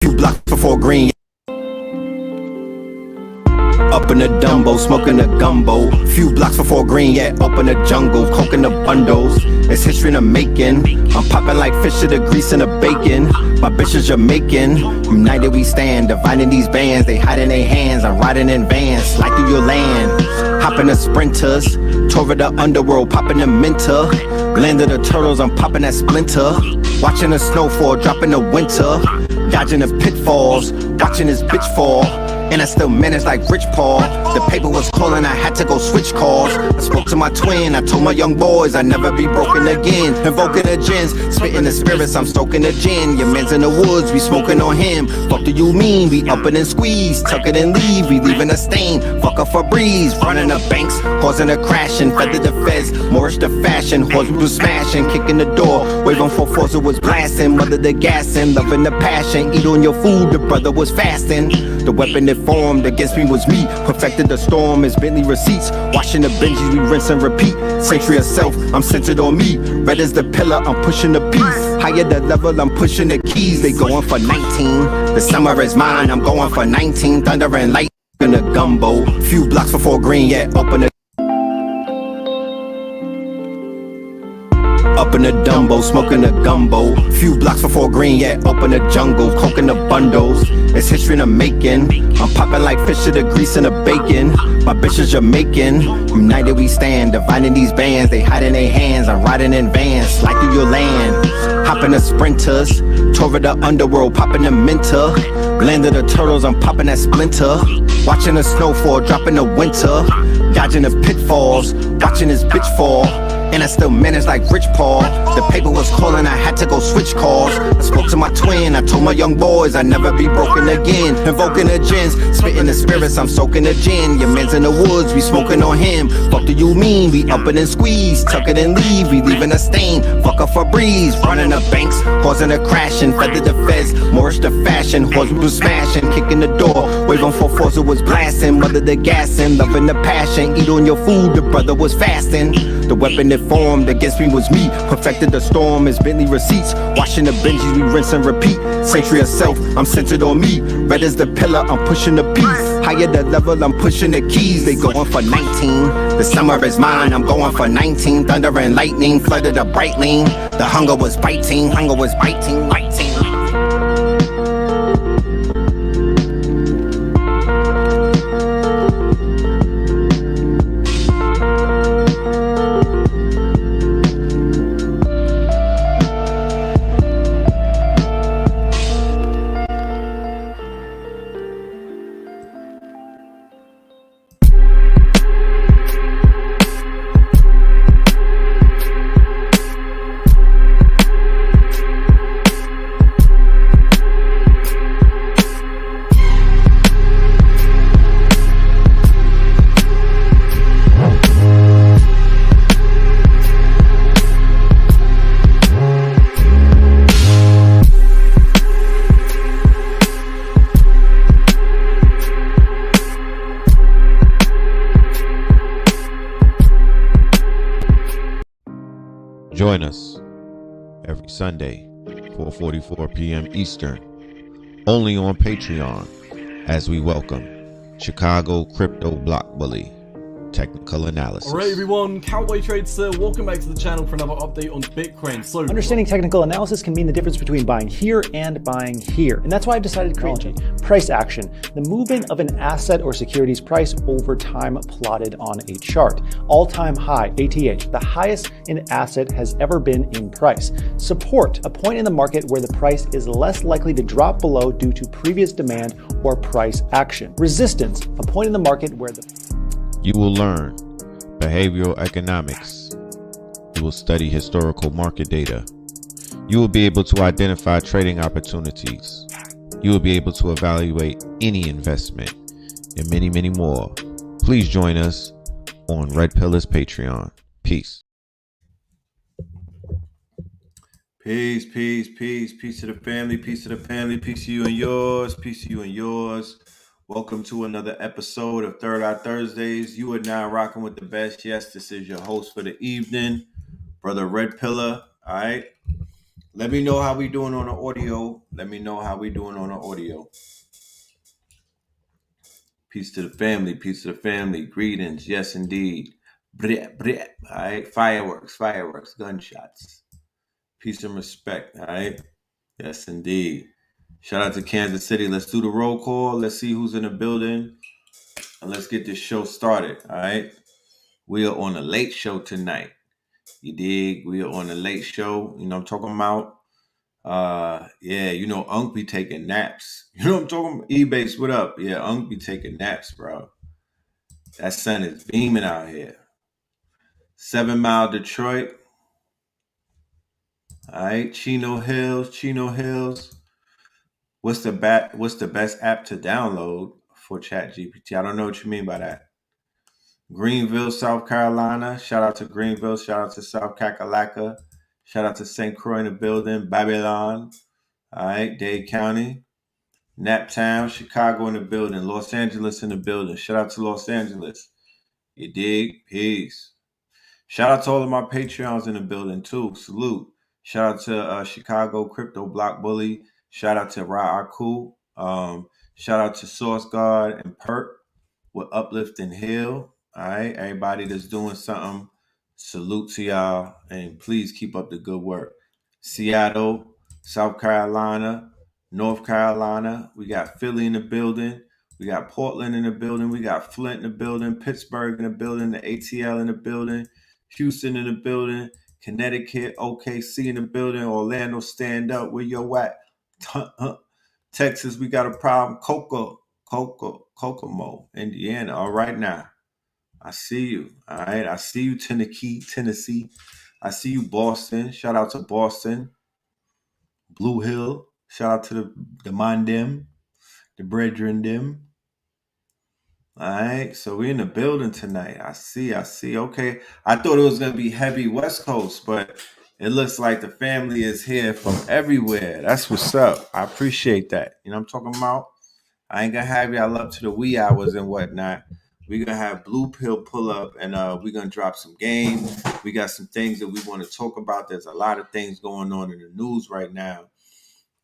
Few blocks before green. Up in the Dumbo, smoking a gumbo. Few blocks before green, yeah, up in the jungle, coking the bundles. It's history in the making. I'm popping like fish to the grease and the bacon. My bitch is Jamaican. United we stand, dividing these bands. They hide in their hands. I'm riding in vans, slide through your land. Hopping the sprinters, tour of the underworld, popping the minter. Land of the turtles, I'm popping that splinter. Watching the snowfall, dropping the winter. Dodging the pitfalls, watching this bitch fall. And I still managed like Rich Paul. The paper was calling, I had to go switch calls. I spoke to my twin, I told my young boys I'd never be broken again. Invoking the gins, spitting the spirits, I'm stoking the gin. Your man's in the woods, we smoking on him. Fuck do you mean? We up and squeeze, tuck it and leave, we leaving a stain. Fuck up for breeze, running the banks, causing a crashing. Feather the feds, Moorish the fashion. Horse was smashing, kicking the door. Wave on 4-4, it was blasting. Mother the gassing, loving the passion. Eat on your food, the brother was fasting. The weapon that formed against me was me. Perfected the storm as Bentley receipts. Washing the Benjis, we rinse and repeat. Century of self, I'm centered on me. Red as the pillar, I'm pushing the piece. Higher the level, I'm pushing the keys. They going for 19. The summer is mine, I'm going for 19. Thunder and light in the gumbo. Few blocks before green, yeah, open the up in the Dumbo, smoking a gumbo. Few blocks before green, yeah, up in the jungle, coking the bundles. It's history in the making. I'm popping like fish to the grease and the bacon. My bitch is Jamaican. United we stand, dividing these bands. They hide in their hands. I'm riding in vans, slide through your land. Hopping the sprinters, tour of the underworld, popping the minter. Land of the turtles, I'm popping that splinter. Watching the snowfall, dropping the winter. Dodging the pitfalls, watching this bitch fall. And I still managed like Rich Paul. The paper was calling, I had to go switch calls. I spoke to my twin, I told my young boys I'd never be broken again. Invoking the gins, spitting the spirits, I'm soaking the gin. Your man's in the woods, we smoking on him. Fuck do you mean? We up and squeeze, tuck it and leave, we leaving a stain. Fuck up for breeze, running the banks, causing a crashing. Feather the feds, Moorish the fashion. Horse was smashing, kicking the door. Wave on 4-4, it was blasting. Mother the gassing, loving the passion. Eat on your food, the brother was fasting. The weapon that formed against me was me. Perfected the storm as Bentley receipts. Washing the Benjis, we rinse and repeat. Century of self, I'm centered on me. Red as the pillar, I'm pushing the piece. Higher the level, I'm pushing the keys. They going for 19. The summer is mine, I'm going for 19. Thunder and lightning, flooded the bright lane. The hunger was biting, biting. Join us every Sunday, 4:44 p.m. Eastern, only on Patreon, as we welcome Chicago Crypto Block Bully Technical Analysis. Alright everyone, Cowboy Trades sir, welcome back to the channel for another update on Bitcoin. So understanding technical analysis can mean the difference between buying here and buying here. And that's why I've decided to create price action, the movement of an asset or security's price over time plotted on a chart. All-time high, ATH, the highest an asset has ever been in price. Support, a point in the market where the price is less likely to drop below due to previous demand or price action. Resistance, a point in the market where You will learn behavioral economics. You will study historical market data. You will be able to identify trading opportunities. You will be able to evaluate any investment and many, many more. Please join us on Red Pillar's Patreon. Peace. Peace to the family, peace to the family, peace to you and yours, peace to you and yours. Welcome to another episode of Third Eye Thursdays. You are now rocking with the best. Yes, this is your host for the evening, Brother Red Pillar. All right. Let me know how we doing on the audio. Let me know how we doing on the audio. Peace to the family. Peace to the family. Greetings. Yes, indeed. Brit, Brit. All right. Fireworks, gunshots. Peace and respect. All right. Yes, indeed. Shout out to Kansas City. Let's do the roll call. Let's see who's in the building. And let's get this show started. All right. We are on a late show tonight. You dig? We are on a late show. You know what I'm talking about? Yeah, you know, Unc be taking naps. You know what I'm talking about? E-Base, what up? Yeah, Unc be taking naps, bro. That sun is beaming out here. 7 Mile Detroit. All right, Chino Hills. What's the best app to download for ChatGPT? I don't know what you mean by that. Greenville, South Carolina. Shout out to Greenville. Shout out to South Kakalaka. Shout out to St. Croix in the building. Babylon. All right, Dade County. Naptown, Chicago in the building. Los Angeles in the building. Shout out to Los Angeles. You dig? Peace. Shout out to all of my Patreons in the building too. Salute. Shout out to Chicago Crypto Block Bully. Shout out to Ra Aku. Shout out to Source Guard and Perk with Uplift and Heal. All right, everybody that's doing something, salute to y'all, and please keep up the good work. Seattle, South Carolina, North Carolina. We got Philly in the building. We got Portland in the building. We got Flint in the building. Pittsburgh in the building. The ATL in the building. Houston in the building. Connecticut, OKC in the building. Orlando, stand up. Where you at? Texas, we got a problem. Kokomo, Indiana. All right now. I see you. All right. I see you, Tennessee. I see you, Boston. Shout out to Boston. Blue Hill. Shout out to the Mondem, the Brethren them. All right. So we're in the building tonight. I see. Okay. I thought it was going to be heavy West Coast, but it looks like the family is here from everywhere. That's what's up. I appreciate that. You know what I'm talking about? I ain't gonna have y'all up to the wee hours and whatnot. We're gonna have Blue Pill pull up and we're gonna drop some game. We got some things that we want to talk about. There's a lot of things going on in the news right now.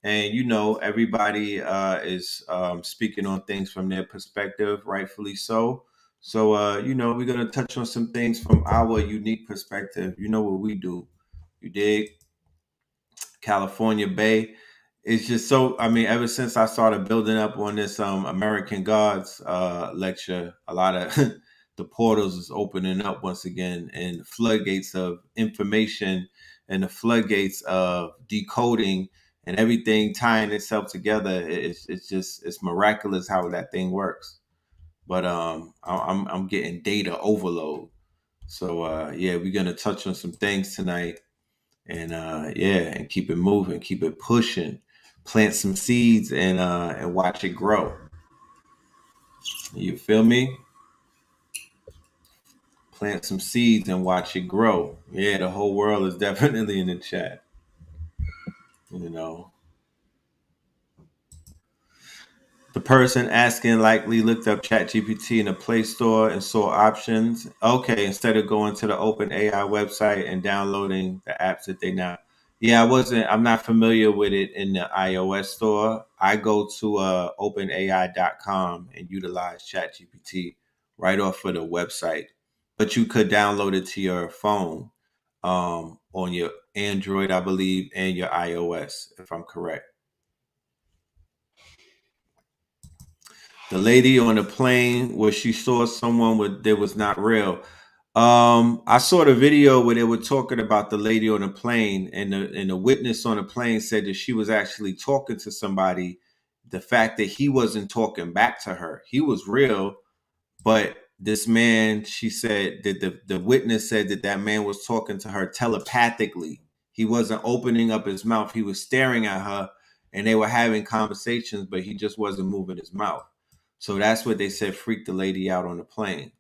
And you know, everybody is speaking on things from their perspective, rightfully so. So you know, we're gonna touch on some things from our unique perspective. You know what we do. You dig? California Bay. It's just so, I mean, ever since I started building up on this American Gods lecture, a lot of the portals is opening up once again, and the floodgates of information and the floodgates of decoding and everything tying itself together. It's miraculous how that thing works. But I'm getting data overload. So yeah, we're gonna touch on some things tonight, and yeah, and keep it moving, keep it pushing, plant some seeds, and watch it grow. You feel me? Plant some seeds and watch it grow. Yeah, the whole world is definitely in the chat. You know, the person asking likely looked up ChatGPT in the Play Store and saw options. Okay, instead of going to the OpenAI website and downloading the apps that they now. Yeah, I'm not familiar with it in the iOS store. I go to openai.com and utilize ChatGPT right off of the website. But you could download it to your phone on your Android, I believe, and your iOS, if I'm correct. The lady on the plane where she saw someone that was not real. I saw the video where they were talking about the lady on the plane, and the witness on the plane said that she was actually talking to somebody. The fact that he wasn't talking back to her, he was real, but this man, she said that the witness said that man was talking to her telepathically. He wasn't opening up his mouth. He was staring at her, and they were having conversations, but he just wasn't moving his mouth. So that's what they said freaked the lady out on the plane.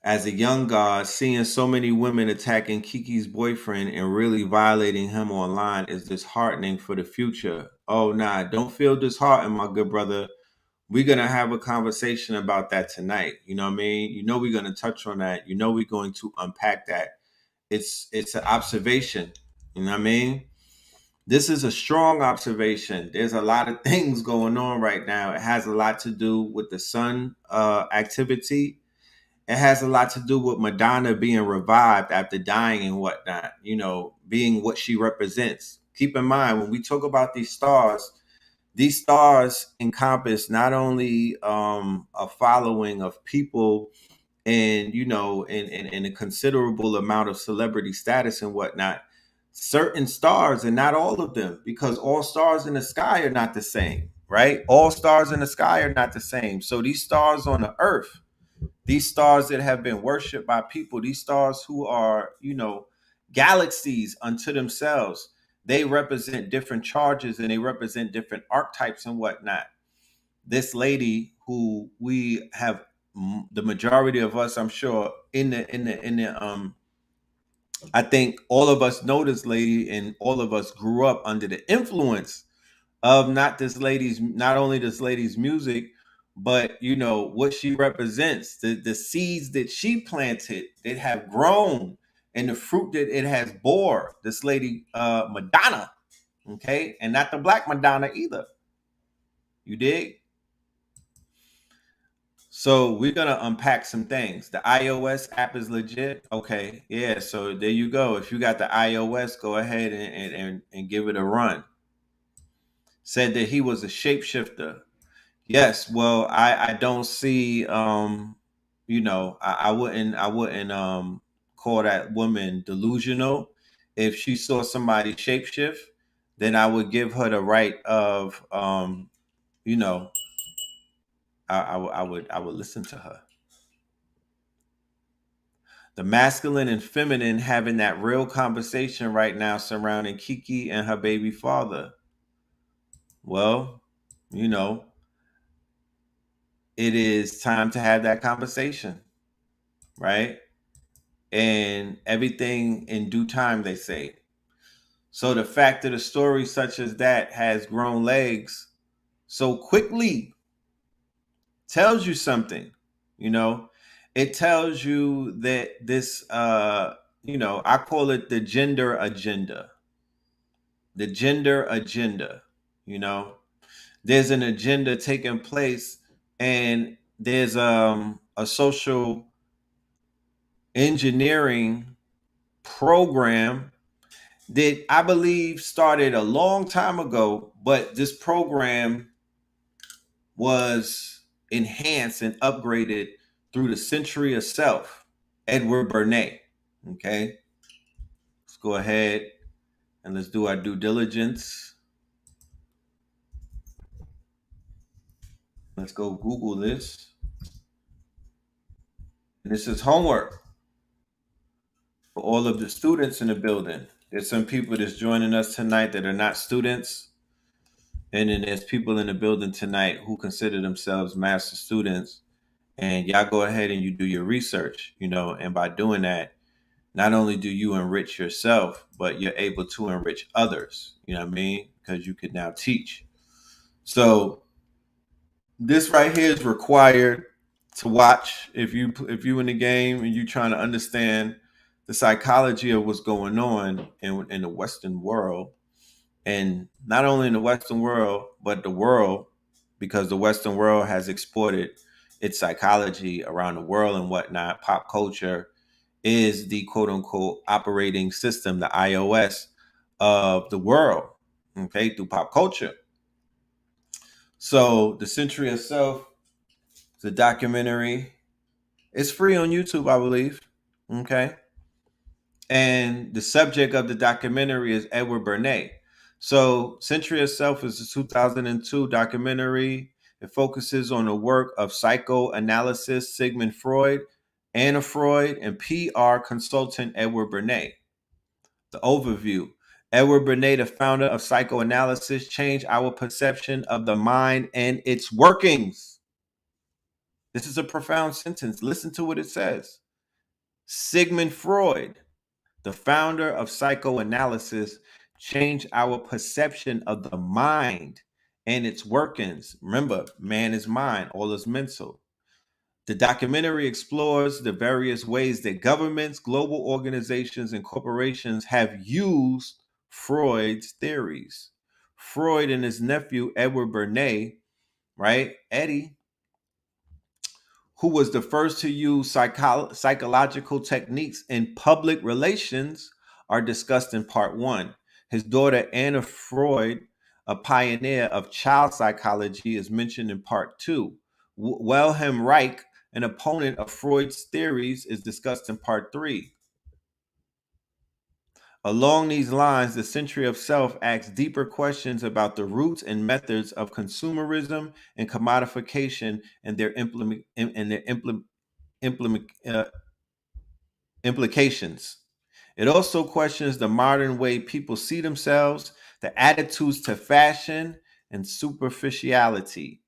As a young god, seeing so many women attacking Kiki's boyfriend and really violating him online is disheartening for the future. Oh, nah, don't feel disheartened, my good brother. We're going to have a conversation about that tonight. You know what I mean? You know we're going to touch on that. You know we're going to unpack that. It's an observation. You know what I mean? This is a strong observation. There's a lot of things going on right now. It has a lot to do with the sun activity. It has a lot to do with Madonna being revived after dying and whatnot, you know, being what she represents. Keep in mind, when we talk about these stars encompass not only a following of people and, you know, and a considerable amount of celebrity status and whatnot. Certain stars, and not all of them, because all stars in the sky are not the same, right? All stars in the sky are not the same. So these stars on the earth, these stars that have been worshipped by people, these stars who are, you know, galaxies unto themselves, they represent different charges and they represent different archetypes and whatnot. This lady who we have, the majority of us, I'm sure, I think all of us know this lady, and all of us grew up under the influence of not only this lady's music, but you know what she represents, the seeds that she planted that have grown, and the fruit that it has bore. This lady, Madonna, okay, and not the Black Madonna either. You dig? So we're gonna unpack some things. The iOS app is legit. Okay, yeah. So there you go. If you got the iOS, go ahead and give it a run. Said that he was a shapeshifter. Yes, well, I don't see you know, I wouldn't call that woman delusional. If she saw somebody shapeshift, then I would give her the right of you know, I would listen to her. The masculine and feminine having that real conversation right now surrounding Kiki and her baby father. Well, you know, it is time to have that conversation, right? And everything in due time, they say. So the fact that a story such as that has grown legs so quickly tells you something, you know. It tells you that this you know, I call it the gender agenda. The gender agenda, you know. There's an agenda taking place, and there's a social engineering program that I believe started a long time ago, but this program was enhanced and upgraded through the century of self, Edward Bernays. Okay, let's go ahead and let's do our due diligence. Let's go Google this. And this is homework for all of the students in the building. There's some people that's joining us tonight that are not students. And then there's people in the building tonight who consider themselves master students. And y'all go ahead and you do your research, you know, and by doing that, not only do you enrich yourself, but you're able to enrich others, you know what I mean? Because you can now teach. So this right here is required to watch if you in the game and you trying to understand the psychology of what's going on in the Western world, and not only in the Western world but the world, because the Western world has exported its psychology around the world and whatnot. Pop culture is the quote unquote operating system, the iOS of the world, okay, through pop culture. So the Century of Self, the documentary, it's free on YouTube, I believe. Okay. And the subject of the documentary is Edward Bernays. So Century of Self is a 2002 documentary. It focuses on the work of psychoanalysis Sigmund Freud, Anna Freud, and PR consultant Edward Bernays. The overview. Edward Bernays, the founder of psychoanalysis, changed our perception of the mind and its workings. This is a profound sentence. Listen to what it says. Sigmund Freud, the founder of psychoanalysis, changed our perception of the mind and its workings. Remember, man is mind, all is mental. The documentary explores the various ways that governments, global organizations, and corporations have used Freud's theories. Freud and his nephew, Edward Bernays, right? Eddie, who was the first to use psychological techniques in public relations, are discussed in part one. His daughter, Anna Freud, a pioneer of child psychology, is mentioned in part two. Wilhelm Reich, an opponent of Freud's theories, is discussed in part three. Along these lines, the Century of Self asks deeper questions about the roots and methods of consumerism and commodification and their implement, uh, implications. It also questions the modern way people see themselves, the attitudes to fashion, and superficiality.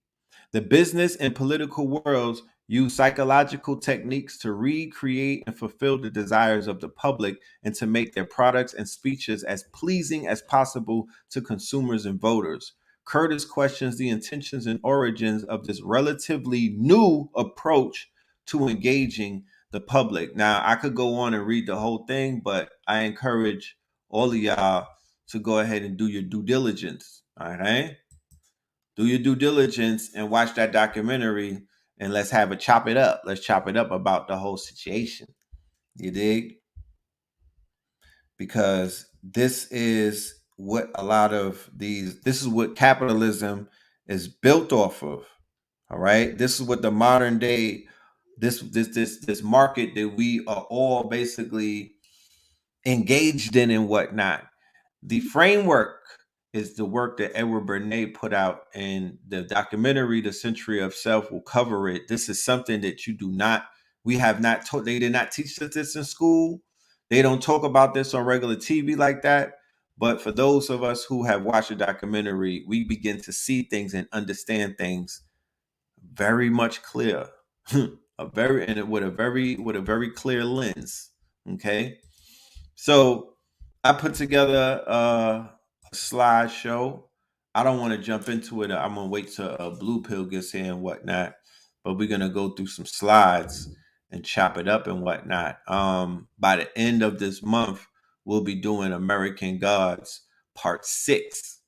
The business and political worlds use psychological techniques to read, create, and fulfill the desires of the public and to make their products and speeches as pleasing as possible to consumers and voters. Curtis questions the intentions and origins of this relatively new approach to engaging the public. Now, I could go on and read the whole thing, but I encourage all of y'all to go ahead and do your due diligence. All right. Do your due diligence and watch that documentary, and let's have a chop it up. Let's chop it up about the whole situation. You dig? Because this is what this is what capitalism is built off of. All right. This is what the modern day, this market that we are all basically engaged in and whatnot. The framework is the work that Edward Bernays put out, and the documentary, The Century of Self, will cover it. This is something that we have not taught. They did not teach us this in school. They don't talk about this on regular TV like that. But for those of us who have watched the documentary, we begin to see things and understand things very much clear. With a very clear lens. Okay. So I put together a slideshow. I don't want to jump into it. I'm gonna wait till Blue Pill gets here and whatnot. But we're gonna go through some slides and chop it up and whatnot. By the end of this month, we'll be doing American Gods Part 6.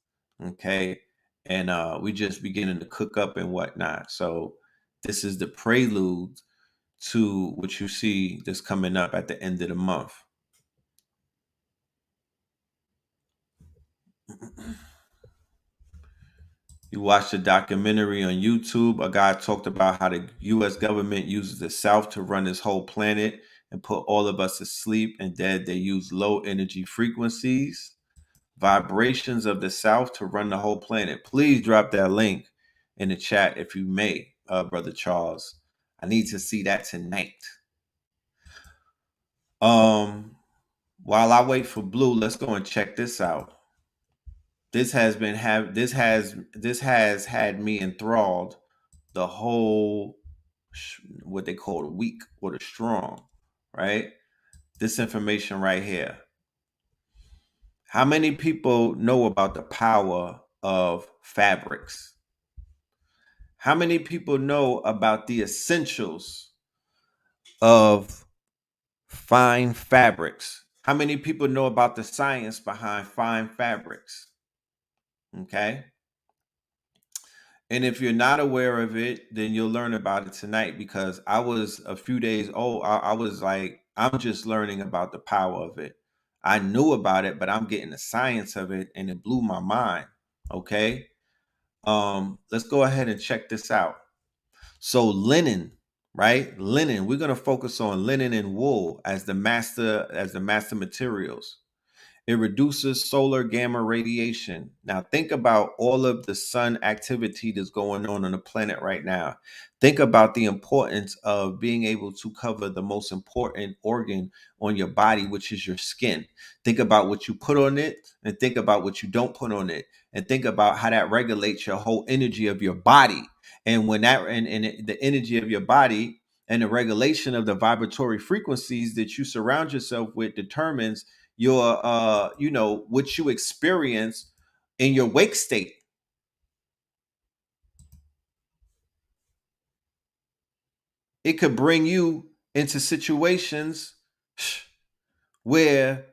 Okay. And we just beginning to cook up and whatnot. So this is the prelude to what you see that's coming up at the end of the month. You watch the documentary on YouTube. A guy talked about how the U.S. government uses the South to run this whole planet and put all of us to sleep and dead. They use low energy frequencies, vibrations of the South to run the whole planet. Please drop that link in the chat if you may, Brother Charles. I need to see that tonight. While I wait for Blue, let's go and check this out. This has had me enthralled the whole what they call the week or the strong, right? This information right here. How many people know about the power of fabrics? How many people know about the essentials of fine fabrics? How many people know about the science behind fine fabrics? Okay. And if you're not aware of it, then you'll learn about it tonight, because I was a few days old. I was like, I'm just learning about the power of it. I knew about it, but I'm getting the science of it, and it blew my mind. Okay. Let's go ahead and check this out. So linen, right? Linen. We're going to focus on linen and wool as the master materials. It reduces solar gamma radiation. Now, think about all of the sun activity that's going on the planet right now. Think about the importance of being able to cover the most important organ on your body, which is your skin. Think about what you put on it, and think about what you don't put on it, and think about how that regulates your whole energy of your body. And when the energy of your body and the regulation of the vibratory frequencies that you surround yourself with determines your what you experience in your wake state. it could bring you into situations where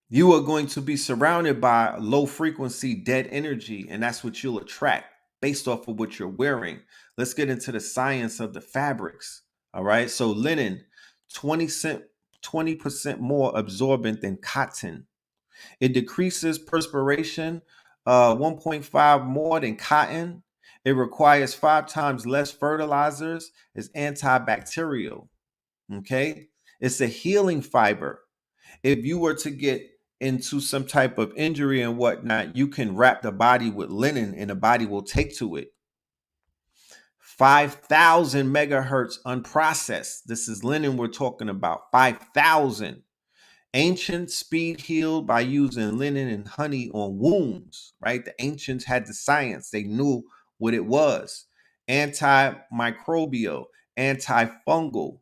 you are going to be surrounded by low frequency dead energy, and that's what you'll attract based off of what you're wearing. Let's get into the science of the fabrics. All right. So linen, 20% more absorbent than cotton. It decreases perspiration 1.5 more than cotton. It requires 5 times less fertilizers. It's antibacterial. Okay. It's a healing fiber. If you were to get into some type of injury and whatnot, you can wrap the body with linen and the body will take to it. 5,000 megahertz unprocessed. This is linen we're talking about. 5,000. Ancient speed healed by using linen and honey on wounds, right? The ancients had the science. They knew what it was. Antimicrobial, antifungal,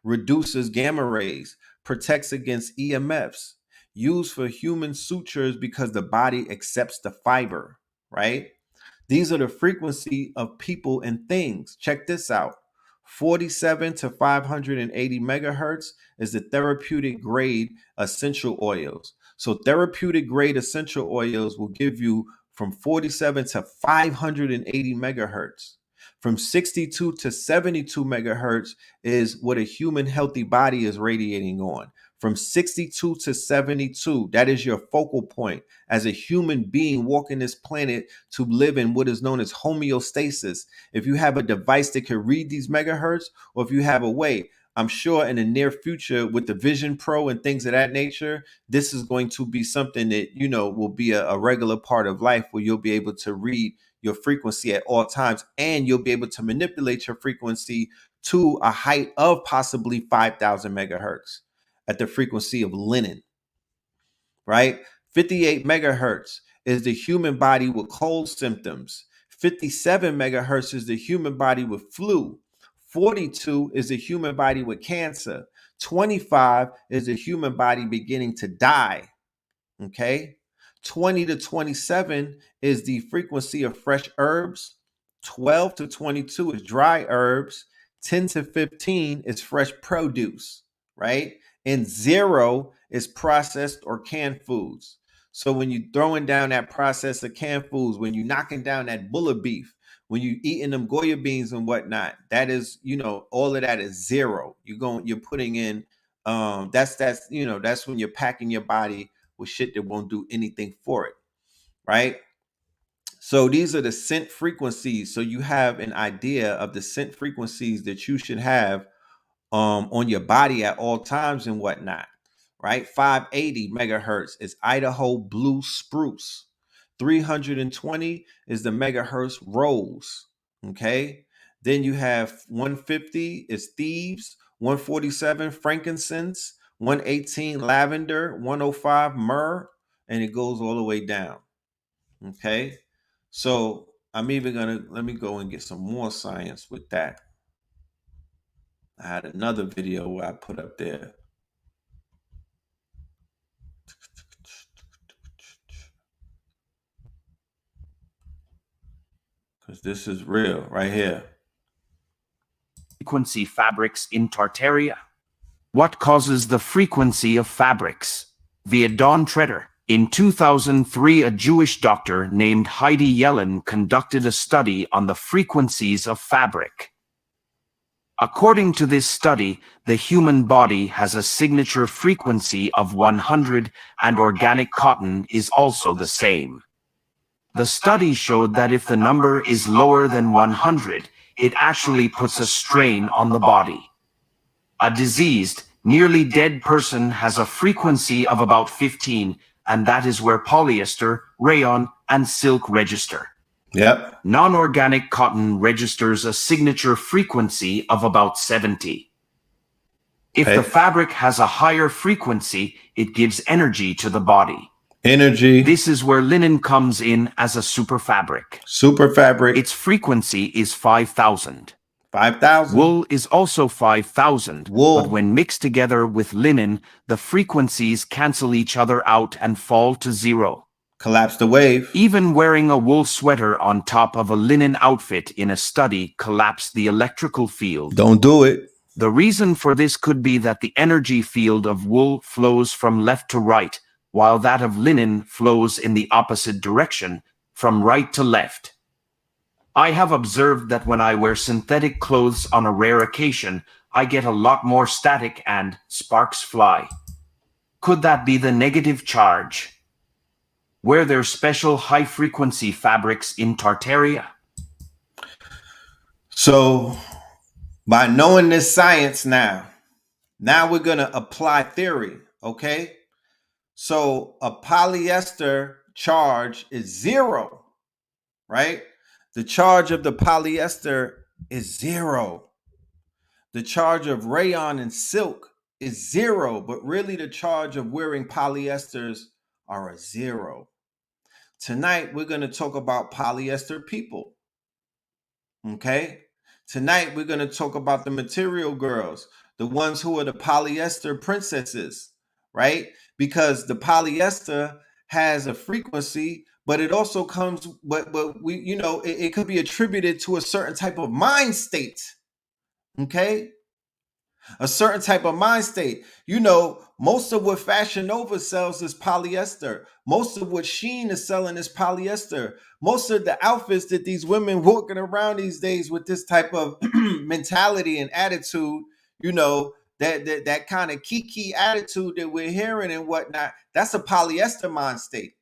reduces gamma rays, protects against EMFs, used for human sutures because the body accepts the fiber, right? These are the frequency of people and things. Check this out. 47 to 580 megahertz is the therapeutic grade essential oils. So therapeutic grade essential oils will give you from 47 to 580 megahertz. From 62 to 72 megahertz is what a human healthy body is radiating on. From 62 to 72, that is your focal point as a human being walking this planet to live in what is known as homeostasis. If you have a device that can read these megahertz, or if you have a way, I'm sure in the near future with the Vision Pro and things of that nature, this is going to be something that, will be a regular part of life where you'll be able to read your frequency at all times, and you'll be able to manipulate your frequency to a height of possibly 5,000 megahertz at the frequency of linen, right? 58 megahertz is the human body with cold symptoms. 57 megahertz is the human body with flu. 42 is the human body with cancer. 25 is the human body beginning to die. Okay. 20 to 27 is the frequency of fresh herbs. 12 to 22 is dry herbs. 10 to 15 is fresh produce, right? And 0 is processed or canned foods. So when you're throwing down that processed or canned foods, when you're knocking down that bulla beef, when you're eating them Goya beans and whatnot, that is, all of that is 0. You're putting in, that's when you're packing your body with shit that won't do anything for it, right? So these are the scent frequencies. So you have an idea of the scent frequencies that you should have on your body at all times and whatnot, right? 580 megahertz is Idaho blue spruce. 320 is the megahertz rose, okay? Then you have 150 is thieves, 147 frankincense, 118 lavender, 105 myrrh, and it goes all the way down, okay? So I'm even let me go and get some more science with that. I had another video where I put up there. Because this is real right here. Frequency fabrics in Tartaria. What causes the frequency of fabrics? Via Don Treader. In 2003, a Jewish doctor named Heidi Yellen conducted a study on the frequencies of fabric. According to this study, the human body has a signature frequency of 100, and organic cotton is also the same. The study showed that if the number is lower than 100, it actually puts a strain on the body. A diseased, nearly dead person has a frequency of about 15, and that is where polyester, rayon, and silk register. Yep. Non-organic cotton registers a signature frequency of about 70. If the fabric has a higher frequency, it gives energy to the body. Energy. This is where linen comes in as a super fabric. Super fabric. Its frequency is 5,000. 5,000. Wool is also 5,000, but when mixed together with linen, the frequencies cancel each other out and fall to 0. Collapse the wave. Even wearing a wool sweater on top of a linen outfit in a study collapsed the electrical field. Don't do it. The reason for this could be that the energy field of wool flows from left to right, while that of linen flows in the opposite direction, from right to left. I have observed that when I wear synthetic clothes on a rare occasion, I get a lot more static and sparks fly. Could that be the negative charge? Were there special high-frequency fabrics in Tartaria? So by knowing this science now we're going to apply theory, okay? So a polyester charge is 0, right? The charge of the polyester is 0. The charge of rayon and silk is 0, but really the charge of wearing polyesters are a 0. Tonight, we're going to talk about polyester people, okay? Tonight, we're going to talk about the material girls, the ones who are the polyester princesses, right? Because the polyester has a frequency, but it also comes, but we, you know, it could be attributed to a certain type of mind state, okay? A certain type of mind state. You know, most of what Fashion Nova sells is polyester. Most of what Shein is selling is polyester. Most of the outfits that these women walking around these days with this type of mentality and attitude, you know, that kind of kiki attitude that we're hearing and whatnot, that's a polyester mind state.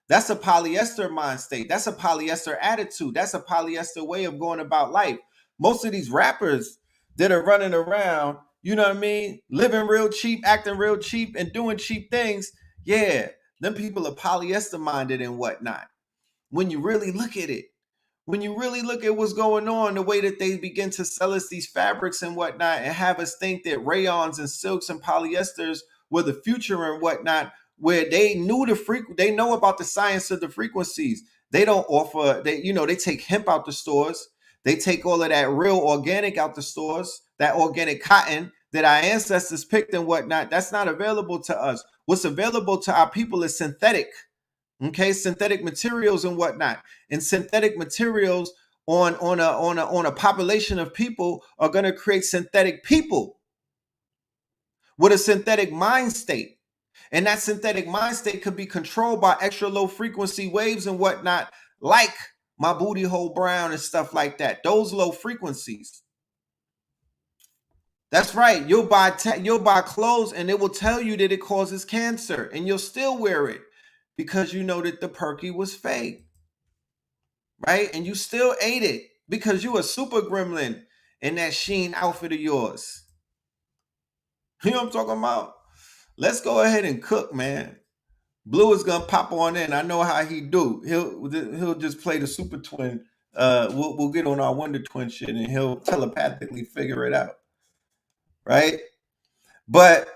That's a polyester mind state. That's a polyester attitude. That's a polyester way of going about life. Most of these rappers that are running around, you know what I mean, living real cheap, acting real cheap, and doing cheap things, yeah, them people are polyester minded and whatnot. When you really look at it, when you really look at what's going on, the way that they begin to sell us these fabrics and whatnot, and have us think that rayons and silks and polyesters were the future and whatnot, where they knew they know about the science of the frequencies. They don't offer, they take hemp out the stores. They take all of that real organic out the stores, that organic cotton that our ancestors picked and whatnot. That's not available to us. What's available to our people is synthetic. Okay, synthetic materials and whatnot. And synthetic materials on a population of people are going to create synthetic people with a synthetic mind state. And that synthetic mind state could be controlled by extra low frequency waves and whatnot, like my booty hole brown and stuff like that. Those low frequencies. That's right. You'll buy clothes and it will tell you that it causes cancer, and you'll still wear it because you know that the perky was fake, right? And you still ate it because you a super gremlin in that Shein outfit of yours. You know what I'm talking about? Let's go ahead and cook, man. Blue is gonna pop on in. I know how he do. He'll just play the super twin. We'll get on our Wonder Twin shit and he'll telepathically figure it out, right? But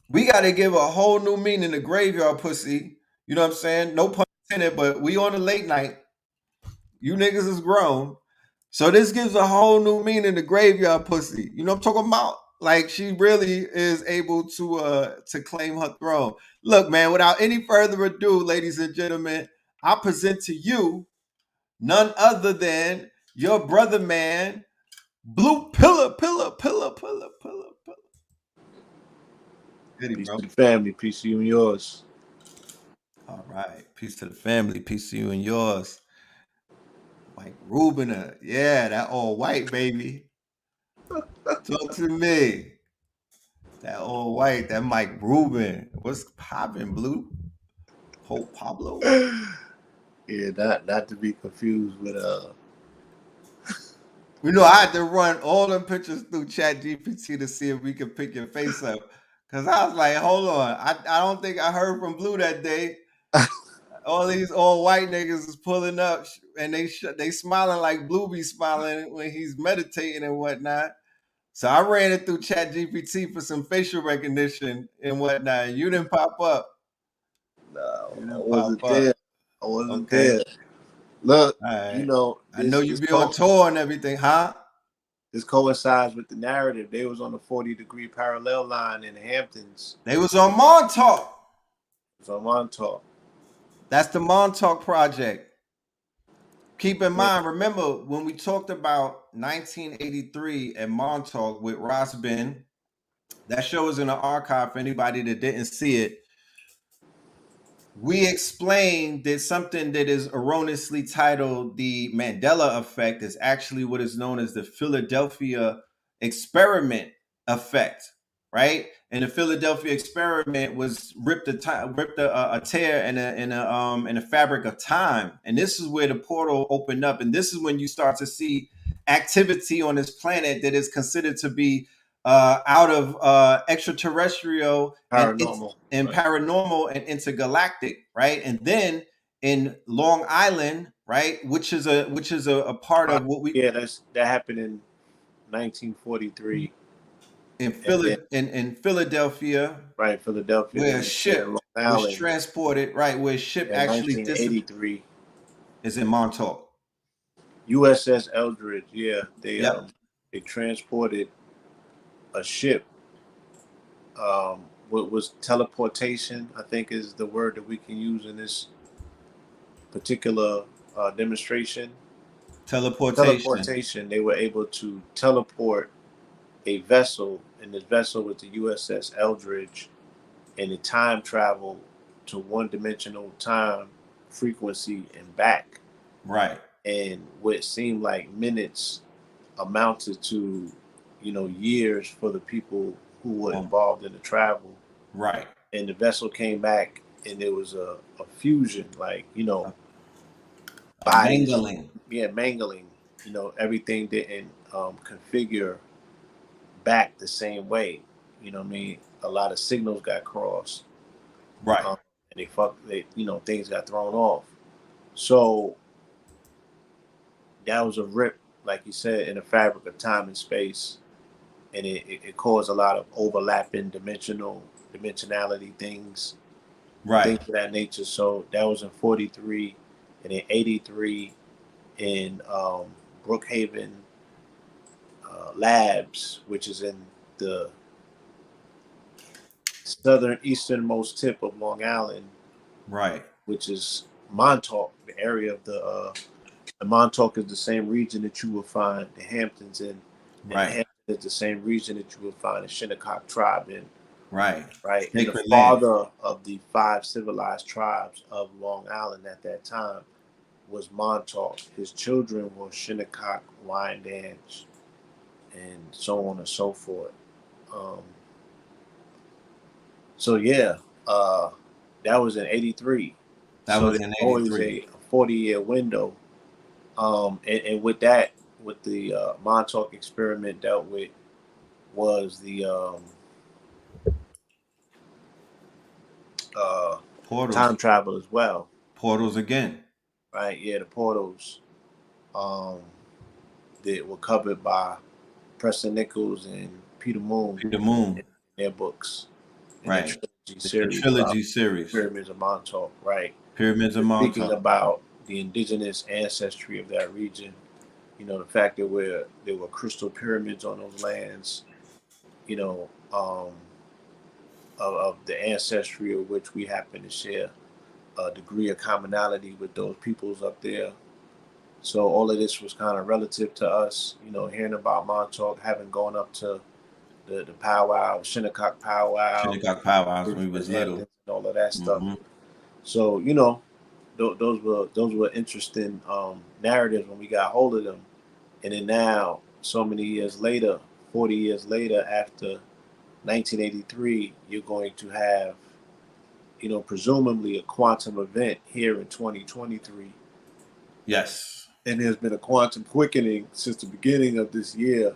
we got to give a whole new meaning to graveyard pussy. You know what I'm saying? No pun intended, but we on a late night. You niggas is grown. So this gives a whole new meaning to graveyard pussy. You know what I'm talking about? Like, she really is able to claim her throne. Look, man, without any further ado, ladies and gentlemen, I present to you none other than your brother, man, Blue Pillar. Peace to the family, peace to you and yours. All right. Peace to the family. Peace to you and yours. Mike Rubin. Yeah, that all white, baby. Talk to me. That all white, that Mike Rubin. What's poppin', Blue? Hope Pablo. Yeah, not to be confused with You know, I had to run all them pictures through ChatGPT to see if we could pick your face up. Cause I was like, hold on. I don't think I heard from Blue that day. All these old white niggas is pulling up and they smiling like Blue be smiling when he's meditating and whatnot. So I ran it through ChatGPT for some facial recognition and whatnot. You didn't pop up. I wasn't there. I wasn't there. Look, right. You know, I know you be on tour and everything, huh? This coincides with the narrative. They was on the 40-degree parallel line in the Hamptons. They was on Montauk. It was on Montauk. That's the Montauk Project. Keep in mind, remember when we talked about 1983 at Montauk with Ross Ben, that show is in the archive for anybody that didn't see it. We explained that something that is erroneously titled the Mandela effect is actually what is known as the Philadelphia experiment effect, right? And the Philadelphia experiment was ripped a tear in a fabric of time, and this is where the portal opened up, and this is when you start to see activity on this planet that is considered to be out of extraterrestrial Paranormal. and Right. paranormal and intergalactic, right? And then in Long Island, right, which is a part of what we Yeah, that happened in 1943, and then in Philadelphia, right, Philadelphia, where a then here in ship Long was Island transported, right, where a ship in actually 1983. is in Montauk. USS Eldridge. Yeah, Yep. they transported a ship. What was teleportation? I think is the word that we can use in this particular demonstration. Teleportation. Teleportation. They were able to teleport a vessel, and this vessel was the USS Eldridge, and it time traveled to one-dimensional time frequency and back. Right. And what seemed like minutes amounted to, years for the people who were involved in the travel. Right. And the vessel came back, and there was a fusion, like, bodies. Mangling. Yeah, mangling. Everything didn't configure back the same way. You know what I mean? A lot of signals got crossed. Right. And things got thrown off. So that was a rip, like you said, in the fabric of time and space. And it caused a lot of overlapping dimensionality things, Right. things of that nature. So that was in 43, and in 83 in Brookhaven Labs, which is in the easternmost tip of Long Island, Right. which is Montauk, the area of the Montauk is the same region that you will find the Hamptons in. And Right. the Hamptons is the same region that you will find the Shinnecock tribe in. Right. Right. And the Sacred land. father of the 5 civilized tribes of Long Island at that time was Montauk. His children were Shinnecock, Wyandanch, and so on and so forth. So yeah, that was in 83. That was in always 83. a 40-year window. And with that, with the Montauk experiment dealt with was the Portals. time travel as well. Portals again. Right, yeah, the portals that were covered by Preston Nichols and Peter Moon in their books. Right. The trilogy series. Pyramids of Montauk, right. Pyramids of Montauk. Speaking about the indigenous ancestry of that region, the fact that there were crystal pyramids on those lands, of the ancestry of which we happen to share a degree of commonality with those peoples up there. So all of this was kind of relative to us, hearing about Montauk, having gone up to the powwow, Shinnecock powwow. Shinnecock powwows when we was little. And all of that stuff. So, those were interesting narratives when we got hold of them. And then now, so many years later, 40 years later, after 1983, you're going to have, presumably a quantum event here in 2023. Yes. And there's been a quantum quickening since the beginning of this year,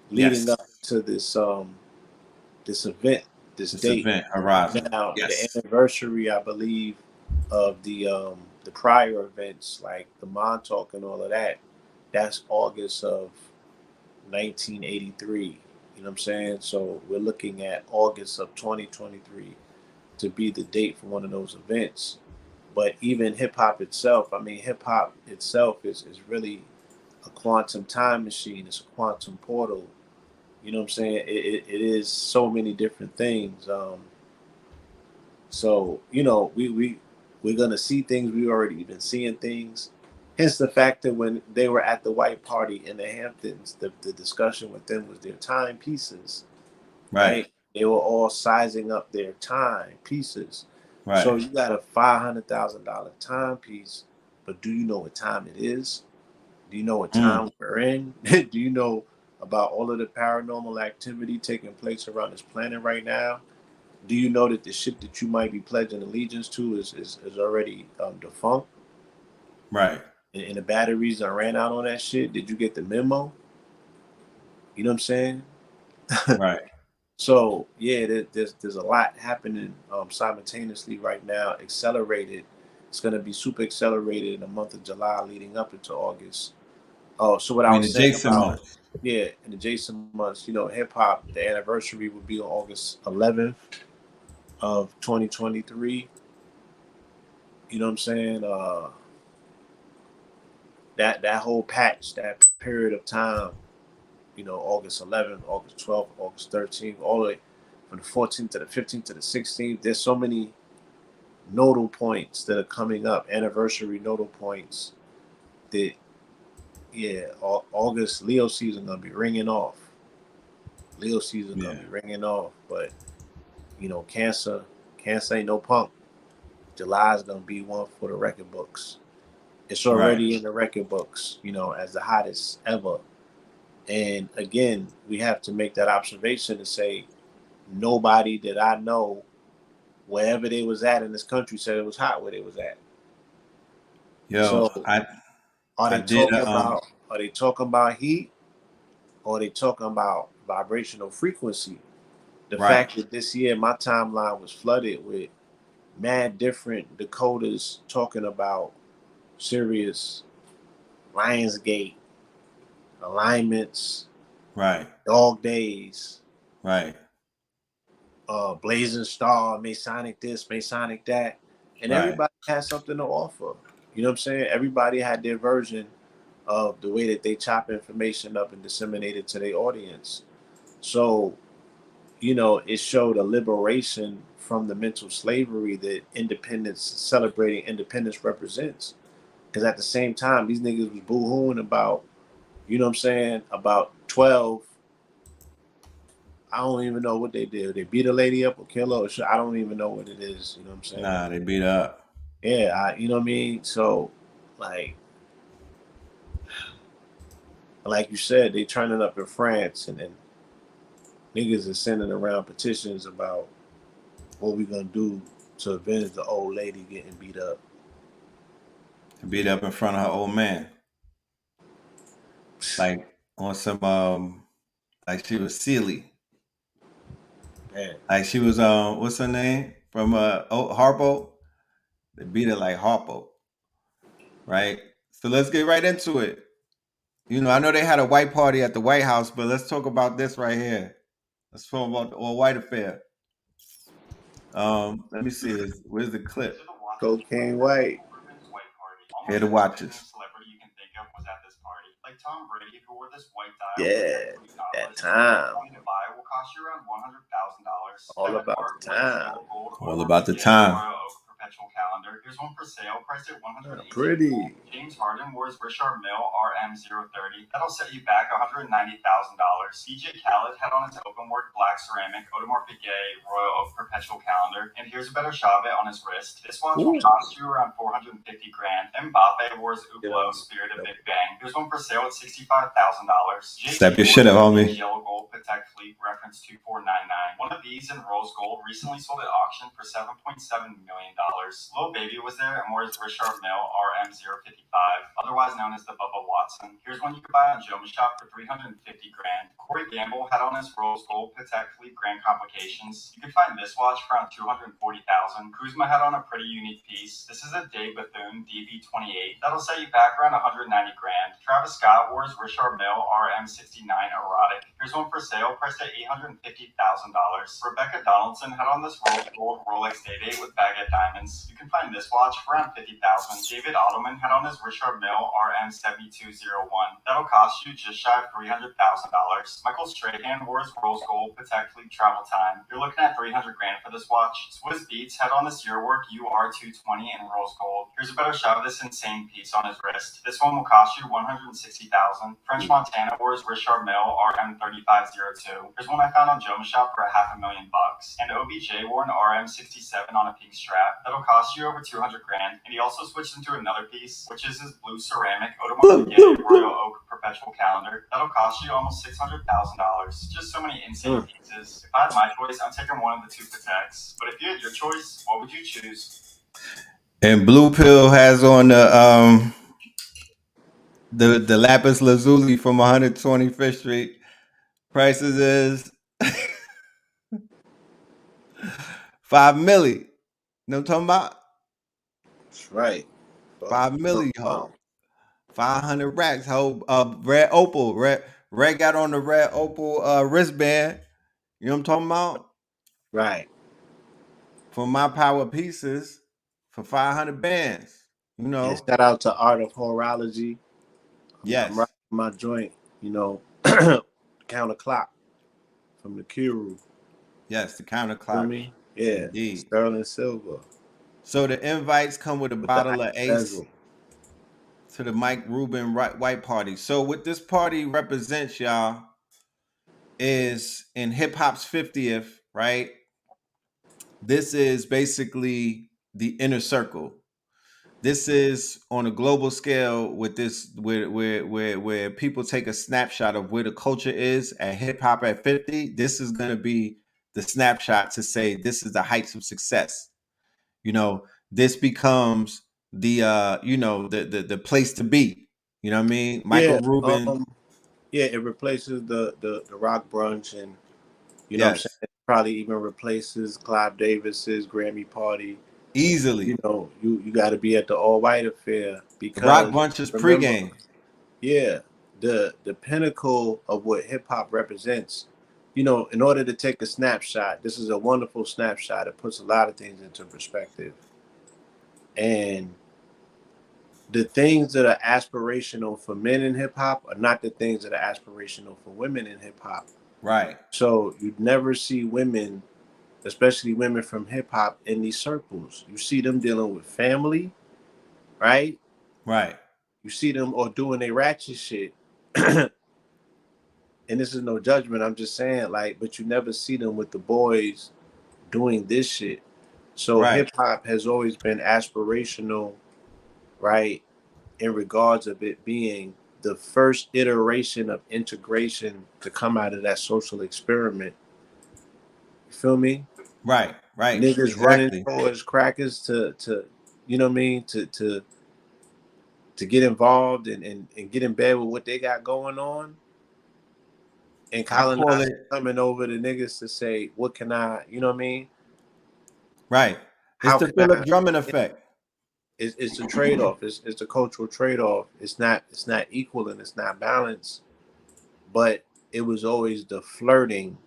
leading up to this event, this date. Event horizon. Now, the anniversary, I believe, of the prior events like the Montauk and all of that, that's August of 1983. You know what I'm saying? So we're looking at August of 2023 to be the date for one of those events. But even hip hop itself is really a quantum time machine. It's a quantum portal. You know what I'm saying? It is so many different things. So, we We're gonna see things we've already been seeing things. Hence the fact that when they were at the white party in the Hamptons, the discussion with them was their timepieces, right? They were all sizing up their timepieces. So you got a $500,000 timepiece, but do you know what time it is? Do you know what time we're in? Do you know about all of the paranormal activity taking place around this planet right now? Do you know that the shit that you might be pledging allegiance to is already defunct? Right. And the batteries that ran out on that shit. Did you get the memo? You know what I'm saying? Right. So yeah, there's a lot happening simultaneously right now. Accelerated. It's gonna be super accelerated in the month of July, leading up into August. Oh, so what I I mean, was the saying Jason about month. yeah, in the Jason months, hip hop, the anniversary would be on August 11th of 2023. You know what I'm saying? That whole patch, that period of time, August 11th, August 12th, August 13th, all the way from the 14th to the 15th to the 16th. There's so many nodal points that are coming up, anniversary nodal points that, yeah, August Leo season gonna be ringing off. Leo season gonna be ringing off, but Cancer ain't no punk. July is gonna be one for the record books. It's already in the record books, as the hottest ever. And again, we have to make that observation and say, nobody that I know, wherever they was at in this country, said it was hot where they was at. Yo, So are they talking about heat, or are they talking about vibrational frequency? The fact that this year my timeline was flooded with mad different Dakotas talking about serious Lionsgate alignments, dog days, Blazing Star, Masonic this, Masonic that, and everybody has something to offer. You know what I'm saying? Everybody had their version of the way that they chop information up and disseminate it to their audience. So, it showed a liberation from the mental slavery that celebrating independence represents. Because at the same time, these niggas was boo-hooing about, you know what I'm saying, about 12. I don't even know what they did. They beat a lady up or kill her. Or I don't even know what it is. You know what I'm saying? Nah, they beat her up. Yeah, you know what I mean? So, like you said, they turning up in France, and then niggas are sending around petitions about what we gonna do to avenge the old lady getting beat up. Beat up in front of her old man. Like on some like she was silly. Man. Like she was what's her name? From Harpo. They beat her like Harpo. Right? So let's get right into it. I know they had a white party at the White House, but let's talk about this right here. Let's talk about the all white affair. Let me see this. Where's the clip? Cocaine White. Here to watch this. Like Tom Brady, who wore this white dial. Yeah, that time. To buy will cost you around $100,000. All about the time. All about the time. Perpetual calendar. Here's one for sale, priced at $180. Pretty. James Harden wore his Richard Mille RM030. That'll set you back $190,000. DJ Khaled had on his open work black ceramic Audemars Piguet Royal Oak Perpetual calendar. And here's a better shot of it on his wrist. This watch will cost you around $450 grand. Mbappe wore his Hublot Spirit of Big Bang. Here's one for sale at $65,000. Step your shit up, homie. Yellow gold Patek Philippe reference 2499. One of these in rose gold recently sold at auction for $7.7 million. Lil Baby was there and wore his Richard Mille RM055, otherwise known as the Bubba Watson. Here's one you could buy on Joma Shop for $350 grand. Corey Gamble had on his rose gold Patek Philippe Grand Complications. You could find this watch for around $240,000. Kuzma had on a pretty unique piece. This is a Dave Bethune DB28. That'll set you back around $190 grand. Travis Scott wore his Richard Mille RM69 Erotic. Here's one for sale, priced at $850,000. Rebecca Donaldson had on this rose gold Rolex Day-Date with baguette diamonds. You can find this watch for around $50,000. David Ottoman had on his Richard Mille RM72 201. That'll cost you just shy of $300,000. Michael Strahan wore his rose gold Patek Philippe travel time. You're looking at $300 grand for this watch. Swiss Beats had on this yearwork UR220 in rose gold. Here's a better shot of this insane piece on his wrist. This one will cost you $160,000. French Montana wore his Richard Mille RM3502. Here's one I found on Joma Shop for $500,000. And OBJ wore an RM67 on a pink strap. That'll cost you over $200 grand. And he also switched into another piece, which is his blue ceramic Audemars Piguet Royal Oak perpetual calendar. That'll cost you almost $600,000. Just so many insane pieces. If I had my choice, I'm taking one of the two Pateks. But if you had your choice, what would you choose? And Blue Pill has on the lapis lazuli from 125th Street. Prices is $5 million. You know what I'm talking about? That's right. $5 million, ho. 500 racks, ho. Red opal. Red got on the red opal wristband. You know what I'm talking about? Right. For my power pieces for 500 bands. You know. And shout out to Art of Horology. Yes. I'm rocking my joint, counterclock from the Kuru. Yes, the Feel counterclock. me? Yeah. Indeed. Sterling silver. So the invites come with a bottle of Ace bezel. to the Mike Rubin White Party. So what this party represents, y'all, is in hip hop's 50th, right? This is basically the inner circle. This is on a global scale with this where people take a snapshot of where the culture is at hip hop at 50. This is gonna be the snapshot to say this is the heights of success. You know, this becomes the the place to be. You know what I mean? Michael Rubin. It replaces the rock brunch, and you know what I'm Yes. saying? It probably even replaces Clive Davis's Grammy party. Easily. You know, you got to be at the all white affair because Rock Bunch is pregame. Yeah, the pinnacle of what hip hop represents. You know, in order to take a snapshot, this is a wonderful snapshot. It puts a lot of things into perspective. And the things that are aspirational for men in hip hop are not the things that are aspirational for women in hip hop. Right. So you'd never see women, especially women from hip hop, in these circles. You see them dealing with family, right? Right. You see them or doing their ratchet shit. And this is no judgment. I'm just saying, but you never see them with the boys doing this shit. So Right. hip hop has always been aspirational, right? In regards of it being the first iteration of integration to come out of that social experiment. You feel me? Right. Niggas Exactly. running towards crackers to you know what I mean, to get involved and get in bed with what they got going on. And colonizers coming over to niggas to say, what can I, you know what I mean? Right. It's the Philip Drummond effect. It's a trade-off. It's a cultural trade-off. It's not equal and it's not balanced. But it was always the flirting.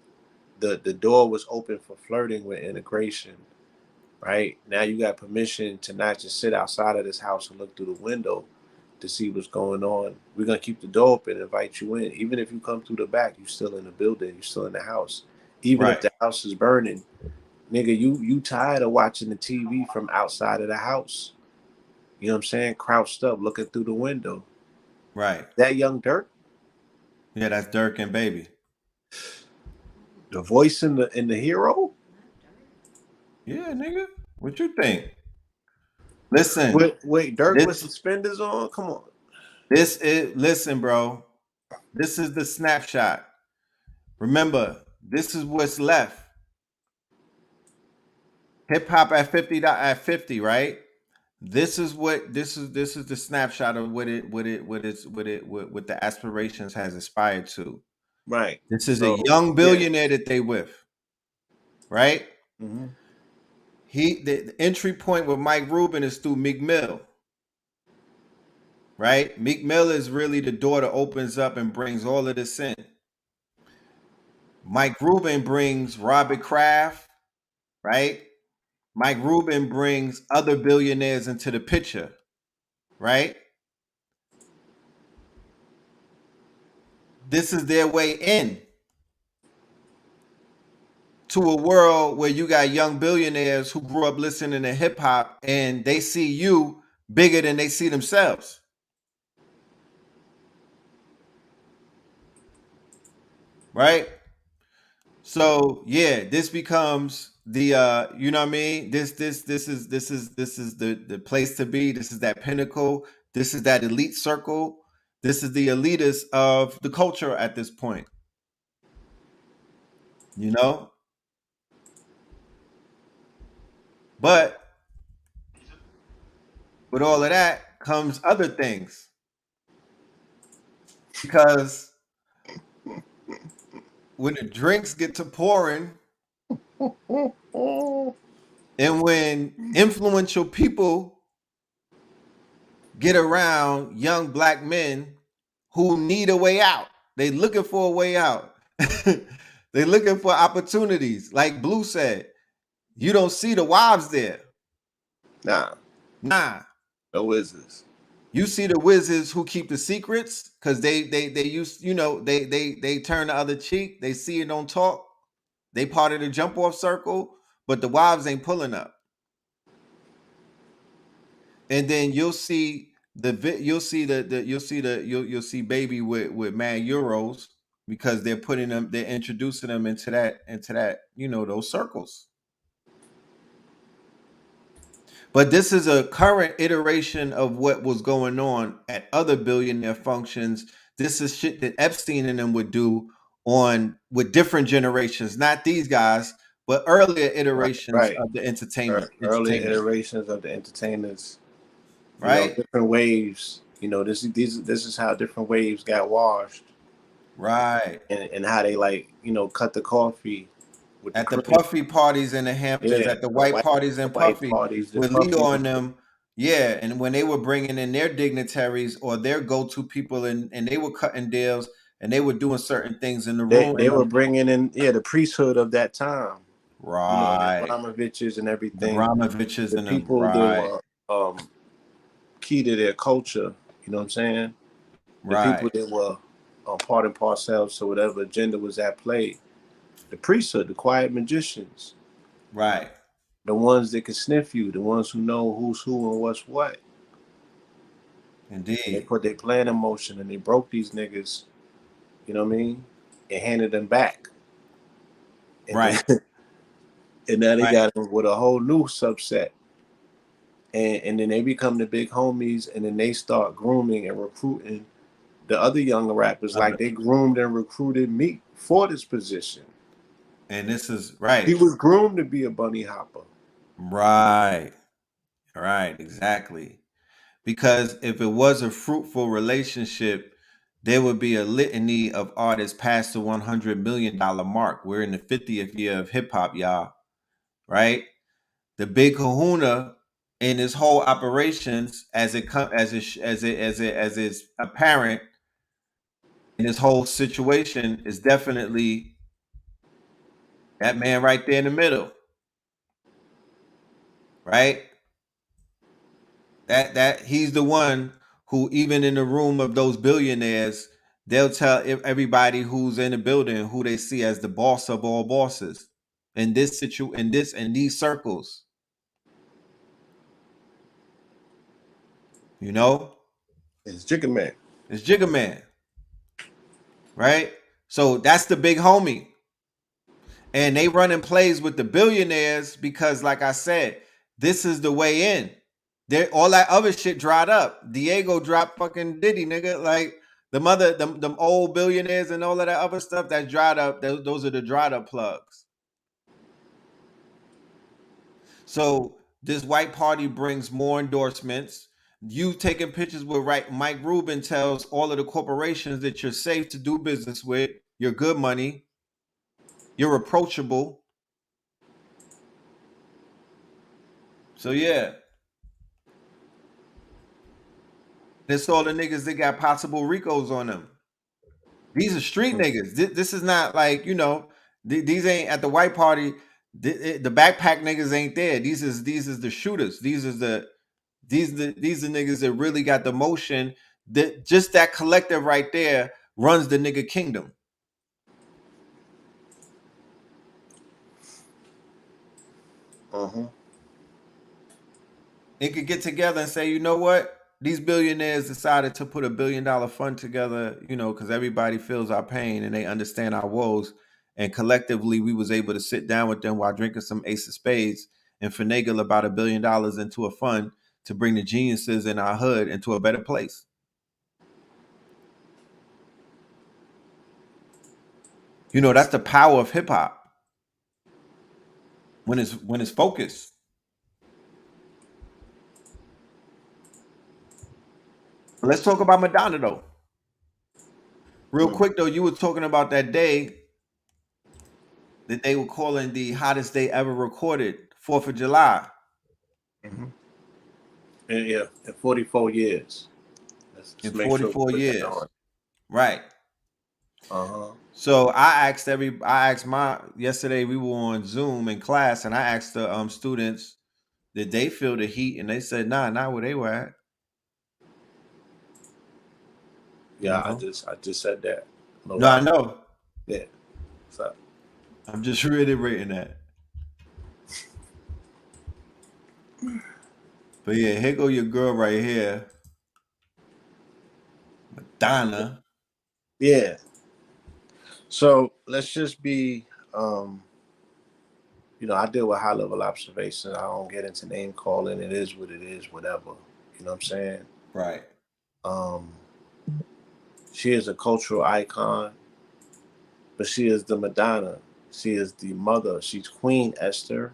The door was open for flirting with integration. Right? Now you got permission to not just sit outside of this house and look through the window to see what's going on. We're gonna keep the door open and invite you in. Even if you come through the back, you're still in the building, you're still in the house. Even if the house is burning, nigga, you tired of watching the TV from outside of the house. You know what I'm saying? Crouched up, looking through the window. Right. That Young Dirk? Yeah, that's Dirk and Baby. The voice in the hero? Yeah, nigga. What you think? Listen. Wait, Dirk with suspenders on? Come on. Listen, bro. This is the snapshot. Remember, this is what's left. Hip hop at 50, right? This is the snapshot of what the aspirations has aspired to. Right. This is a young billionaire that they with. Right? Mm-hmm. The entry point with Mike Rubin is through Meek Mill. Right? Meek Mill is really the door that opens up and brings all of this in. Mike Rubin brings Robert Kraft, right? Mike Rubin brings other billionaires into the picture, right? this is their way in to a world where you got young billionaires who grew up listening to hip hop and they see you bigger than they see themselves. Right? So yeah, this becomes the you know what I mean? This is the place to be. This is that pinnacle. This is that elite circle. This is the elitist of the culture at this point. You know? But with all of that comes other things. Because when the drinks get to pouring and when influential people get around young black men who need a way out, they looking for a way out. They looking for opportunities. Like Blue said, you don't see the wives there. Nah, No wizards. You see the wizards who keep the secrets because they use, you know, they turn the other cheek. They see it, don't talk. They part of the jump off circle, but the wives ain't pulling up. And then you'll see you'll see baby with mad euros because they're introducing them into that, you know, those circles. But this is a current iteration of what was going on at other billionaire functions. This is shit that Epstein and them would do with different generations, not these guys, but earlier iterations Right. of the entertainment. Earlier iterations of the entertainers. You Right. know, different waves. You know, this is how different waves got washed. Right. And how they, like, you know, cut the coffee with at the cream. Puffy parties in the Hamptons, at the white parties in Puffy, with Leo on them. Yeah, and when they were bringing in their dignitaries or their go-to people, and they were cutting deals, and they were doing certain things in the room. They were bringing in, the priesthood of that time. Right. You know, the Abramoviches and everything. The Abramoviches and people that were key to their culture. You know what I'm saying? The people that were part and parcel to whatever agenda was at play. The priesthood, the quiet magicians. Right. The ones that can sniff you, the ones who know who's who and what's what. Indeed. And they put their plan in motion and they broke these niggas, you know what I mean? And handed them back. And right. And now they got them with a whole new subset. And then they become the big homies, and then they start grooming and recruiting the other younger rappers like they groomed and recruited me for this position. And this is right. He was groomed to be a bunny hopper. Right. Right. Exactly. Because if it was a fruitful relationship, there would be a litany of artists past the $100 million mark. We're in the 50th year of hip hop, y'all. Right? The big kahuna in his whole operations, as is apparent in this whole situation, is definitely that man right there in the middle. Right? That he's the one who, even in the room of those billionaires, they'll tell everybody who's in the building who they see as the boss of all bosses in these circles. You know? It's Jigga Man. It's Jigga Man. Right? So that's the big homie. And they running plays with the billionaires because, like I said, this is the way in. All that other shit dried up. Diego dropped fucking Diddy, nigga. Like them old billionaires and all of that other stuff that's dried up. Those are the dried up plugs. So this white party brings more endorsements. You taking pictures with Mike Rubin tells all of the corporations that you're safe to do business with. You're good money. You're approachable. So yeah. That's all the niggas that got possible Ricos on them. These are street niggas. This is not like, you know, these ain't at the white party. The backpack niggas ain't there. These is the shooters. These are niggas that really got the motion. That just that collective right there runs the nigga kingdom. It could get together and say, you know what? These billionaires decided to put $1 billion fund together, you know, because everybody feels our pain and they understand our woes. And collectively, we was able to sit down with them while drinking some Ace of Spades and finagle about $1 billion into a fund to bring the geniuses in our hood into a better place. You know, that's the power of hip hop. When it's focused. But let's talk about Madonna though. Real quick though, you were talking about that day that they were calling the hottest day ever recorded, 4th of July. And yeah, in 44 years. Let's In make sure 44 we put that years. on. Right. So I asked yesterday we were on Zoom in class and I asked the students, did they feel the heat? And they said, nah, not where they were at. Yeah, You know? I just said that. No, I know. Yeah. So I'm just reiterating that. But yeah, here go your girl right here. Madonna. yeah. So let's just be you know, I deal with high level observation. I don't get into name calling. It is what it is, whatever. You know what I'm saying? Right. She is a cultural icon, but she is the Madonna. She is the mother. She's Queen Esther,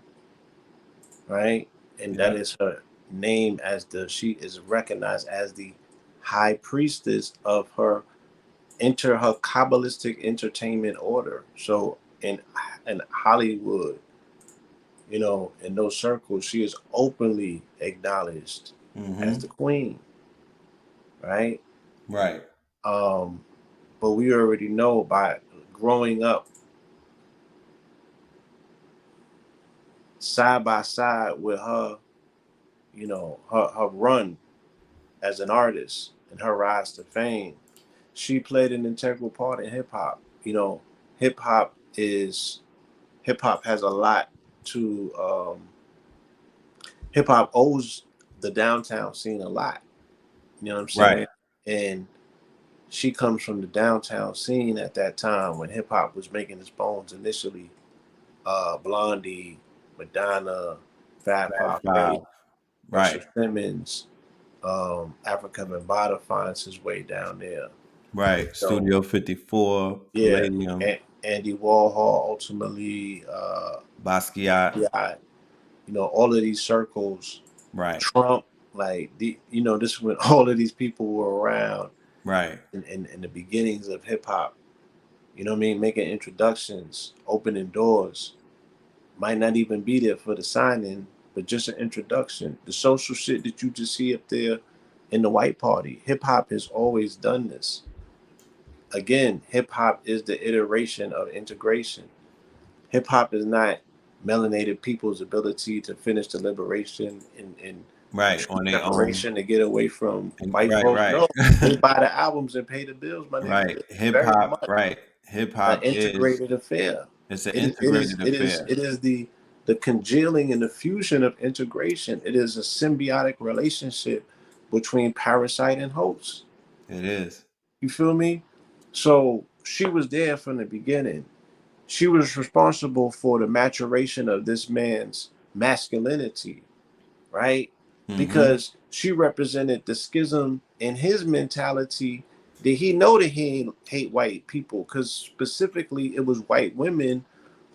right? And that is her name she is recognized as the high priestess of her Kabbalistic entertainment order. So in Hollywood, you know, in those circles, she is openly acknowledged as the queen, right? Right. But we already know by growing up side by side with her, you know, her run as an artist and her rise to fame, she played an integral part in hip hop. You know, hip hop has a lot to hip hop owes the downtown scene a lot. You know what I'm saying? Right. And she comes from the downtown scene at that time when hip hop was making its bones initially. Blondie, Madonna, Fab Five, Right. Russell Simmons, Africa Bambaataa finds his way down there. Right. So, Studio 54, yeah, Palladium, Andy Warhol, ultimately, Basquiat. yeah, you know, all of these circles, Right. Trump, like you know, this is when all of these people were around, Right. in the beginnings of hip hop. You know what I mean? Making introductions, opening doors. Might not even be there for the signing, but just an introduction. The social shit that you just see up there in the white party. Hip hop has always done this. Again, hip hop is the iteration of integration. Hip hop is not melanated people's ability to finish the liberation and Right. On their own. preparation to get away from white Right. folks. Right. No, they buy the albums and pay the bills, my nigga. Right. It's Hip very hop. much Right. Hip an hop is integrated affair. it's an It integrated affair. is the congealing and the fusion of integration. It is a symbiotic relationship between parasite and host. It is. You feel me? So she was there from the beginning. She was responsible for the maturation of this man's masculinity, right? Because she represented the schism in his mentality. Did he know that he hate white people? Because specifically, it was white women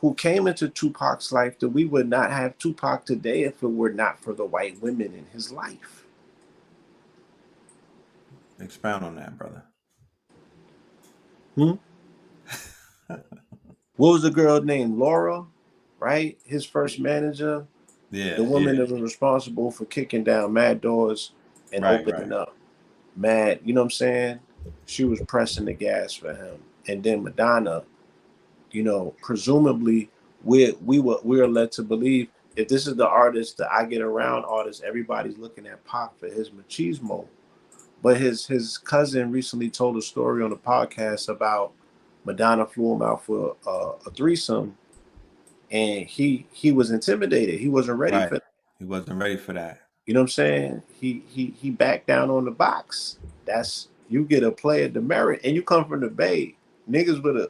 who came into Tupac's life that we would not have Tupac today if it were not for the white women in his life. Expound on that, brother. What was the girl named Laura, right? His first manager. Yeah. The woman that was responsible for kicking down mad doors and opening up mad, you know what I'm saying? She was pressing the gas for him. And then Madonna, you know, presumably we were led to believe if this is the artist, the I Get Around artist, everybody's looking at Pac for his machismo. But his cousin recently told a story on a podcast about Madonna flew him out for a threesome, and he was intimidated. He wasn't ready Right. for that. He wasn't ready for that. You know what I'm saying? He backed down on the box. That's you get a play at the merit, and you come from the Bay. Niggas with a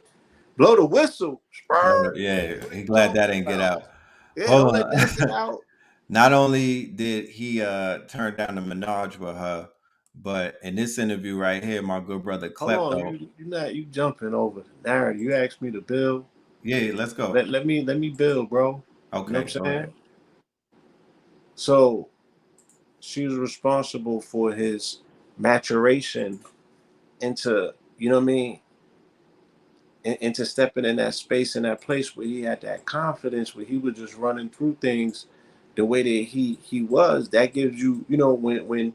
blow the whistle. Yeah, What he you glad talking that didn't get about? out. Yeah, Hold don't let on. that get out. Not only did he turn down the menage with her, but in this interview right here, my good brother Hold on, Klepto. you jumping over the narrative. You asked me to build. Yeah, let's go. Let me build, bro. You know Okay, what I'm go saying? ahead. So she was responsible for his maturation into, you know what I mean, into stepping in that space, in that place where he had that confidence, where he was just running through things the way that he was. That gives you, you know, when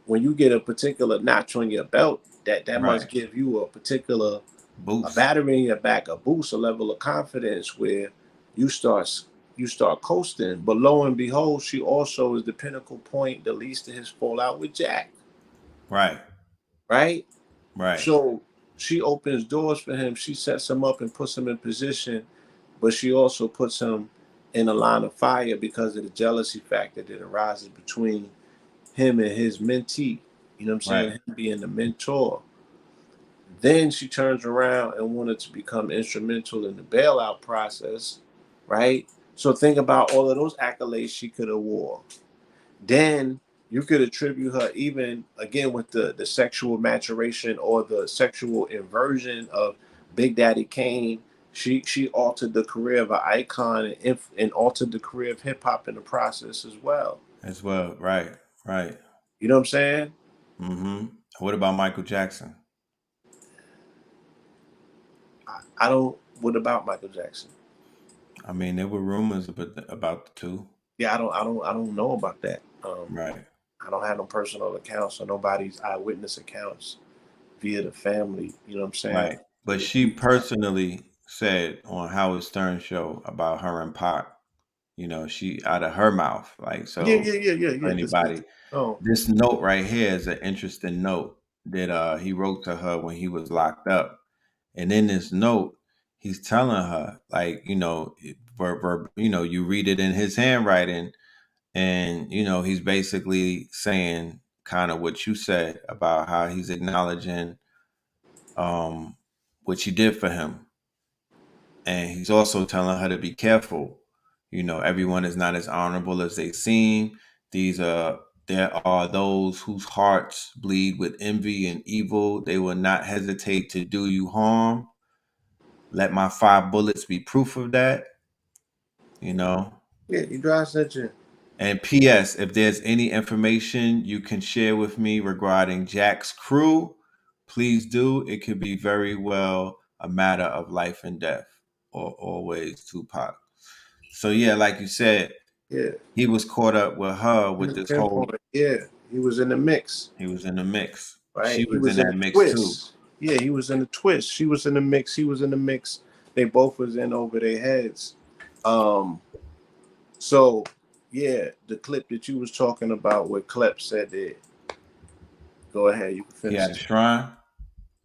you get a particular notch on your belt, that Right. must give you a particular a Boost. battery in your back, a boost, a level of confidence where you start you start coasting. But lo and behold, she also is the pinnacle point that leads to his fallout with Jack. Right. Right? Right. So she opens doors for him. She sets him up and puts him in position, but she also puts him in a line of fire because of the jealousy factor that arises between him and his mentee. You know what I'm saying? Right. Him being the mentor. Then she turns around and wanted to become instrumental in the bailout process, right? So think about all of those accolades she could have wore. Then you could attribute her even again with the sexual maturation or the sexual inversion of Big Daddy Kane. She altered the career of an icon and altered the career of hip hop in the process as well. As well. Right. Right. You know what I'm saying? Mm-hmm. What about Michael Jackson? I don't. What about Michael Jackson? I mean, there were rumors about the two. Yeah, I don't know about that. Right. I don't have no personal accounts or nobody's eyewitness accounts via the family. You know what I'm saying? Right. But she personally said on Howard Stern show about her and Pac, you know, she out of her mouth. Like, so for Yeah. anybody, Oh, this note right here is an interesting note that he wrote to her when he was locked up. And in this note, he's telling her, like, you know, you know, you read it in his handwriting, and you know, he's basically saying kind of what you said about how he's acknowledging um what she did for him. And he's also telling her to be careful. You know, everyone is not as honorable as they seem. These there are those whose hearts bleed with envy and evil. They will not hesitate to do you harm. Let my 5 bullets be proof of that. You know. yeah, you drive such a And P.S. If there's any information you can share with me regarding Jack's crew, please do. It could be very well a matter of life and death, or always Tupac. So yeah, like you said, yeah. he was caught up with her with this whole. Pinpoint. Yeah, he was in the mix, He was in the mix. She right? He was in was in that the mix too. twist. Yeah, he was in the twist. She was in the mix. He was in the mix. They both was in over their heads. Um, so yeah, the clip that you was talking about where Klep said that. Go ahead, you can He finish had a it. shrine.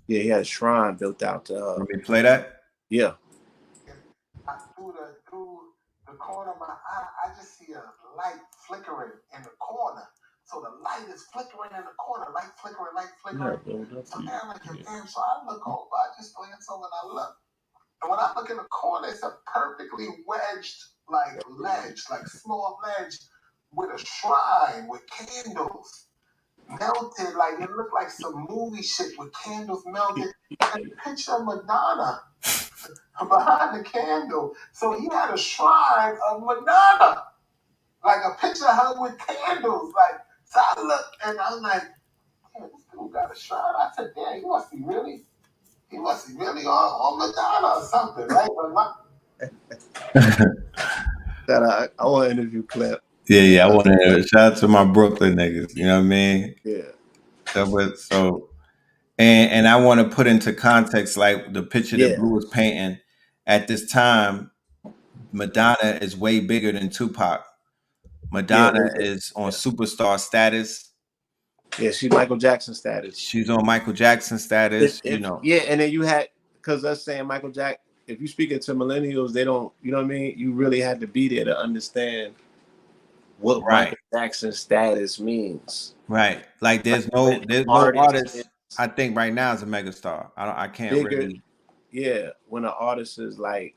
Yeah, he had a shrine built out to Let me play that. yeah. Through the corner of my eye, I just see a light flickering in the corner. So the light is flickering in the corner, light flickering. So now I'm like, damn. So I look over, I just glance over and I look. And when I look in the corner, it's a perfectly wedged, like ledge, like small ledge with a shrine with candles melted. Like it looked like some movie shit with candles melted. And a picture of Madonna behind the candle. So he had a shrine of Madonna, like a picture of her with candles. Like, so I looked and I'm like, damn, this dude got a shrine. I said, damn, he must be really on Madonna or something, right? That I want to interview Klep. Yeah. I want to shout out to my Brooklyn niggas. You know what I mean? Yeah. So and I want to put into context like the picture that Yeah. Blue was painting at this time. Madonna is way bigger than Tupac. Madonna Yeah. is on superstar status. Yeah, she's Michael Jackson status. She's on Michael Jackson status, you know. Yeah, and then you had, because us saying Michael Jack, if you speaking to millennials, they don't, you know what I mean? You really had to be there to understand what Right. Michael Jackson status means. Right. Like there's no Artist is artist I think right now is a megastar. I can't bigger. really. Yeah, when an artist is like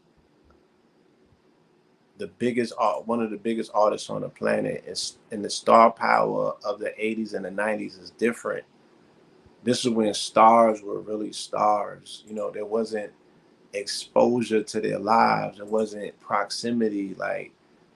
the biggest one of the biggest artists on the planet is, and the star power of the 80s and the 90s is different. This is when stars were really stars. You know, there wasn't exposure to their lives. It wasn't proximity. Like,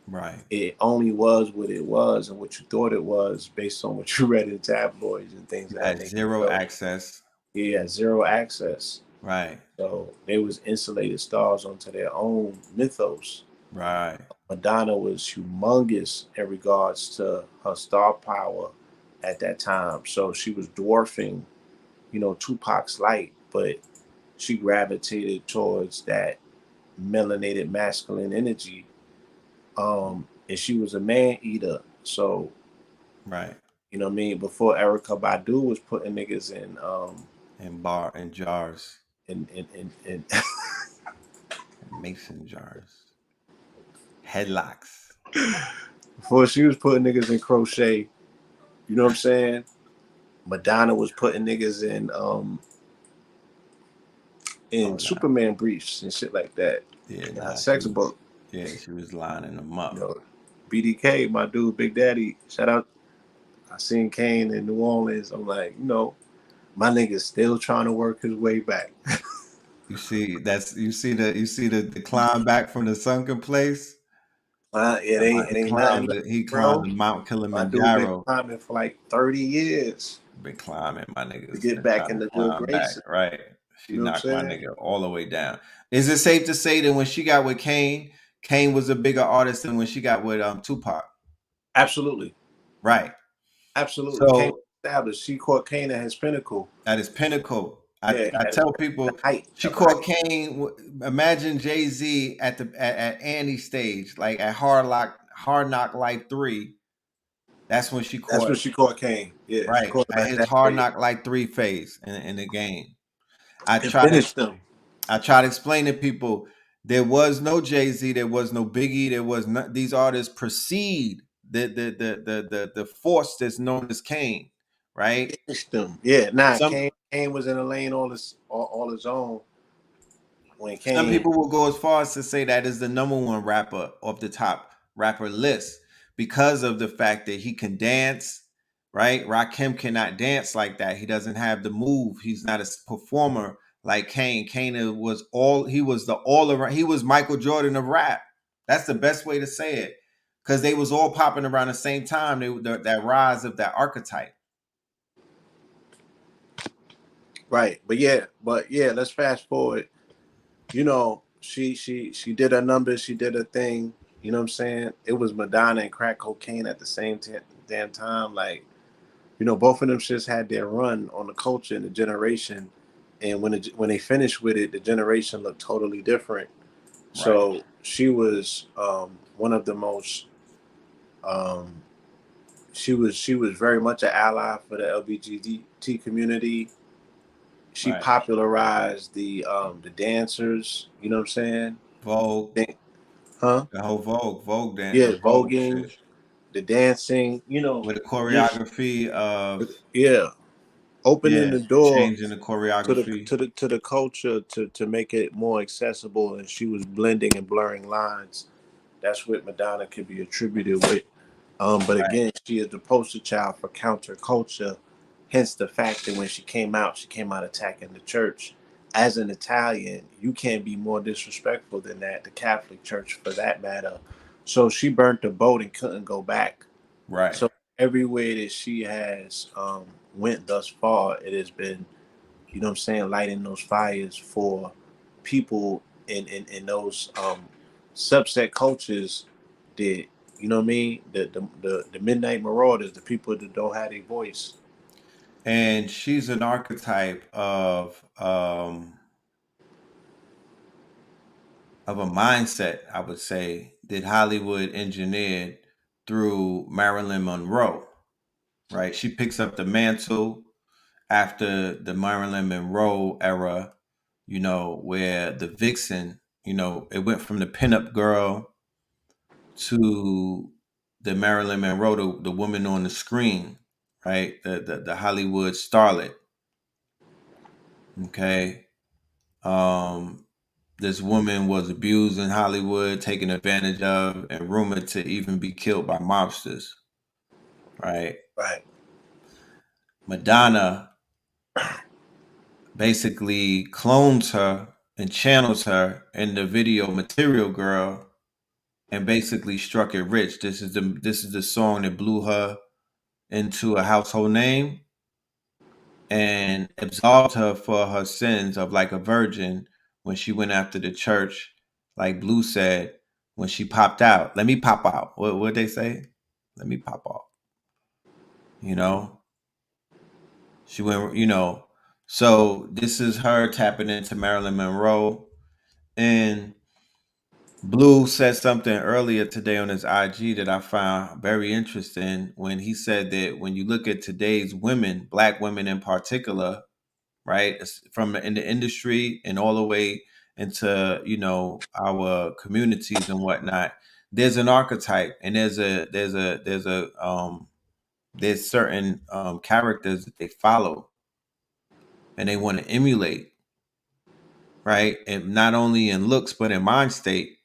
Right. it only was what it was and what you thought it was based on what you read in tabloids and things You of that had nature. zero So, access. yeah, zero access. Right. So they was insulated stars onto their own mythos. Right. Madonna was humongous in regards to her star power at that time. So she was dwarfing, you know, Tupac's light, but she gravitated towards that melanated masculine energy. And she was a man eater. So, Right. you know what I mean? Before Erica Badu was putting niggas In jars. in Mason jars. Headlocks. before she was putting niggas in crochet, you know what I'm saying? Madonna was putting niggas in Superman briefs and shit like that. Yeah, Sex book. Yeah, she was lining them up. You know, BDK, my dude, Big Daddy. Shout out. I seen Kane in New Orleans. I'm like, you know, my nigga's still trying to work his way back. You see the climb back from the sunken place. It ain't nothing, He bro. climbed the Mount My dude been Kilimanjaro. climbing for like 30 years Been climbing, my to niggas get been back trying in to the good climb back. graces. Right. She You know what I'm knocked my saying? nigga all the way down. Is it safe to say that when she got with Kane, Kane was a bigger artist than when she got with Tupac? Absolutely. Right. Absolutely. Kane So established. She caught Kane at his pinnacle. at his pinnacle. Yeah, I tell people she caught Kane. Imagine Jay-Z at Annie's stage, like at Hard Knock Life 3. That's when she caught. That's when she caught Kane. Yeah, right, she caught him at at his that Hard phase. Knock Life 3 phase in the game. I And try finished them. to explain to people there was no Jay-Z, there was no Biggie, there was not, these artists precede the force that's known as Kane, right? Finished them. Yeah, Some Kane was in a lane all his own. When Some Kane, people will go as far as to say that is the number one rapper off the top rapper list because of the fact that he can dance, right? Rakim cannot dance like that. He doesn't have the move. He's not a performer like Kane. Kane was all around. He was Michael Jordan of rap. That's the best way to say it, because they was all popping around the same time. That rise of that archetype. right? But yeah, let's fast forward. You know, she did her numbers. She did her thing. You know what I'm saying? It was Madonna and crack cocaine at the same damn time. Like, you know, both of them shits had their run on the culture and the generation. And when they finished with it, the generation looked totally different. So she was one of the most. She was very much an ally for the LGBT community. She popularized the dancers. You know what I'm saying? Vogue. Huh? The whole Vogue dance. Yeah, The Vogue voguing, shit. the dancing. You know, With the just choreography of opening the door changing the to choreography. the culture to make it more accessible, and she was blending and blurring lines. That's what Madonna could be attributed with. But again, she is the poster child for counterculture. Hence the fact that when she came out attacking the church. As an Italian, you can't be more disrespectful than that, the Catholic Church for that matter. So she burnt the boat and couldn't go back. Right. So everywhere that she has went thus far, it has been, you know what I'm saying, lighting those fires for people in those subset cultures that, you know what I mean, the midnight marauders, the people that don't have a voice. And she's an archetype of a mindset, I would say, that Hollywood engineered through Marilyn Monroe. right? She picks up the mantle after the Marilyn Monroe era, you know, where the vixen, you know, it went from the pinup girl to the Marilyn Monroe, the woman on the screen, right? The Hollywood starlet. Okay. This woman was abused in Hollywood, taken advantage of, and rumored to even be killed by mobsters. Right. Right. Madonna basically clones her and channels her in the video Material Girl and basically struck it rich. This is the song that blew her into a household name and absolved her for her sins of like a virgin when she went after the church, like Blue said, when she popped out. Let me pop out. What they say? Let me pop out. You know? She went, you know. So this is her tapping into Marilyn Monroe. And Blue said something earlier today on his IG that I found very interesting when he said that when you look at today's women, black women in particular, right, from in the industry and all the way into, you know, our communities and whatnot, there's an archetype and there's certain characters that they follow and they want to emulate, right? And not only in looks but in mind state.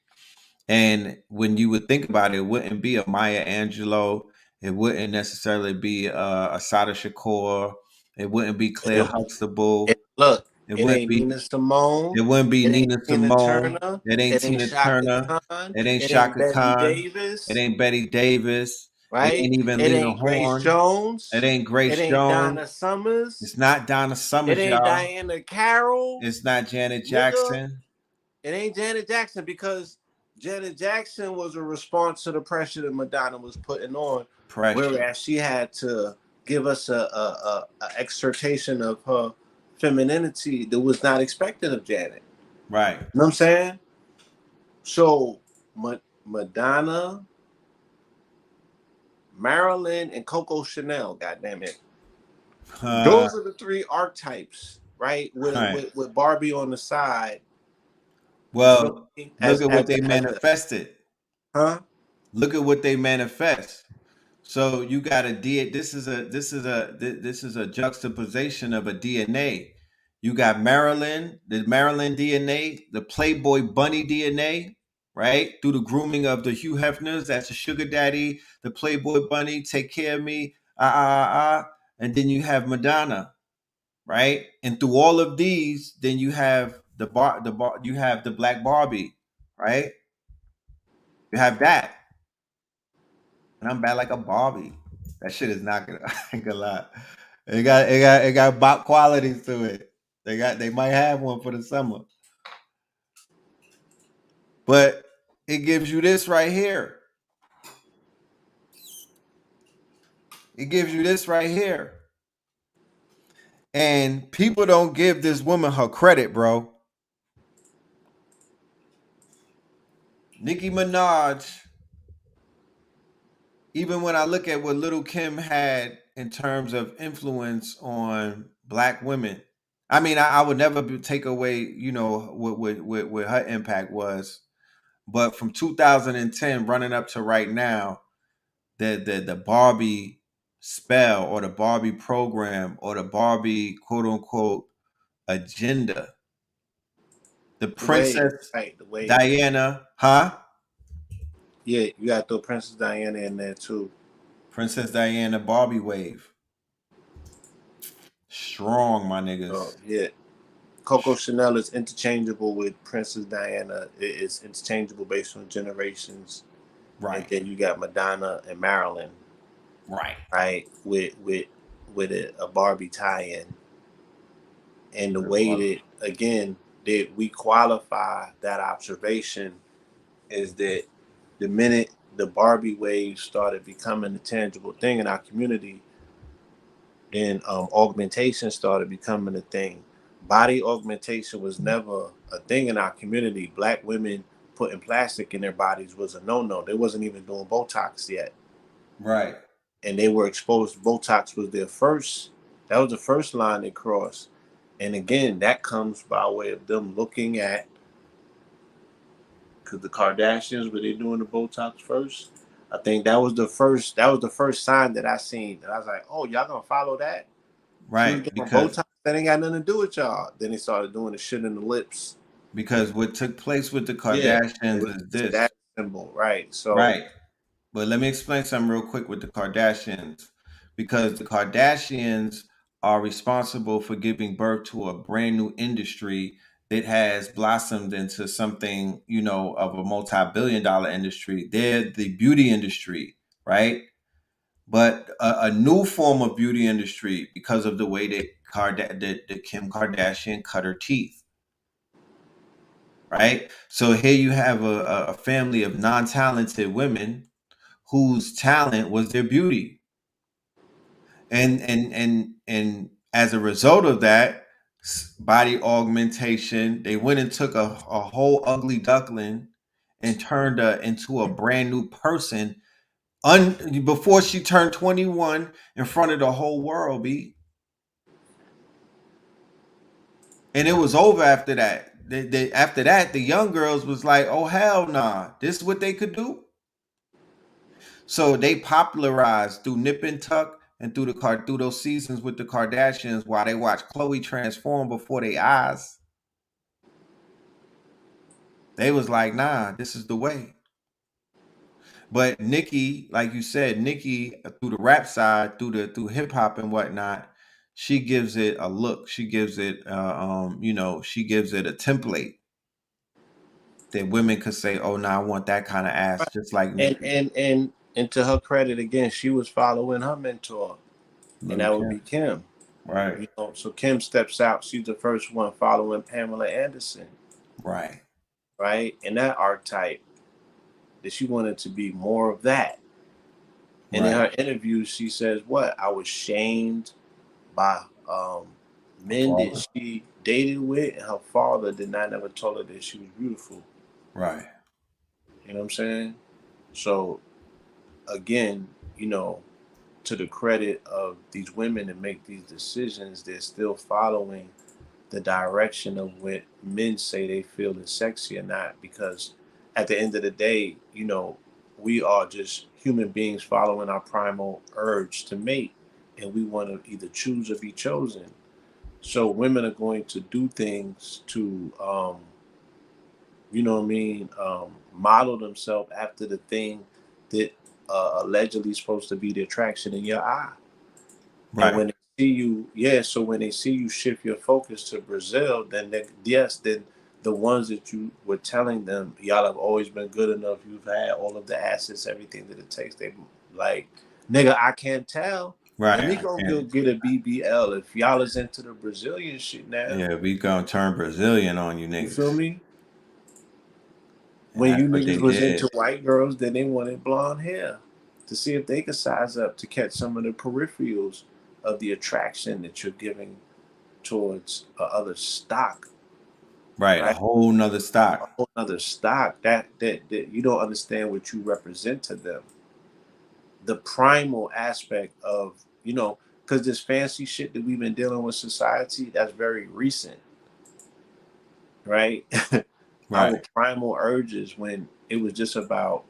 And when you would think about it, it wouldn't be a Maya Angelou. It wouldn't necessarily be a Sada Shakur. It wouldn't be Claire Huxtable. Look, It it wouldn't ain't be. Nina Simone. It wouldn't be It ain't Nina Tina Simone. Turner. It ain't It ain't Tina Shaka Turner. Khan. It ain't It ain't Shaka Betty Khan. It Davis. ain't Betty Davis. It Right? ain't even It Lena ain't Grace Horn. Jones. It ain't It Grace ain't Jones. Donna Summers. It's not Donna It Summers, ain't y'all. Diana Carroll. It's not Janet Nigga, Jackson. it ain't Janet Jackson because Janet Jackson was a response to the pressure that Madonna was putting on. Pressure. Whereas she had to give us a exhortation of her femininity that was not expected of Janet. Right. You know what I'm saying? So Madonna, Marilyn, and Coco Chanel, goddamn it. Those are the three archetypes, right? With Barbie on the side. Well, really look at what they manifested. Huh? Look at what they manifest. So you got a D. This is a juxtaposition of a DNA. You got Maryland, the Maryland DNA, the Playboy Bunny DNA, right? Through the grooming of the Hugh Hefners, that's a sugar daddy, the Playboy Bunny, take care of me, and then you have Madonna, right? And through all of these, then you have you have the Black Barbie, right? You have that. And I'm bad like a Barbie. That shit is not gonna. I ain't gonna lie. It got bop qualities to it. They might have one for the summer, but it gives you this right here. It gives you this right here, and people don't give this woman her credit, bro. Nicki Minaj. Even when I look at what Little Kim had in terms of influence on black women, I mean, I would never take away, you know, what her impact was. But from 2010 running up to right now, the Barbie spell or the Barbie program or the Barbie quote unquote agenda, the Princess the way. Diana, huh? Yeah, you got to throw Princess Diana in there too. Princess Diana Barbie wave. Strong, my niggas. Oh, yeah. Coco Chanel is interchangeable with Princess Diana. It is interchangeable based on generations. Right. And then you got Madonna and Marilyn. Right. Right. With a Barbie tie-in. And the way that, again, that we qualify that observation is that the minute the Barbie wave started becoming a tangible thing in our community, then augmentation started becoming a thing. Body augmentation was never a thing in our community. Black women putting plastic in their bodies was a no-no. They wasn't even doing Botox yet. Right. and they were exposed. Botox was their first. That was the first line they crossed. And again, that comes by way of them looking at, because the Kardashians, were they doing the Botox first? I think that was the first. That was the first sign that I seen. That I was like, "Oh, y'all gonna follow that?" She was Right, doing because Botox. That ain't got nothing to do with y'all. Then they started doing the shit in the lips. what took place with the Yeah, it Kardashians was is the this. status symbol, right? So Right. But let me explain something real quick with the Kardashians, because the Kardashians are responsible for giving birth to a brand new industry that has blossomed into something, of a multi-billion dollar industry. They're the beauty industry, right? But a new form of beauty industry because of the way that that Kim Kardashian cut her teeth, right? So here you have a family of non-talented women whose talent was their beauty, and as a result of that, body augmentation, they went and took a whole ugly duckling and turned her into a brand new person before she turned 21 in front of the whole world, B. And it was over after that. After that, the young girls was like, "Oh hell nah, this is what they could do." So they popularized through Nip and Tuck and through those seasons with the Kardashians while they watched Chloe transform before their eyes. They was like, "Nah, this is the way." But Nicki, like you said, Nicki through the rap side, through hip hop and whatnot, she gives it a look. She gives it, she gives it a template that women could say, "Oh, no, I want that kind of ass," just like and Nicki. and and and to her credit, again, she was following her mentor, and Lil' that would be Kim. Kim. Right, So Kim steps out. She's the first one following Pamela Anderson, right, right? And that archetype, that she wanted to be more of that. And in right. her interview, she says, "What? I was shamed by Her men that father. she dated with, and her father did not ever told her that she was beautiful." Right, You know what I'm saying? So again, to the credit of these women that make these decisions, they're still following the direction of what men say they feel is sexy or not. Because at the end of the day, we are just human beings following our primal urge to mate, and we want to either choose or be chosen. So women are going to do things to, what I mean, model themselves after the thing that allegedly supposed to be the attraction in your eye. And right. when they see you, yeah, so when they see you shift your focus to Brazil, then yes, then the ones that you were telling them, y'all have always been good enough, you've had all of the assets, everything that it takes, they like, nigga, I can't tell. Right. Let me I go can't. get a BBL if y'all is into the Brazilian shit now. Yeah, we gonna turn Brazilian on you You feel niggas. me? And When that's you what they niggas was did. into white girls, then they wanted blonde hair to see if they could size up to catch some of the peripherals of the attraction that you're giving towards other stock, Right. A right? whole nother A stock. whole other stock that you don't understand what you represent to them. The primal aspect of, because this fancy shit that we've been dealing with society, that's very recent, right? Our Right. primal urges when it was just about,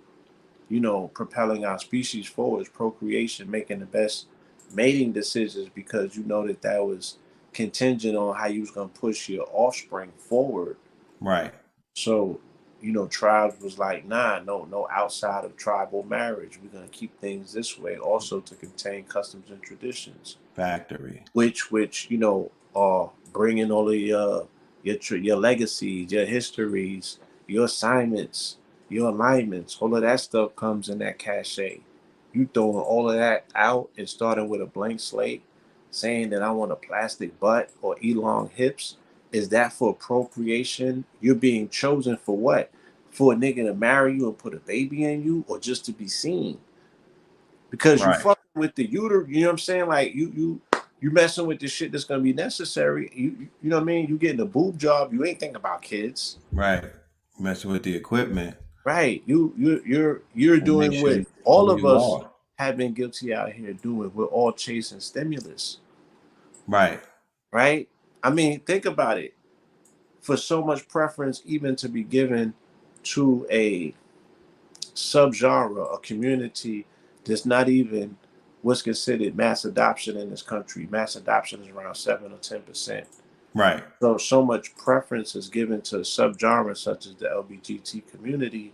propelling our species forwards, procreation, making the best mating decisions because you know that was contingent on how you was gonna push your offspring forward. Right. So, tribes was like, nah, no outside of tribal marriage. We're gonna keep things this way, also to contain customs and traditions, Factory. which are bringing all of your legacies, your histories, your assignments, your alignments. All of that stuff comes in that cachet. You throwing all of that out and starting with a blank slate, saying that I want a plastic butt or elong hips. Is that for procreation? You're being chosen for what? For a nigga to marry you and put a baby in you, or just to be seen? Because you Right. fucking with the uter, you know what I'm saying? Like you messing with the shit that's gonna be necessary. You know what I mean? You getting a boob job, you ain't thinking about kids. Right. Messing with the equipment Right. You're and make doing sure what you all who of you us are. have been guilty out here doing. We're all chasing stimulus. Right. Right? I mean, think about it. For so much preference even to be given to a subgenre, a community that's not even what's considered mass adoption in this country. Mass adoption is around 7 or 10%. Right. So much preference is given to subgenres such as the LGBT community.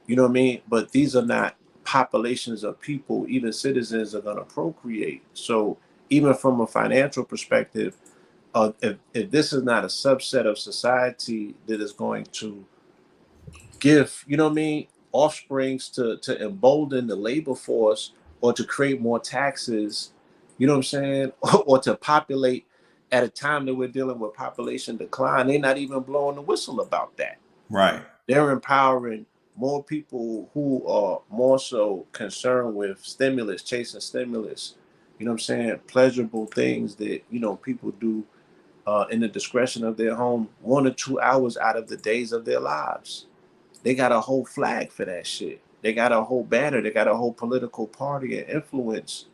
You know what I mean? But these are not populations of people, even citizens are going to procreate. So even from a financial perspective, if this is not a subset of society that is going to give, you know what I mean, offsprings to embolden the labor force or to create more taxes, you know what I'm saying, or to populate at a time that we're dealing with population decline, they're not even blowing the whistle about that. Right. They're empowering more people who are more so concerned with stimulus, chasing stimulus, you know what I'm saying, pleasurable things that, you know, people do in the discretion of their home 1 or 2 hours out of the days of their lives. They got a whole flag for that shit. They got a whole banner. They got a whole political party and influence.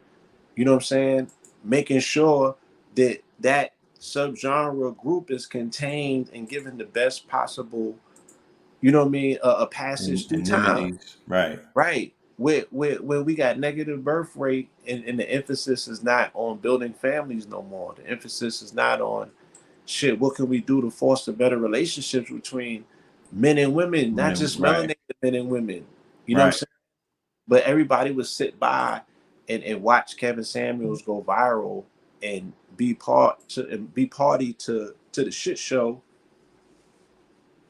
You know what I'm saying? Making sure that that subgenre group is contained and given the best possible, you know what I mean, a passage through time. Right. Right. Where we got negative birth rate and the emphasis is not on building families no more. The emphasis is not on shit, what can we do to foster better relationships between men and women, not just melanated men and women. You know what I'm saying? But everybody would sit by and watch Kevin Samuels go viral and be party to the shit show,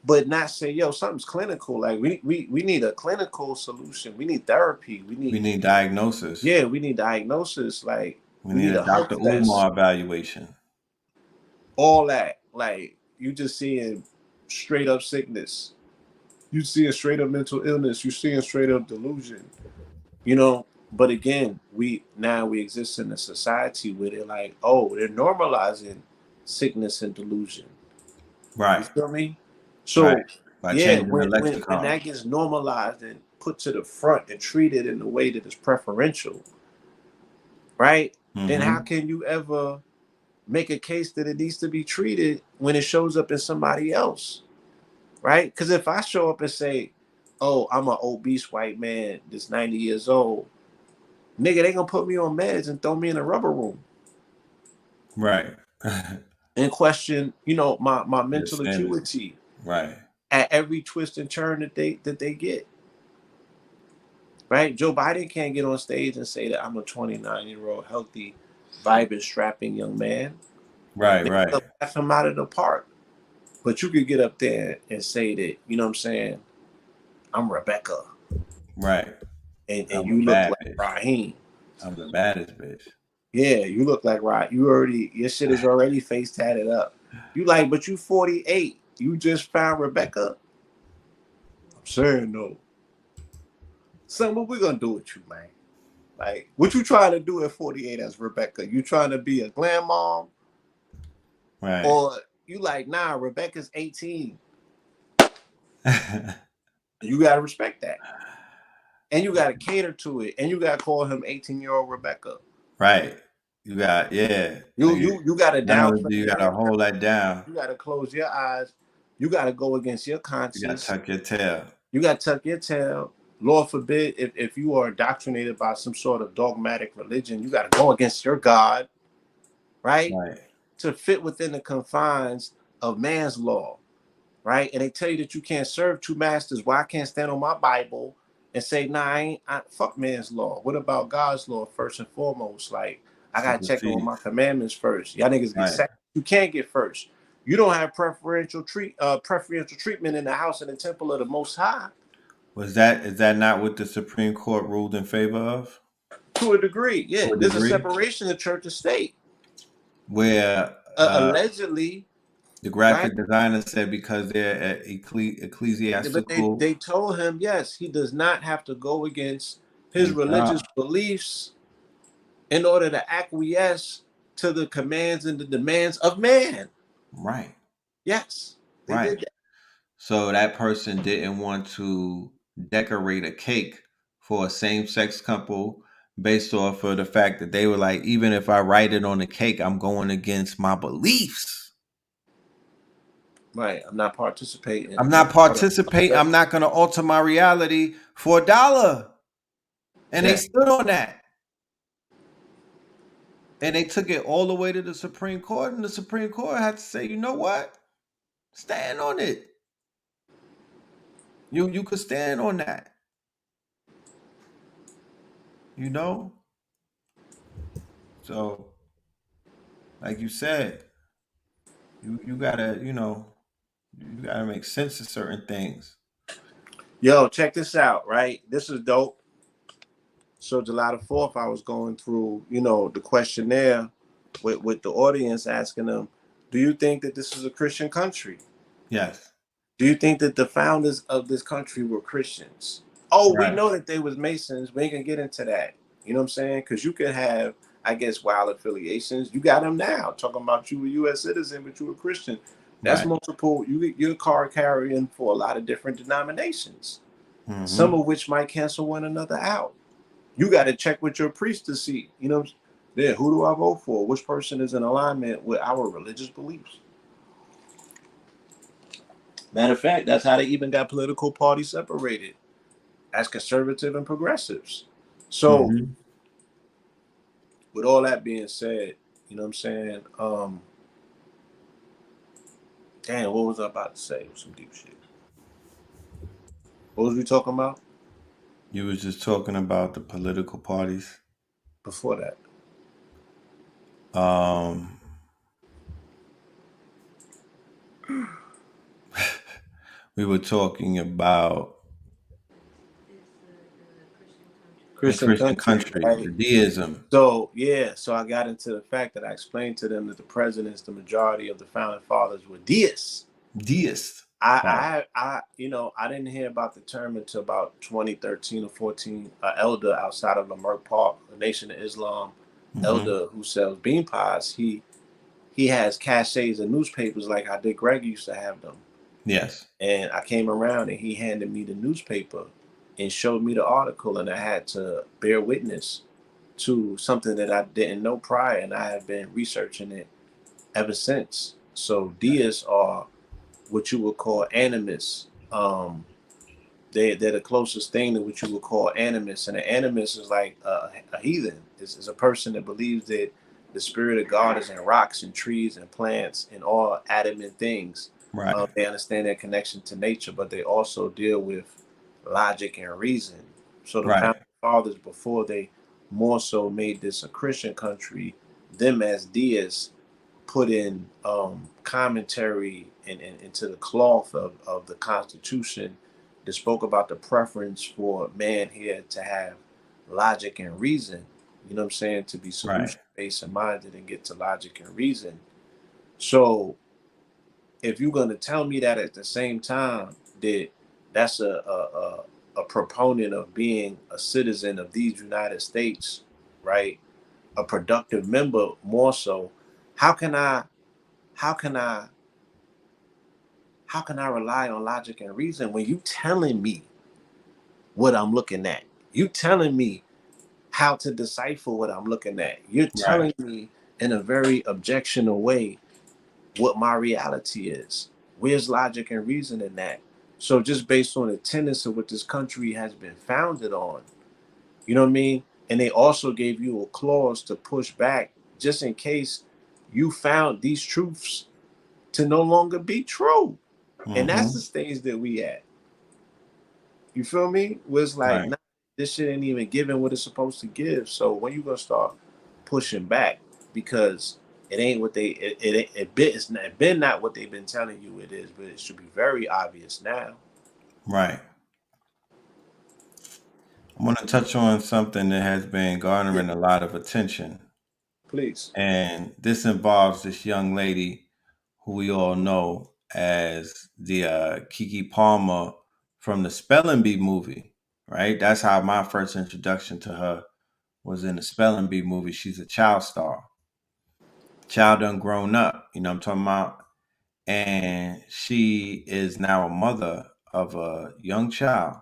but not say, yo, something's clinical. Like we need a clinical solution. We need therapy. We need diagnosis. Yeah, we need diagnosis. Like we need a Dr. Umar evaluation. All that. Like you just seeing straight up sickness. You seeing straight up mental illness. You seeing straight up delusion. You know, but again, we exist in a society where they're like, oh, they're normalizing sickness and delusion. Right. You feel me? So right. By yeah, when that gets normalized and put to the front and treated in a way that is preferential, right? Then how can you ever make a case that it needs to be treated when it shows up in somebody else, right? Because if I show up and say, oh, I'm an obese white man that's 90 years old, nigga, they gonna put me on meds and throw me in a rubber room. Right. And question, you know, my mental acuity. Right. At every twist and turn that they get. Right? Joe Biden can't get on stage and say that I'm a 29-year-old healthy, vibrant, strapping young man. Right, they right. Laugh him out of the park. But you could get up there and say that, you know what I'm saying, I'm Rebecca. Right. And you look like bitch. Raheem. I'm the baddest bitch. Yeah, you look like your shit is already face tatted up. You like, but you 48. You just found Rebecca. I'm saying no. Son, what we gonna do with you, man? Like, what you trying to do at 48 as Rebecca? You trying to be a glam mom? Right. Or you like, nah, Rebecca's 18. You gotta respect that. And you gotta cater to it. And you gotta call him 18-year-old Rebecca. Right. You got, yeah. You gotta downplay. You gotta hold that down. You gotta close your eyes. You gotta go against your conscience. You gotta tuck your tail. You gotta tuck your tail. Lord forbid, if you are indoctrinated by some sort of dogmatic religion, you gotta go against your God, right? To fit within the confines of man's law, right? And they tell you that you can't serve two masters. Why I can't stand on my Bible and say, nah, fuck man's law. What about God's law first and foremost? Like, I gotta check on my commandments first. Y'all niggas get second. You can't get first. You don't have preferential treatment in the house and the temple of the Most High. Is that not what the Supreme Court ruled in favor of? To a degree, yeah. There's a separation of church and state. Where allegedly, the graphic designer said because they're ecclesiastical. But they told him, yes, he does not have to go against his religious beliefs in order to acquiesce to the commands and the demands of man. Right. Yes. They did that. So that person didn't want to decorate a cake for a same-sex couple based off of the fact that they were like, even if I write it on the cake, I'm going against my beliefs. Right. I'm not participating. I'm not participating. I'm not going to alter my reality for $1. And they stood on that. And they took it all the way to the Supreme Court, and the Supreme Court had to say, you know what? Stand on it. You could stand on that. You know? So, like you said, you gotta, you gotta make sense of certain things. Yo, check this out, right? This is dope. So July the 4th, I was going through, the questionnaire with the audience, asking them, do you think that this is a Christian country? Yes. Do you think that the founders of this country were Christians? Oh, we Right. know that they was Masons. We ain't gonna get into that. You know what I'm saying? Because you can have, I guess, wild affiliations. You got them now. Talking about you a U.S. citizen, but you a Christian. That's Right. multiple. You're card carrying for a lot of different denominations. Mm-hmm. Some of which might cancel one another out. You got to check with your priest to see. Who do I vote for? Which person is in alignment with our religious beliefs? Matter of fact, that's how they even got political parties separated as conservative and progressives. So, with all that being said, you know what I'm saying? Damn, what was I about to say? It was some deep shit. What was we talking about? You was just talking about the political parties. Before that. We were talking about Christian country, right? the deism. So I got into the fact that I explained to them that the presidents, the majority of the founding fathers were deists. Deists. I didn't hear about the term until about 2013 or 14. An elder outside of Lamert Park, the Nation of Islam, elder who sells bean pies. He has cachets of newspapers like how Dick Greg used to have them. Yes. And I came around and he handed me the newspaper and showed me the article, and I had to bear witness to something that I didn't know prior, and I have been researching it ever since. So deists are what you would call animists. They're the closest thing to what you would call animist, and an animist is like a heathen. Is a person that believes that the spirit of God is in rocks and trees and plants and all adamant things. Right. They understand their connection to nature, but they also deal with logic and reason. So the founding fathers, before they more so made this a Christian country, them as deists put in commentary into the cloth of the Constitution that spoke about the preference for man here to have logic and reason. You know what I'm saying? To be solution-based and minded and get to logic and reason. So if you're going to tell me that at the same time that that's a proponent of being a citizen of these United States, right? A productive member more so, how can I rely on logic and reason when you telling me what I'm looking at? You telling me how to decipher what I'm looking at. You're telling me in a very objectionable way what my reality is. Where's logic and reason in that? So just based on the tenets of what this country has been founded on, you know what I mean? And they also gave you a clause to push back just in case you found these truths to no longer be true. And that's the stage that we at. You feel me? Where it's like, nah, this shit ain't even giving what it's supposed to give. So when you gonna start pushing back? Because it ain't what it's been not what they've been telling you it is, but it should be very obvious now. Right. I want to touch on something that has been garnering a lot of attention. Please. And this involves this young lady who we all know as the Kiki Palmer from the Spelling Bee movie, right? That's how my first introduction to her was in the Spelling Bee movie. She's a child star. Child done grown up, you know what I'm talking about? And she is now a mother of a young child.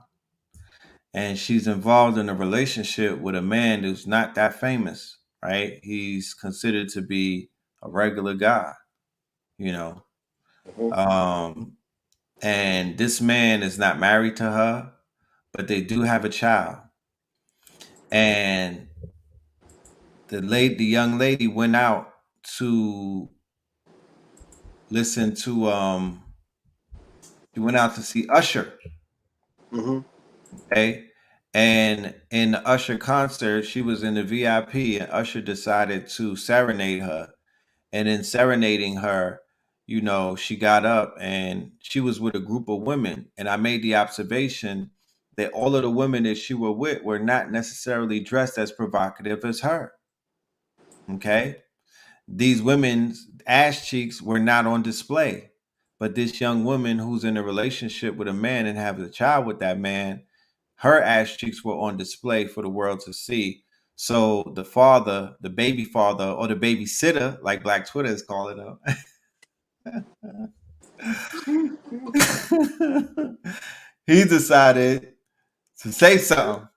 and she's involved in a relationship with a man who's not that famous, right? He's considered to be a regular guy, you know. And this man is not married to her, but they do have a child. And the young lady went out to listen to she went out to see Usher. Mm-hmm. Okay. And in the Usher concert, she was in the VIP, and Usher decided to serenade her. And in serenading her, she got up and she was with a group of women. And I made the observation that all of the women that she were with were not necessarily dressed as provocative as her. Okay. These women's ass cheeks were not on display. But this young woman who's in a relationship with a man and has a child with that man, her ass cheeks were on display for the world to see. So the father, the baby father, or the babysitter, like Black Twitter is calling him, he decided to say something,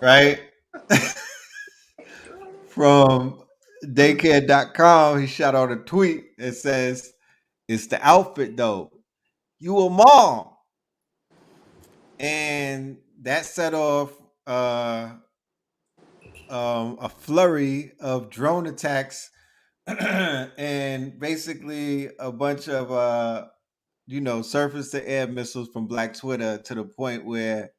right? From daycare.com, he shot out a tweet that says, "It's the outfit though. You a mom." And that set off a flurry of drone attacks and basically a bunch of surface to air missiles from Black Twitter, to the point where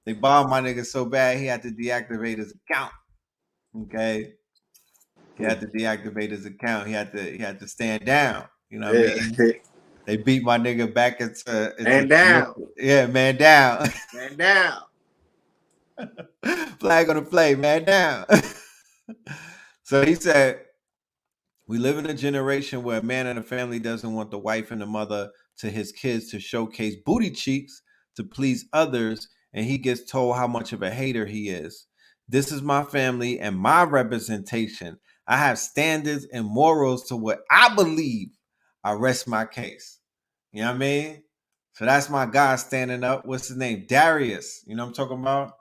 they bombed my nigga so bad he had to deactivate his account. Okay. He had to deactivate his account. He had to stand down. You know what I mean? Yeah. They beat my nigga back into Man down. yeah, man down. Man down. Flag on the play, man down. So he said, we live in a generation where a man and a family doesn't want the wife and the mother to his kids to showcase booty cheeks to please others, and he gets told how much of a hater he is. This is my family and my representation. I have standards and morals to what I believe. I rest my case. You know what I mean? So that's my guy standing up. What's his name? Darius. You know what I'm talking about?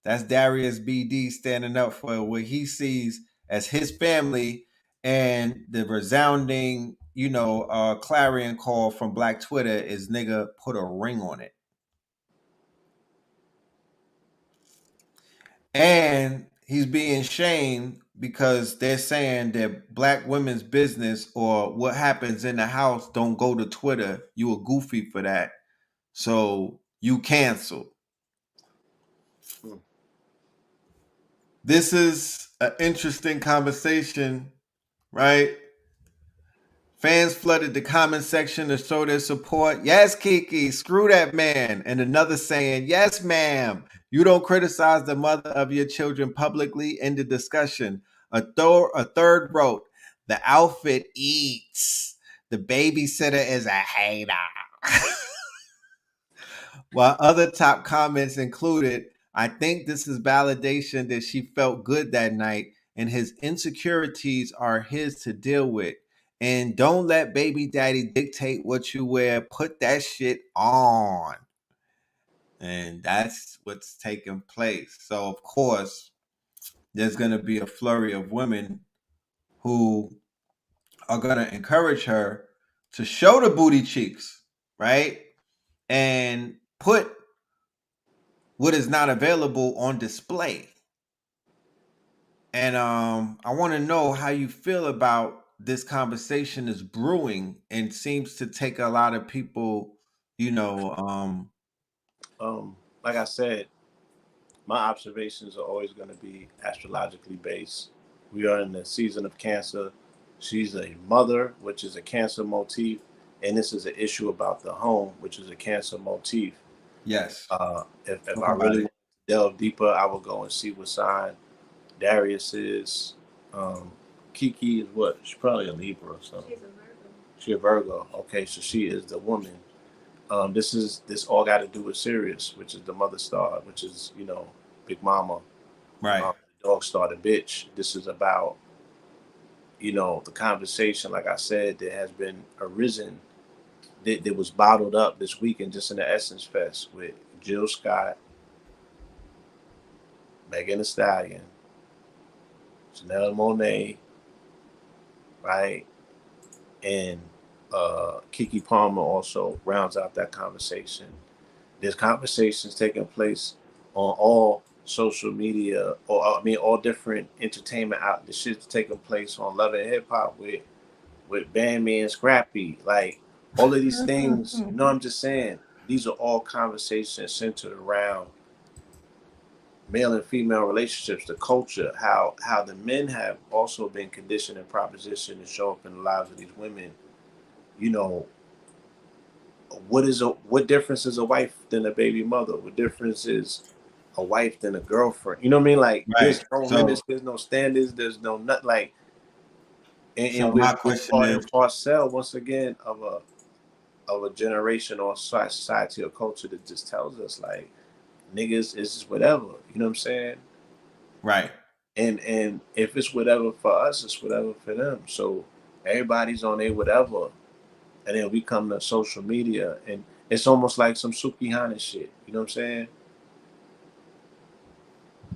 That's Darius BD standing up for what he sees as his family, and the resounding, clarion call from Black Twitter is nigga put a ring on it. And he's being shamed because they're saying that Black women's business or what happens in the house don't go to Twitter. You a goofy for that. So you canceled. This is an interesting conversation, right? Fans flooded the comment section to show their support. Yes, Kiki, screw that man. And another saying, yes, ma'am. You don't criticize the mother of your children publicly. End the discussion. A third wrote, the outfit eats. The babysitter is a hater. While other top comments included, I think this is validation that she felt good that night and his insecurities are his to deal with. And don't let baby daddy dictate what you wear. Put that shit on. And that's what's taking place. So, of course, there's going to be a flurry of women who are going to encourage her to show the booty cheeks, right? And put what is not available on display. And I want to know how you feel about this conversation is brewing and seems to take a lot of people, Like I said, my observations are always going to be astrologically based. We are in the season of Cancer. She's a mother, which is a Cancer motif, and this is an issue about the home, which is a Cancer motif. Yes. If I really want to delve deeper, I will go and see what sign Darius is. Kiki is what? She's probably a Libra or something. She's a Virgo. Okay, so she is the woman. This all got to do with Sirius, which is the mother star, which is Big Mama, right? The dog star, the bitch. This is about the conversation, like I said, that has been arisen, that was bottled up this weekend just in the Essence Fest with Jill Scott, Megan Thee Stallion, Janelle Monáe, right? And Keke Palmer also rounds out that conversation. There's conversations taking place on all social media, or I mean, all different entertainment outlets. Shit's taking place on Love and Hip Hop with Bambi and Scrappy. Like all of these things, you know, I'm just saying, these are all conversations centered around male and female relationships, the culture, how the men have also been conditioned and propositioned to show up in the lives of these women. You know, what difference is a wife than a baby mother? What difference is a wife than a girlfriend? You know what I mean? Like Right. there's no limits, there's no standards, there's no nut like, So and my we're question part and is, parcel once again of a generation or society or culture that just tells us like niggas is just whatever. You know what I'm saying? right. And if it's whatever for us, it's whatever for them. So everybody's on a whatever, and then we come to social media, and it's almost like some Sukihana shit. You know what I'm saying?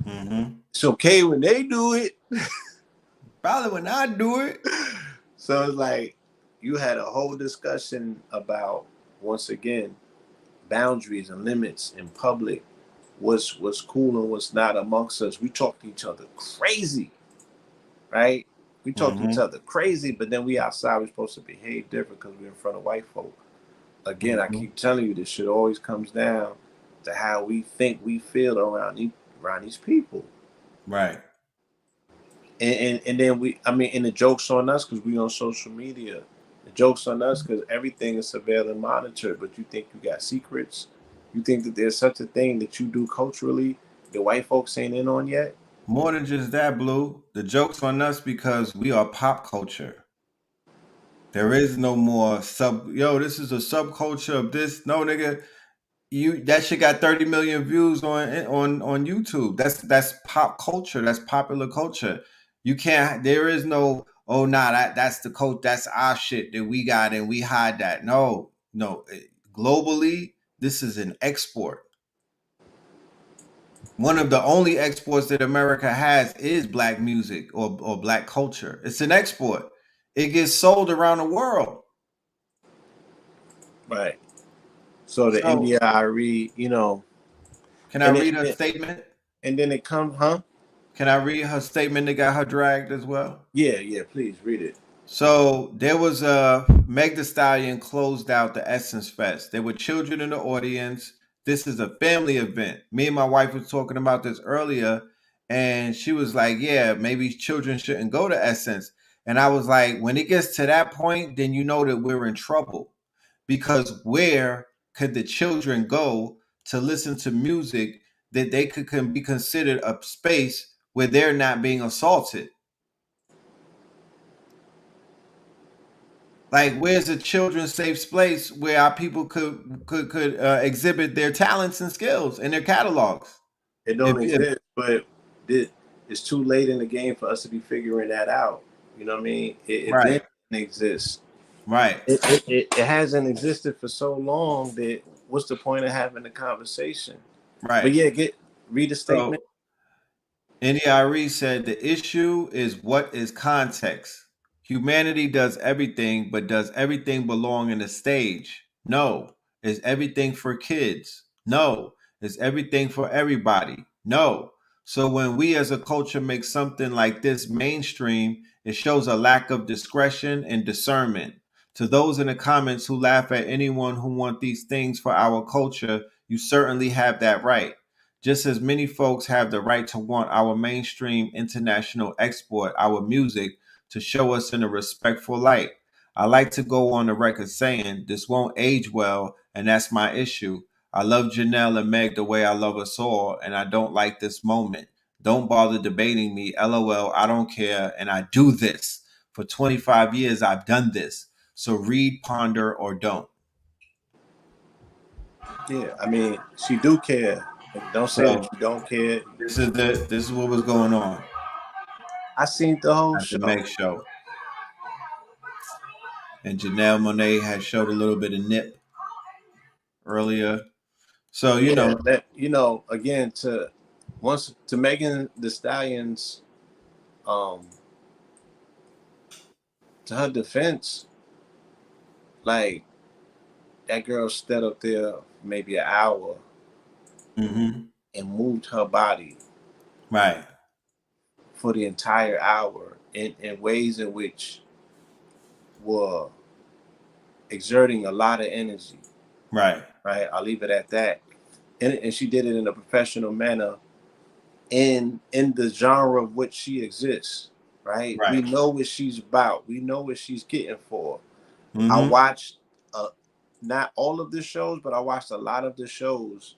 Mm-hmm. It's okay when they do it. Probably when I do it. So it's like you had a whole discussion about, once again, boundaries and limits in public. What's cool and what's not amongst us. We talk to each other crazy, right? We talk to each Mm-hmm. other crazy, but then we outside, we're supposed to behave different because we're in front of white folk. Again, I Mm-hmm. keep telling you, this shit always comes down to how we think we feel around these people. Right. And then and the joke's on us because we on social media. The joke's on us because everything is surveilled and monitored. But you think you got secrets? You think that there's such a thing that you do culturally that white folks ain't in on yet? More than just that, Blue. The joke's on us because we are pop culture. There is no more this is a subculture of this. No, nigga. That shit got 30 million views on YouTube. That's pop culture. That's popular culture. You can't. There is no. Oh, nah. That's the cult. That's our shit that we got and we hide that. No, no. Globally, this is an export. One of the only exports that America has is black music or black culture. It's an export. It gets sold around the world. Right. So the So, India I read, can I and read her statement? and then it comes, huh? Can I read her statement that got her dragged as well? Yeah, please read it. So there was Meg Thee Stallion closed out the Essence Fest. There were children in the audience. This is a family event. Me and my wife was talking about this earlier, and she was like, "Yeah, maybe children shouldn't go to Essence." And I was like, "When it gets to that point, then you know that we're in trouble, because where could the children go to listen to music that they can be considered a space where they're not being assaulted?" Like, where's a children's safe space where our people could exhibit their talents and skills and their catalogs? It don't exist, but it's too late in the game for us to be figuring that out. You know what I mean? It Right, then exists. right, It hasn't existed for so long that what's the point of having the conversation? But right. yeah, read the statement. So NDRE said the issue is what is context. Humanity does everything, but does everything belong in a stage? No. Is everything for kids? No. Is everything for everybody? No. So when we as a culture make something like this mainstream, it shows a lack of discretion and discernment. To those in the comments who laugh at anyone who want these things for our culture, you certainly have that right. Just as many folks have the right to want our mainstream international export, our music, to show us in a respectful light. I like to go on the record saying this won't age well, and that's my issue. I love Janelle and Meg the way I love us all, and I don't like this moment. Don't bother debating me. LOL, I don't care, and I do this. For 25 years, I've done this. So read, ponder, or don't. Yeah, I mean, she do care. Don't say that So you don't care. this is what was going on I seen the whole at the show. Meg show. And Janelle Monáe had showed a little bit of nip earlier. So, Yeah, that again to once to Megan Thee Stallion's to her defense, like that girl stood up there maybe an hour Mm-hmm. and moved her body Right. for the entire hour in ways in which were exerting a lot of energy. Right. Right. I'll leave it at that. And she did it in a professional manner in the genre of which she exists. Right. We Right. know what she's about. We know what she's getting for. I Mm-hmm. watched not all of the shows, but I watched a lot of the shows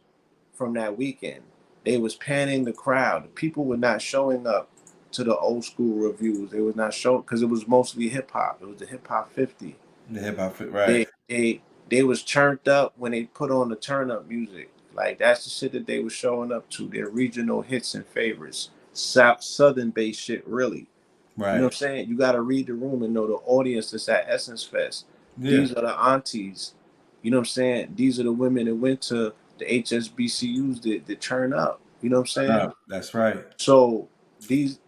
from that weekend. They was panning the crowd. People were not showing up to the old school reviews. They was not showing because it was mostly hip hop. It was the hip hop 50. The hip hop, right. They was turned up when they put on the turn up music. Like that's the shit that they was showing up to. Their regional hits and favorites. Southern based shit, really. You know Right. what I'm saying? You got to read the room and know the audience that's at Essence Fest. Yeah. These are the aunties. You know what I'm saying? These are the women that went to the HSBCUs that turn up. You know what I'm saying? That's right. So these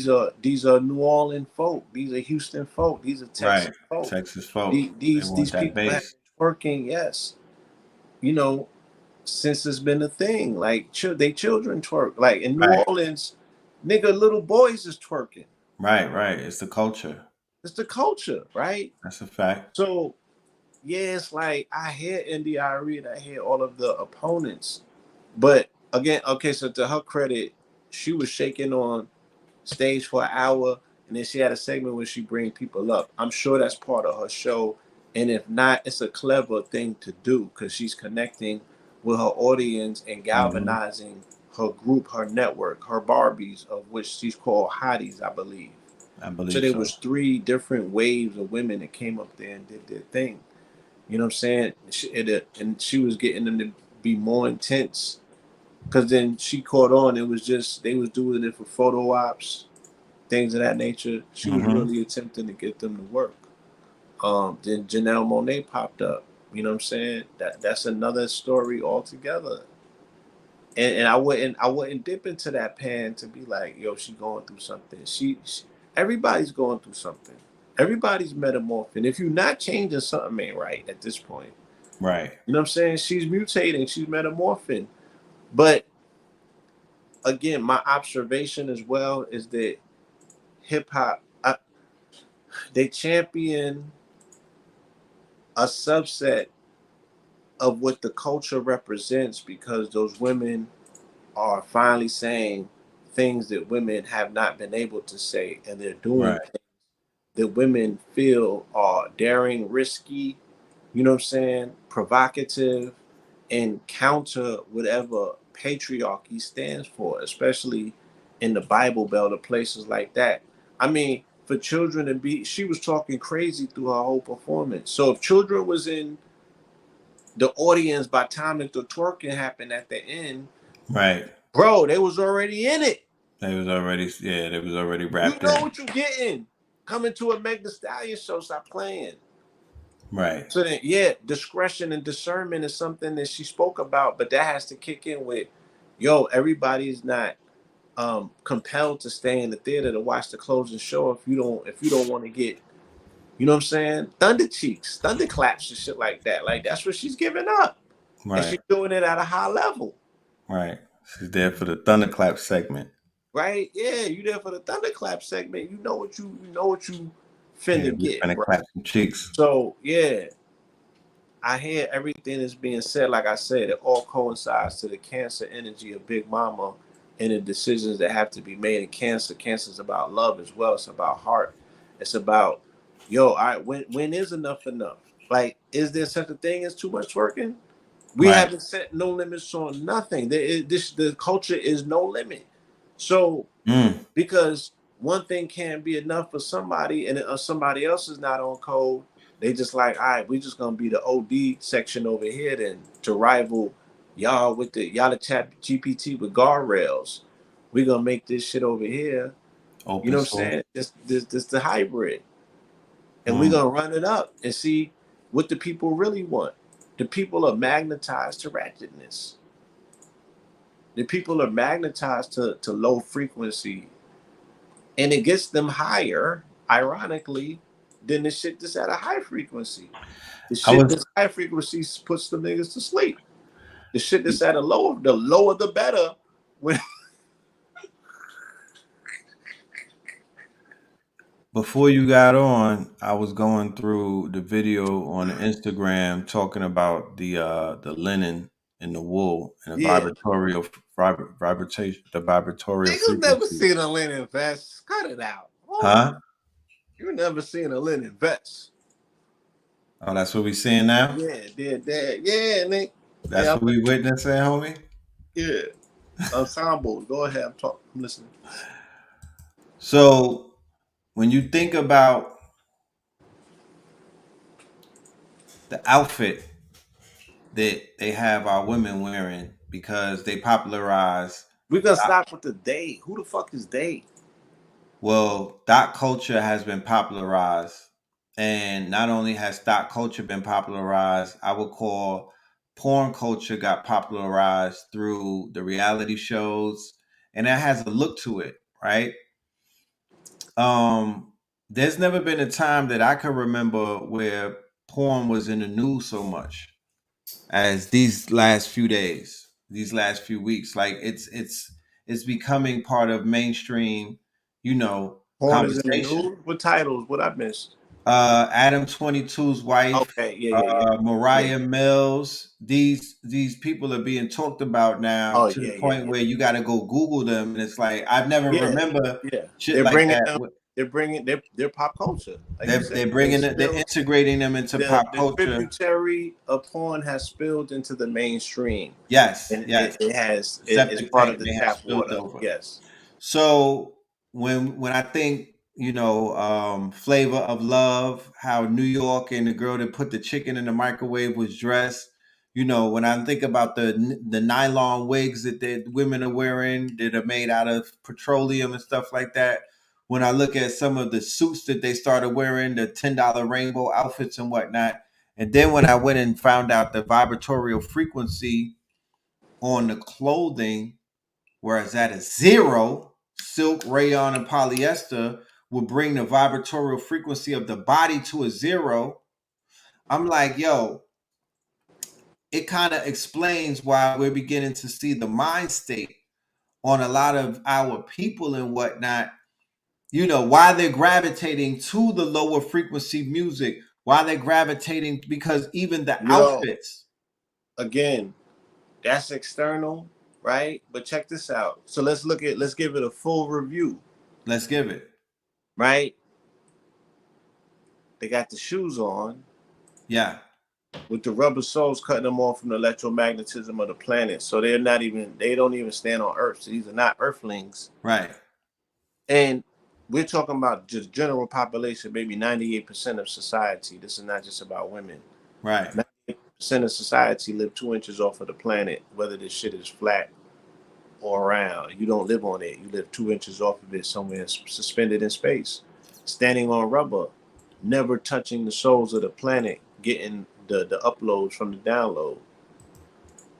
are New Orleans folk. These are Houston folk. These are Texas Right. folk. Texas folk. They These want that people have bass. been twerking, yes. You know, since it's been a thing. Like they children twerk. Like in New Right. Orleans, nigga, little boys is twerking. Right. Right. It's the culture. It's the culture, right? That's a fact. So yeah, it's like I hear NDRE and I hear all of the opponents, but again, okay. So to her credit, she was shaking on stage for an hour, and then she had a segment where she bring people up. I'm sure that's part of her show, and if not, it's a clever thing to do because she's connecting with her audience and Mm-hmm. galvanizing her group, her network, her Barbies, of which she's called Hotties, I believe. I So believe there so. was 3 different waves of women that came up there and did their thing. You know what I'm saying? And she was getting them to be more intense. Cause then she caught on. It was just they was doing it for photo ops, things of that nature. She was Mm-hmm. really attempting to get them to work. Then Janelle Monáe popped up. You know what I'm saying? That's another story altogether. And I wouldn't dip into that pan to be like, yo, she going through something. She everybody's going through something. Everybody's metamorphing. If you're not changing, something ain't right at this point. Right. You know what I'm saying? She's mutating, she's metamorphing. But again, my observation as well is that hip hop, they champion a subset of what the culture represents because those women are finally saying things that women have not been able to say, and they're doing Right. things that women feel are daring, risky, you know what I'm saying, provocative, and counter whatever patriarchy stands for, especially in the Bible Belt or places like that. I mean, for children to be, she was talking crazy through her whole performance. So if children was in the audience by the time that the twerking happened at the end, Right. bro, they was already in it. They was already, yeah, they was already You wrapped know in. what you're getting. Coming to a Meg Thee Stallion show, stop playing. Right. So then, yeah, discretion and discernment is something that she spoke about, but that has to kick in with, yo, everybody's not compelled to stay in the theater to watch the closing show if you don't want to get, you know what I'm saying, thunder cheeks, thunder claps and shit like that. Like that's what she's giving up, and Right. she's doing it at a high level, Right. She's there for the thunderclap segment. right? Yeah, you there for the thunderclap segment. You know what you Yeah, finna we get, finna bro. clap some cheeks. So yeah, I hear everything that's being said. Like I said, it all coincides to the cancer energy of Big Mama and the decisions that have to be made in cancer. Cancer is about love as well. It's about heart. It's about, yo, all right, when is enough enough? Like, is there such a thing as too much working? We Right. haven't set no limits on nothing. The culture is no limit. So Mm. because one thing can't be enough for somebody and somebody else is not on code, they just like, all right, we just gonna be the OD section over here then to rival y'all with y'all the chat GPT with guardrails. We gonna make this shit over here. You Open know what I'm source. saying? This the hybrid. And we Mm. gonna run it up and see what the people really want. The people are magnetized to ratchetness. The people are magnetized to low frequency, and it gets them higher, ironically, than the shit that's at a high frequency. The I shit was that's high frequency puts the niggas to sleep. The shit that's at a lower, the lower the better. When before you got on, I was going through the video on Instagram talking about the linen and the wool and the yeah, vibration, the vibratorial niggas never frequency. seen a linen vest. Cut it out. Hold on. Huh? You never seen a linen vest. Oh, that's what we seeing now? Yeah, yeah, Nick. That's Yeah, what we witnessing, homie? yeah. Ensemble. Go ahead. I'm talking. I'm listening. So when you think about the outfit that they have our women wearing because they popularize, We're gonna stop with the day. Who the fuck is they? well, dot culture has been popularized. And not only has dot culture been popularized, I would call porn culture got popularized through the reality shows. And that has a look to it, right? Um, there's never been a time that I can remember where porn was in the news so much as these last few days, these last few weeks. Like it's becoming part of mainstream, Porn is in the conversation. news. What titles? What I missed? Adam 22's wife, Okay, yeah. Mariah Mills. These people are being talked about now Oh to the yeah, point where you got to go Google them, and it's like I've never yeah, remember yeah. shit They're like bringing that. them. They're bringing their pop culture. Like you They're said, they're they bringing it, they're spilled. integrating them into pop The culture. tributary of porn has spilled into the mainstream, Yes, and yes. it's Septic part of tank the may have tap spilled water. over. Yes. So when I think Flavor of Love, how New York and the girl that put the chicken in the microwave was dressed. When I think about the nylon wigs that the women are wearing that are made out of petroleum and stuff like that. When I look at some of the suits that they started wearing, the $10 rainbow outfits and whatnot, and then when I went and found out the vibratorial frequency on the clothing, whereas at a zero, silk, rayon, and polyester will bring the vibratorial frequency of the body to a zero. I'm like, yo, it kind of explains why we're beginning to see the mind state on a lot of our people and whatnot. Why they're gravitating to the lower frequency music, why they're gravitating, because even the Yo, outfits. again, that's external, right? But check this out. So let's give it a full review, Let's give it. right? They got the shoes on Yeah. with the rubber soles cutting them off from the electromagnetism of the planet. So they don't even stand on Earth. So these are not Earthlings. Right. And we're talking about just general population, maybe 98% of society. This is not just about women. Right. 98% of society live 2 inches off of the planet, whether this shit is flat or around. You don't live on it. You live 2 inches off of it somewhere suspended in space, standing on rubber, never touching the soles of the planet, getting the uploads from the download,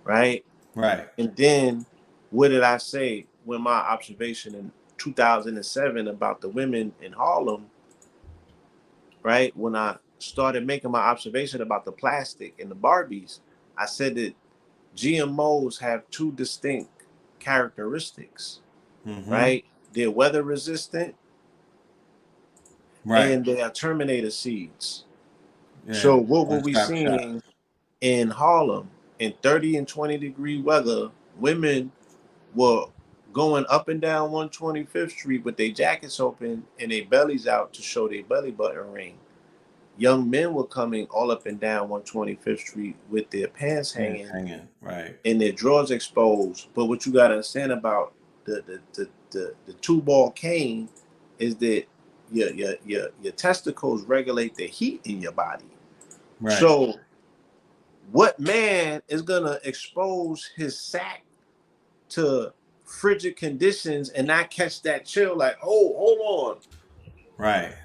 right? Right. And then what did I say when my observation in 2007 about the women in Harlem, right? When I started making my observation about the plastic and the Barbies, I said that GMOs have two distinct characteristics, Mm-hmm. right? They're weather resistant Right. and they are terminator seeds. Yeah. So what were One we stop shop. seeing in Harlem in 30 and 20-degree weather? Women were going up and down 125th Street with their jackets open and their bellies out to show their belly button ring. Young men were coming all up and down 125th Street with their pants Yeah, hanging hanging. Right. and their drawers exposed. But what you gotta understand about the two ball cane is that your testicles regulate the heat in your body. Right. So what man is gonna expose his sack to frigid conditions and not catch that chill? Like, oh, hold on, Right.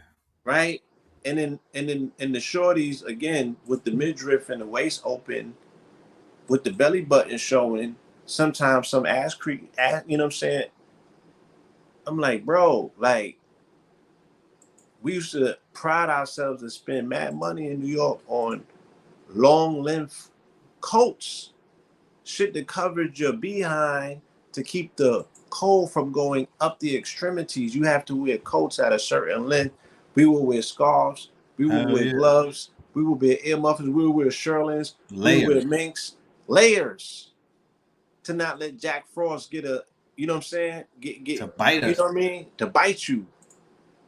right? And the shorties again with the midriff and the waist open, with the belly button showing, sometimes some ass creek, you know what I'm saying? I'm like, bro, like we used to pride ourselves to spend mad money in New York on long length coats, shit that covered your behind to keep the cold from going up the extremities. You have to wear coats at a certain length. We will wear scarves. We will Hell wear yeah. gloves. We will wear ear muffins. We will wear Sherlins. We will wear Layers. minks. Layers to not let Jack Frost get a, you know what I'm saying? Get To bite you us. know what I mean? To bite you.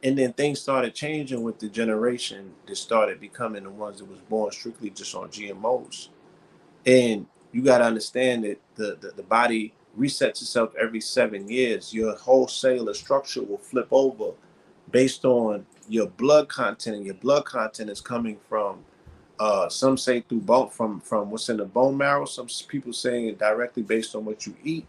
And then things started changing with the generation that started becoming the ones that was born strictly just on GMOs. And you got to understand that the body resets itself every 7 years. Your whole cellular structure will flip over based on your blood content, and your blood content is coming from some say through bone, from what's in the bone marrow. Some people saying it directly based on what you eat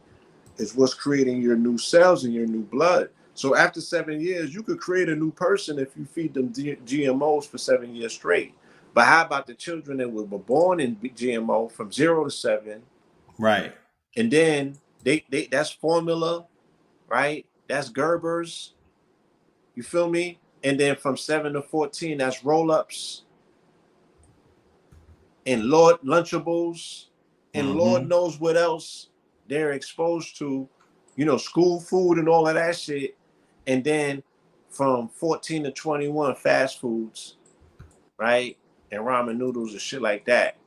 is what's creating your new cells and your new blood. So after 7 years, you could create a new person if you feed them GMOs for 7 years straight. But how about the children that were born in GMO from 0 to 7? Right. And then they that's formula, right? That's Gerber's. You feel me? And then from 7 to 14, that's roll-ups and Lord Lunchables, and Lord knows what else they're exposed to, you know, school food and all of that shit. And then from 14 to 21, fast foods, right? And ramen noodles and shit like that.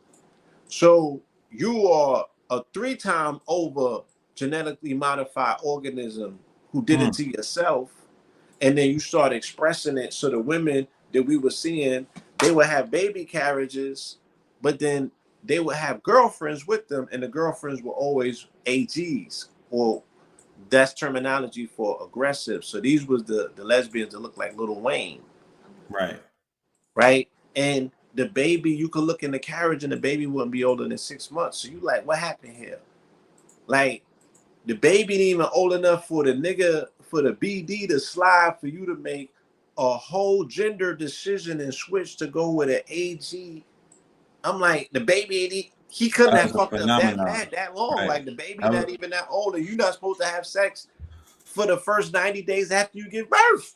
So you are a 3-time over genetically modified organism who did it to yourself. And then you start expressing it. So the women that we were seeing, they would have baby carriages, but then they would have girlfriends with them, and the girlfriends were always AGs, or that's terminology for aggressive. So these was the lesbians that looked like Lil Wayne. Right. Right? And the baby, you could look in the carriage and the baby wouldn't be older than 6 months. So you like, what happened here? Like, the baby ain't even old enough for the nigga, for the BD to slide for you to make a whole gender decision and switch to go with an AG. I'm like, the baby, he couldn't That's have a fucked up that phenomenon. bad, that long. Right. Like, the baby That not was, even that old, and you're not supposed to have sex for the first 90 days after you give birth.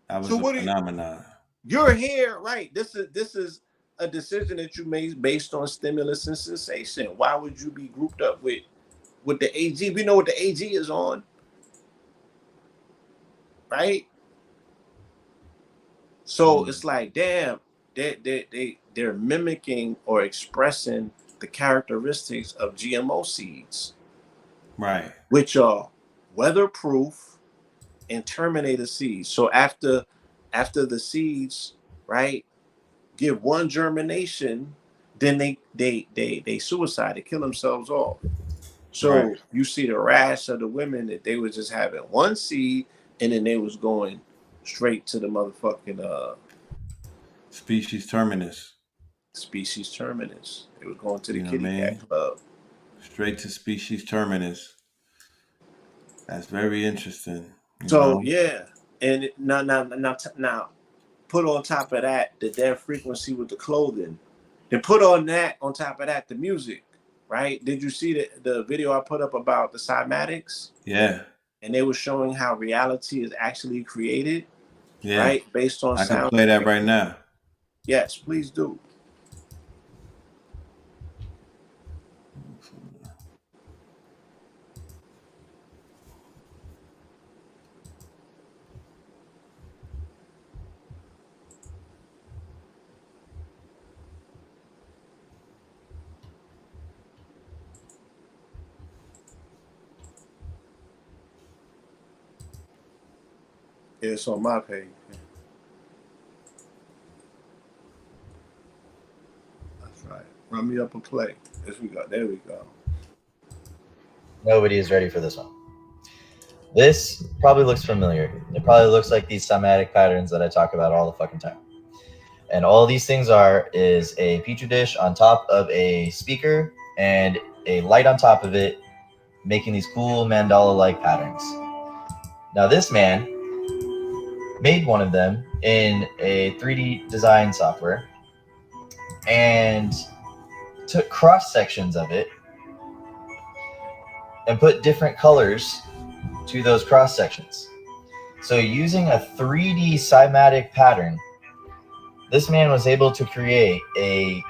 that was So a what phenomenon. you're here, right? This is a decision that you made based on stimulus and sensation. Why would you be grouped up with the AG? We know what the AG is on, right? So it's like, damn, they're mimicking or expressing the characteristics of GMO seeds, Right. which are weatherproof and terminator seeds. So after the seeds, right, give one germination, then they suicide, they kill themselves off. Right. So you see the rash of the women that they was just having one seed, and then they was going straight to the motherfucking Species terminus. species terminus. They was going to the You know what I kitty cat mean? club. Straight to species terminus. That's very interesting. You So know? yeah, and now, put on top of that the dead frequency with the clothing. Then put on that on top of that the music, right? Did you see the video I put up about the cymatics? Yeah. And they were showing how reality is actually created, Yeah. right? Based on I can sound. play that right now. Yes, please do. It's on my page. That's right. Run me up a play. There we go. There we go. Nobody is ready for this one. This probably looks familiar. It probably looks like these somatic patterns that I talk about all the fucking time. And all these things is a petri dish on top of a speaker and a light on top of it, making these cool mandala-like patterns. Now this man made one of them in a 3D design software and took cross sections of it and put different colors to those cross sections. So using a 3D cymatic pattern, this man was able to create a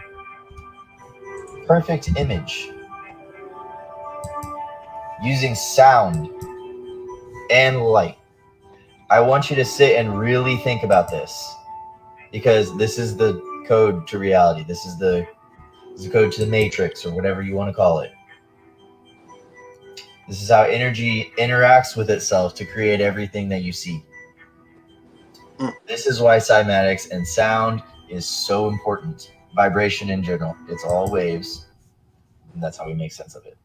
perfect image using sound and light. I want you to sit and really think about this, because this is the code to reality. This is the code to the matrix, or whatever you want to call it. This is how energy interacts with itself to create everything that you see. This is why cymatics and sound is so important. Vibration in general, it's all waves, and that's how we make sense of it.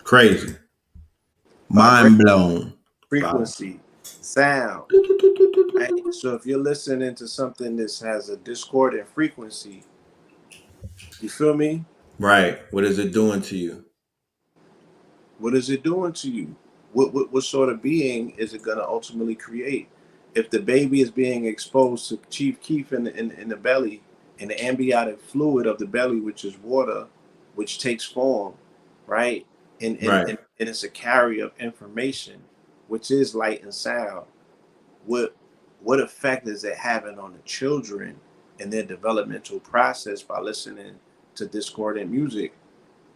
Crazy. Mind blown. Frequency, sound. Right? So if you're listening to something that has a discordant frequency, you feel me? Right. What is it doing to you? What is it doing to you? What sort of being is it going to ultimately create? If the baby is being exposed to Chief Keef in the belly, in the amniotic fluid of the belly, which is water, which takes form, right? And it's a carrier of information, which is light and sound. What effect is it having on the children and their developmental process by listening to discordant music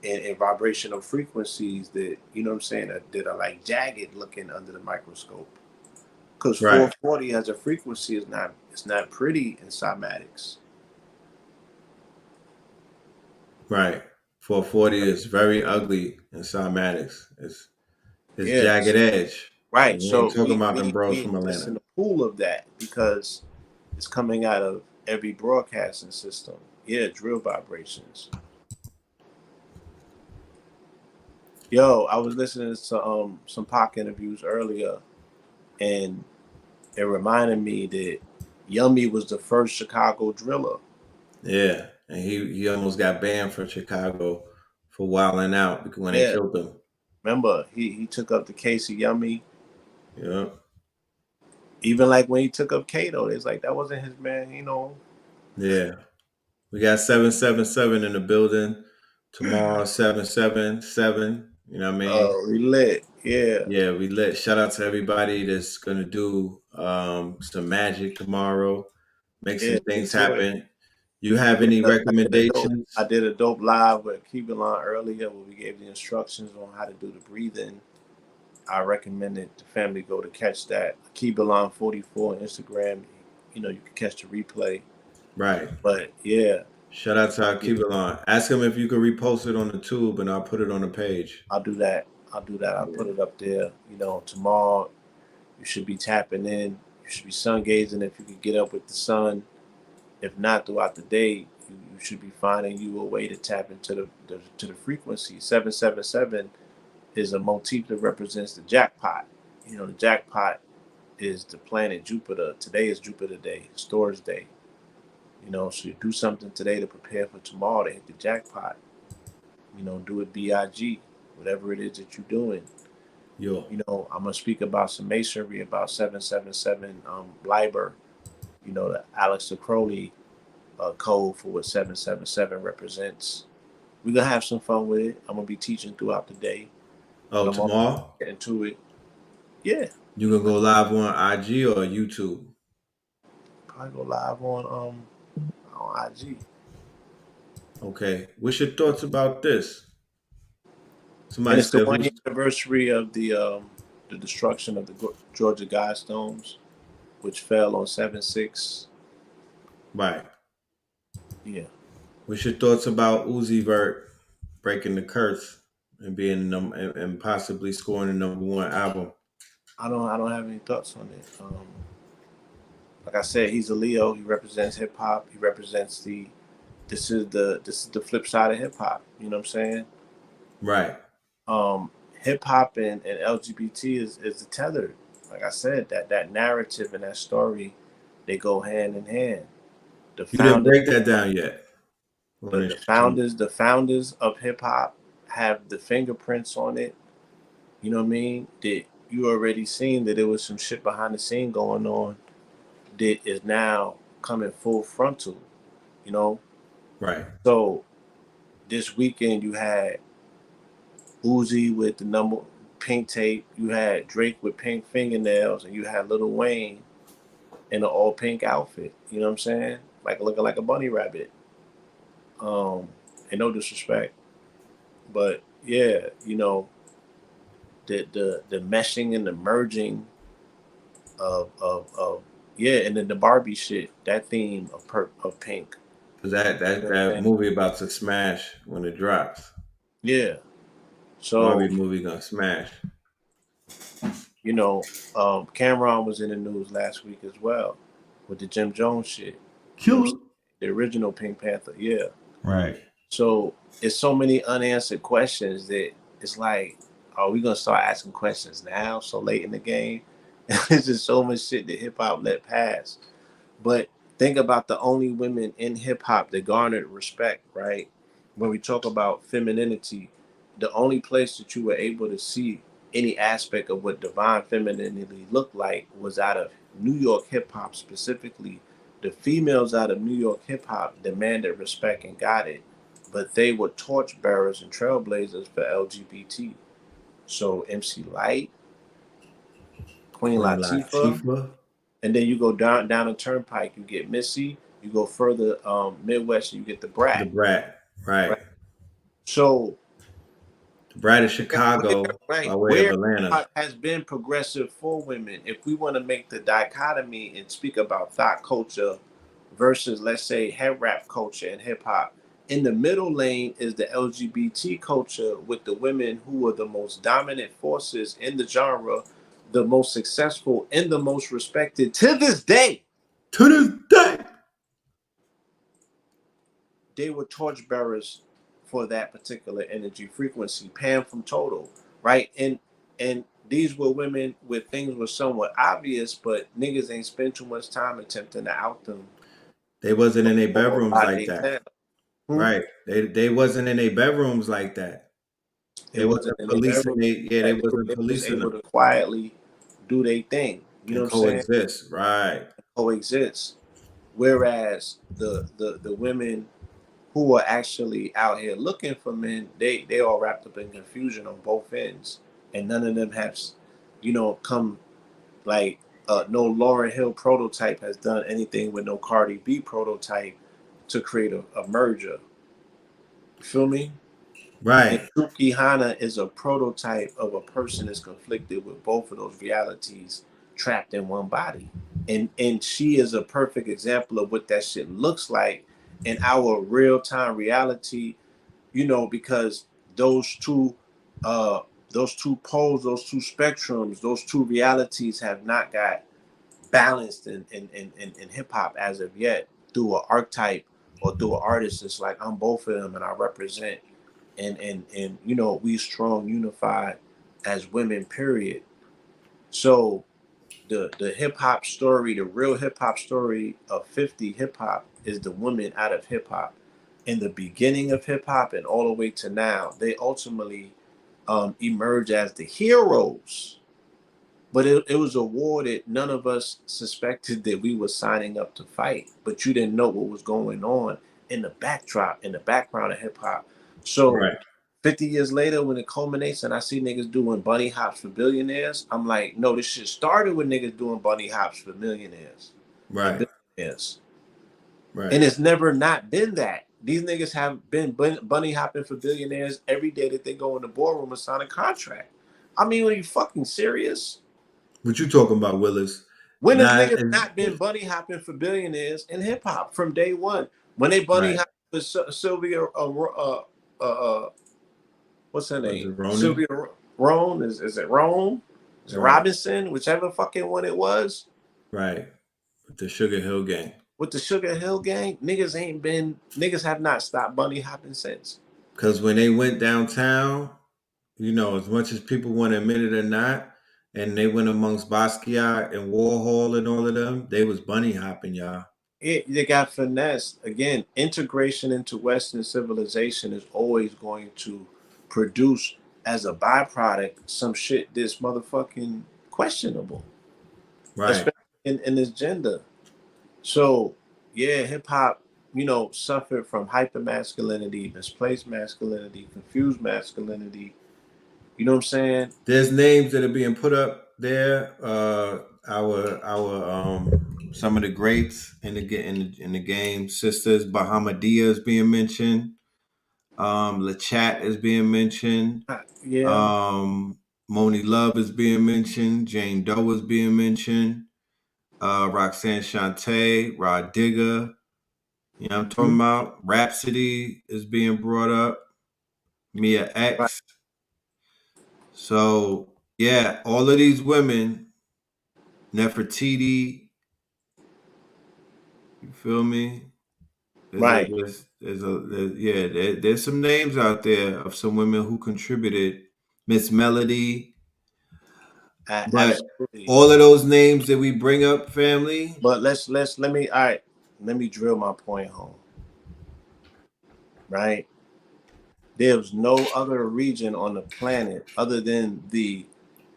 and vibrational frequencies that, you know what I'm saying, that are like jagged looking under the microscope? Because 440 as a frequency is not pretty in cymatics. Right. 440 is very ugly in cymatics. It's jagged edge. Right. We So ain't talking about them bros from exist Atlanta. in the pool of that because it's coming out of every broadcasting system. Yeah, drill vibrations. Yo, I was listening to some Pac interviews earlier, and it reminded me that Yummy was the first Chicago driller. Yeah, and he almost got banned from Chicago for wilding out because when they killed him. Remember, he took up the case of Yummy. Yeah. Even like when he took up Kato, it's like that wasn't his man, you know. Yeah. We got 777 in the building tomorrow. 777. You know what I mean? Oh, we lit. Yeah. Yeah, we lit. Shout out to everybody that's gonna do some magic tomorrow. Make some things happen. You have any recommendations? I did a dope live with Kibelon earlier where we gave the instructions on how to do the breathing. I recommended the family go to catch that. Kibelon 44 on Instagram. You know, you can catch the replay. Right. But yeah. Shout out to our Kibelon. Ask him if you could repost it on the tube and I'll put it on the page. I'll do that. I'll put it up there. You know, tomorrow you should be tapping in. You should be sun gazing if you could get up with the sun. If not, throughout the day, you should be finding you a way to tap into the frequency. 777 is a motif that represents the jackpot. You know, the jackpot is the planet Jupiter. Today is Jupiter Day, Storage Day. You know, so you do something today to prepare for tomorrow to hit the jackpot. You know, do it BIG, whatever it is that you're doing. Yo. You know, I'm gonna speak about some masonry, about 777 Liber. You know, the Alex Crowley code for what 777 represents. We're gonna have some fun with it. I'm gonna be teaching throughout the day. Oh, tomorrow? Get into it. Yeah. You gonna go live on IG or YouTube? Probably go live on IG. Okay. What's your thoughts about this? And it's the 1 year anniversary of the destruction of the Georgia Guidestones, which fell on 7/6. Right. Yeah. What's your thoughts about Uzi Vert breaking the curse and being and possibly scoring the #1 album? I don't have any thoughts on it. Like I said, he's a Leo. He represents hip hop. He represents this is the flip side of hip hop. You know what I'm saying? Right. Hip hop and LGBT is tethered. Like I said, that narrative and that story, they go hand in hand. You didn't break that down yet. The founders of hip hop have the fingerprints on it. You know what I mean? That you already seen that there was some shit behind the scene going on that is now coming full frontal. You know? Right. So this weekend you had Uzi with the number pink tape, you had Drake with pink fingernails, and you had Lil Wayne in an all pink outfit. You know what I'm saying? Like looking like a bunny rabbit. And no disrespect, but yeah, you know, the meshing and the merging of yeah, and then the Barbie shit, that theme of pink. That You know what I'm that saying? movie about to smash when it drops. Yeah. So Barbie movie gonna smash. you know, Cameron was in the news last week as well with the Jim Jones shit. You know what I'm saying? The original Pink Panther, yeah. Right. So it's so many unanswered questions that it's like, are we gonna start asking questions now, so late in the game? It's just so much shit that hip hop let pass. But think about the only women in hip hop that garnered respect, right? When we talk about femininity, the only place that you were able to see any aspect of what divine femininity looked like was out of New York hip hop specifically. The females out of New York hip hop demanded respect and got it, but they were torchbearers and trailblazers for LGBT. So MC Light, Queen Queen Latifah, Latifah. and then you go down the turnpike, you get Missy. You go further Midwest, you get the The Brat. Brat. Right. Right. So The Brat of where Chicago by right way of where Atlanta. has been progressive for women. If we want to make the dichotomy and speak about thought culture versus, let's say, head rap culture and hip hop, in the middle lane is the LGBT culture with the women who are the most dominant forces in the genre, the most successful and the most respected to this day. To this day. They were torchbearers for that particular energy frequency. Pam from Total, right? And these were women where things were somewhat obvious, but niggas ain't spend too much time attempting to out them They wasn't in their or bedrooms by like their that. tail. Hmm? Right. They wasn't in their bedrooms like that. It They wasn't wasn't in their policing bedroom. they wasn't They was policing able them to quietly do their thing. You know and what I'm saying? coexist. Right. Coexist. Whereas the women who are actually out here looking for men, they all wrapped up in confusion on both ends, and none of them have, come like no Lauryn Hill prototype has done anything with no Cardi B prototype to create a merger. You feel me? And Right. Suki Hana is a prototype of a person that's conflicted with both of those realities trapped in one body. And she is a perfect example of what that shit looks like in our real time reality, because those two uh those two poles, those two spectrums, those two realities have not got balanced in hip hop as of yet through an archetype or through an artist. It's like I'm both of them and I represent and we strong unified as women, period. So the hip hop story, the real hip hop story of 50 hip hop is the women out of hip hop. In the beginning of hip hop and all the way to now, they ultimately emerge as the heroes. But it was a war that none of us suspected that we were signing up to fight. But you didn't know what was going on in the backdrop, in the background of hip hop. So Right. 50 years later, when it culminates and I see niggas doing bunny hops for billionaires, I'm like, no, this shit started with niggas doing bunny hops for millionaires and Right. billionaires. Right. And it's never not been that. These niggas have been bunny hopping for billionaires every day that they go in the boardroom and sign a contract. I mean, are you fucking serious? What you talking about, Willis? When has Nah, niggas not been bunny hopping for billionaires in hip hop from day one? When they bunny right. hopped for Sylvia, what's her Was name? it Ronan? Sylvia Roan? Is it Roan? Is it Right. Robinson? Whichever fucking one it was. Right. With the Sugar Hill Gang. With the Sugar Hill Gang, niggas have not stopped bunny hopping since. Because when they went downtown, as much as people want to admit it or not, and they went amongst Basquiat and Warhol and all of them, they was bunny hopping, y'all. They got finesse. Again, integration into Western civilization is always going to produce as a byproduct some shit that's motherfucking questionable, Right. especially in this gender. So yeah, hip hop, suffered from hypermasculinity, misplaced masculinity, confused masculinity. You know what I'm saying? There's names that are being put up there. Our some of the greats in the game. Sisters Bahamadia is being mentioned. Lachat is being mentioned. Yeah. Moni Love is being mentioned. Jane Doe is being mentioned. Roxanne Shante, Rod Digger. You know what I'm talking about? Rhapsody is being brought up. Mia Right. X. So yeah, all of these women, Nefertiti, you feel me? Right. There's some names out there of some women who contributed. Miss Melody, but Absolutely. all of those names that we bring up, family. But let me drill my point home. Right? There's no other region on the planet other than the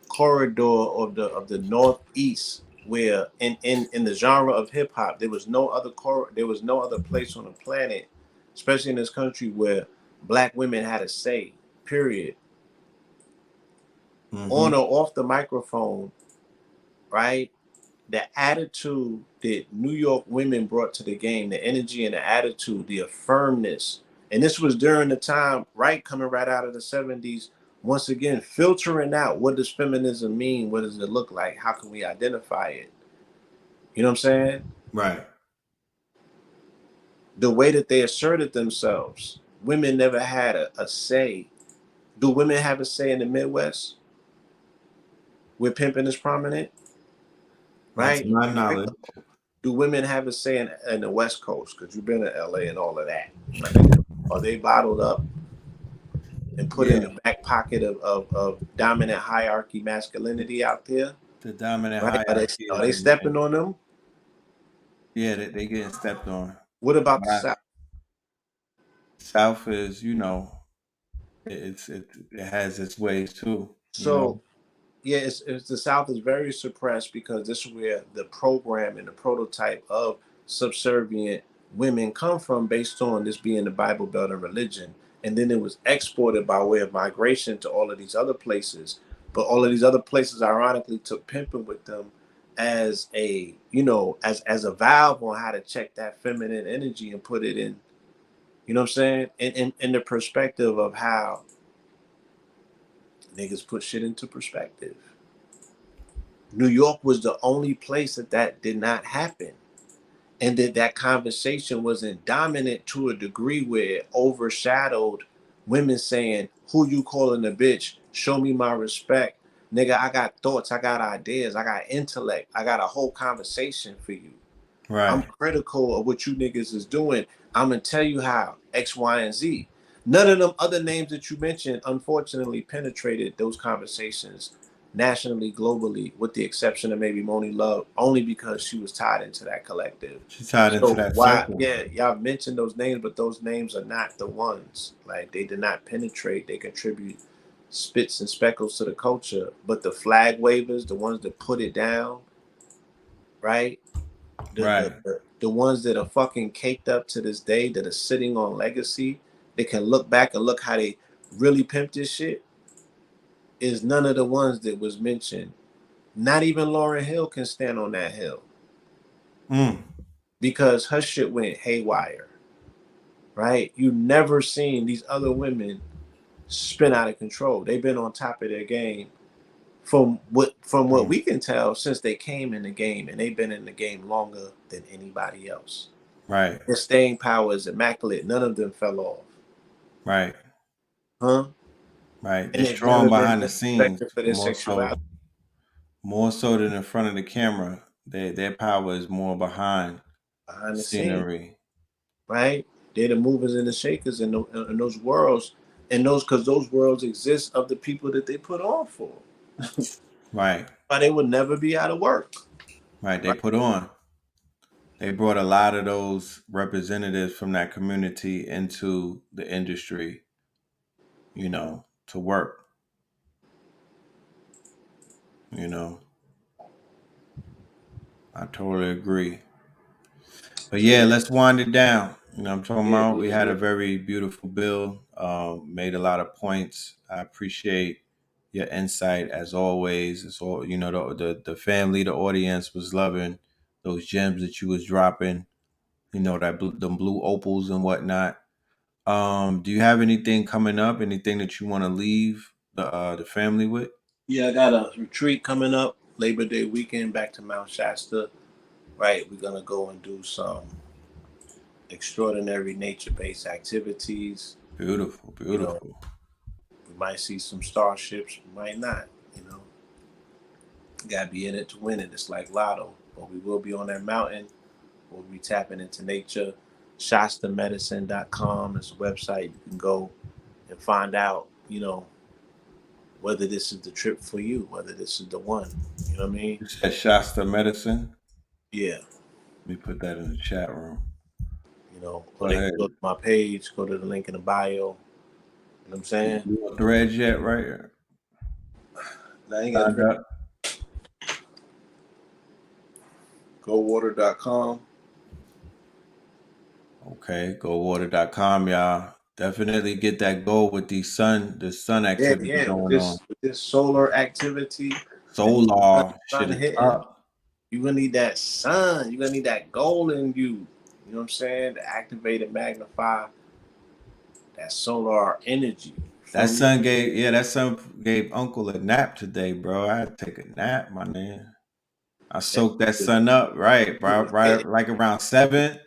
corridor of the northeast where in the genre of hip hop there was no other place on the planet, especially in this country, where black women had a say, period. On or off the microphone, right? The attitude that New York women brought to the game, the energy and the attitude, the firmness. And this was during the time, right, coming right out of the 70s, once again, filtering out, what does feminism mean? What does it look like? How can we identify it? You know what I'm saying? Right. The way that they asserted themselves. Women never had a say. Do women have a say in the Midwest where pimping is prominent? Not to Right? my knowledge. Do women have a say in the West Coast? Because you've been to LA and all of that. My nigga. Are they bottled up and put in Yeah. the back pocket of dominant hierarchy masculinity out there? The dominant Right? hierarchy Are is they stepping on them? yeah, they getting stepped on. What about the South? South is, it has its ways too, So yeah, it's the South is very suppressed because this is where the program and the prototype of subservient women come from, based on this being the Bible Belt and religion. And then it was exported by way of migration to all of these other places. But all of these other places, ironically, took pimping with them as a, as a valve on how to check that feminine energy and put it in, you know what I'm saying? In the perspective of how niggas put shit into perspective. New York was the only place that did not happen. And that conversation wasn't dominant to a degree where it overshadowed women saying, who you calling a bitch? Show me my respect. Nigga, I got thoughts, I got ideas, I got intellect, I got a whole conversation for you. I'm Right. critical of what you niggas is doing. I'm gonna tell you how, X, Y, and Z. None of them other names that you mentioned, unfortunately, penetrated those conversations nationally, globally, with the exception of maybe Moni Love, only because she was tied into that collective. She tied into So that why, circle. yeah, y'all mentioned those names, but those names are not the ones. Like, they did not penetrate. They contribute spits and speckles to the culture. But the flag wavers, the ones that put it down, right? Right. The ones that are fucking caked up to this day, that are sitting on legacy, they can look back and look how they really pimped this shit, is none of the ones that was mentioned. Not even Lauryn Hill can stand on that hill because her shit went haywire, right? You never seen these other women spin out of control. They've been on top of their game from what we can tell since they came in the game, and they've been in the game longer than anybody else. Right. Their staying power is immaculate. None of them fell off. Right. Huh? Right. And They're they've never strong been behind the scenes disrespected for their sexuality. more so than in front of the camera. Their power is more behind Behind the scenes, scenery. right? They're the movers and the shakers in those worlds, and because those worlds exist of the people that they put on for. Right. But they would never be out of work. Right. They Right? put on. They brought a lot of those representatives from that community into the industry, to work. You know, I totally agree. But So yeah, yeah, let's wind it down. You know what I'm talking Yeah, about? We had a very beautiful bill, made a lot of points. I appreciate your insight as always. It's all, you know, the family, the audience was loving those gems that you was dropping, you know, them blue opals and whatnot. Do you have anything coming up? Anything that you want to leave the family with? Yeah, I got a retreat coming up Labor Day weekend back to Mount Shasta. Right, we're gonna go and do some extraordinary nature-based activities. Beautiful, You know, beautiful. we might see some starships, we might not. You know, gotta be in it to win it. It's like Lotto, but we will be on that mountain. We'll be tapping into nature. ShastaMedicine.com is a website you can go and find out. You know, whether this is the trip for you, whether this is the one. You know what I mean? You said Shasta Medicine. Yeah. Let me put that in the chat room. You know, Go or they ahead. can go to my page, go to the link in the bio. You know what I'm saying? You on Threads yet, right? Now you got Signed up. GoWater.com. Okay, GoWater.com, y'all. Definitely get that goal with the sun activity Yeah. going on. With this solar activity, Solar sun shit is hitting, up. you're gonna need that sun. You're gonna need that gold in you. You know what I'm saying? To activate and magnify that solar energy. That son gave Uncle a nap today, bro. I had to take a nap, my man. I soaked that sun up, right, bro. Right, like around 7.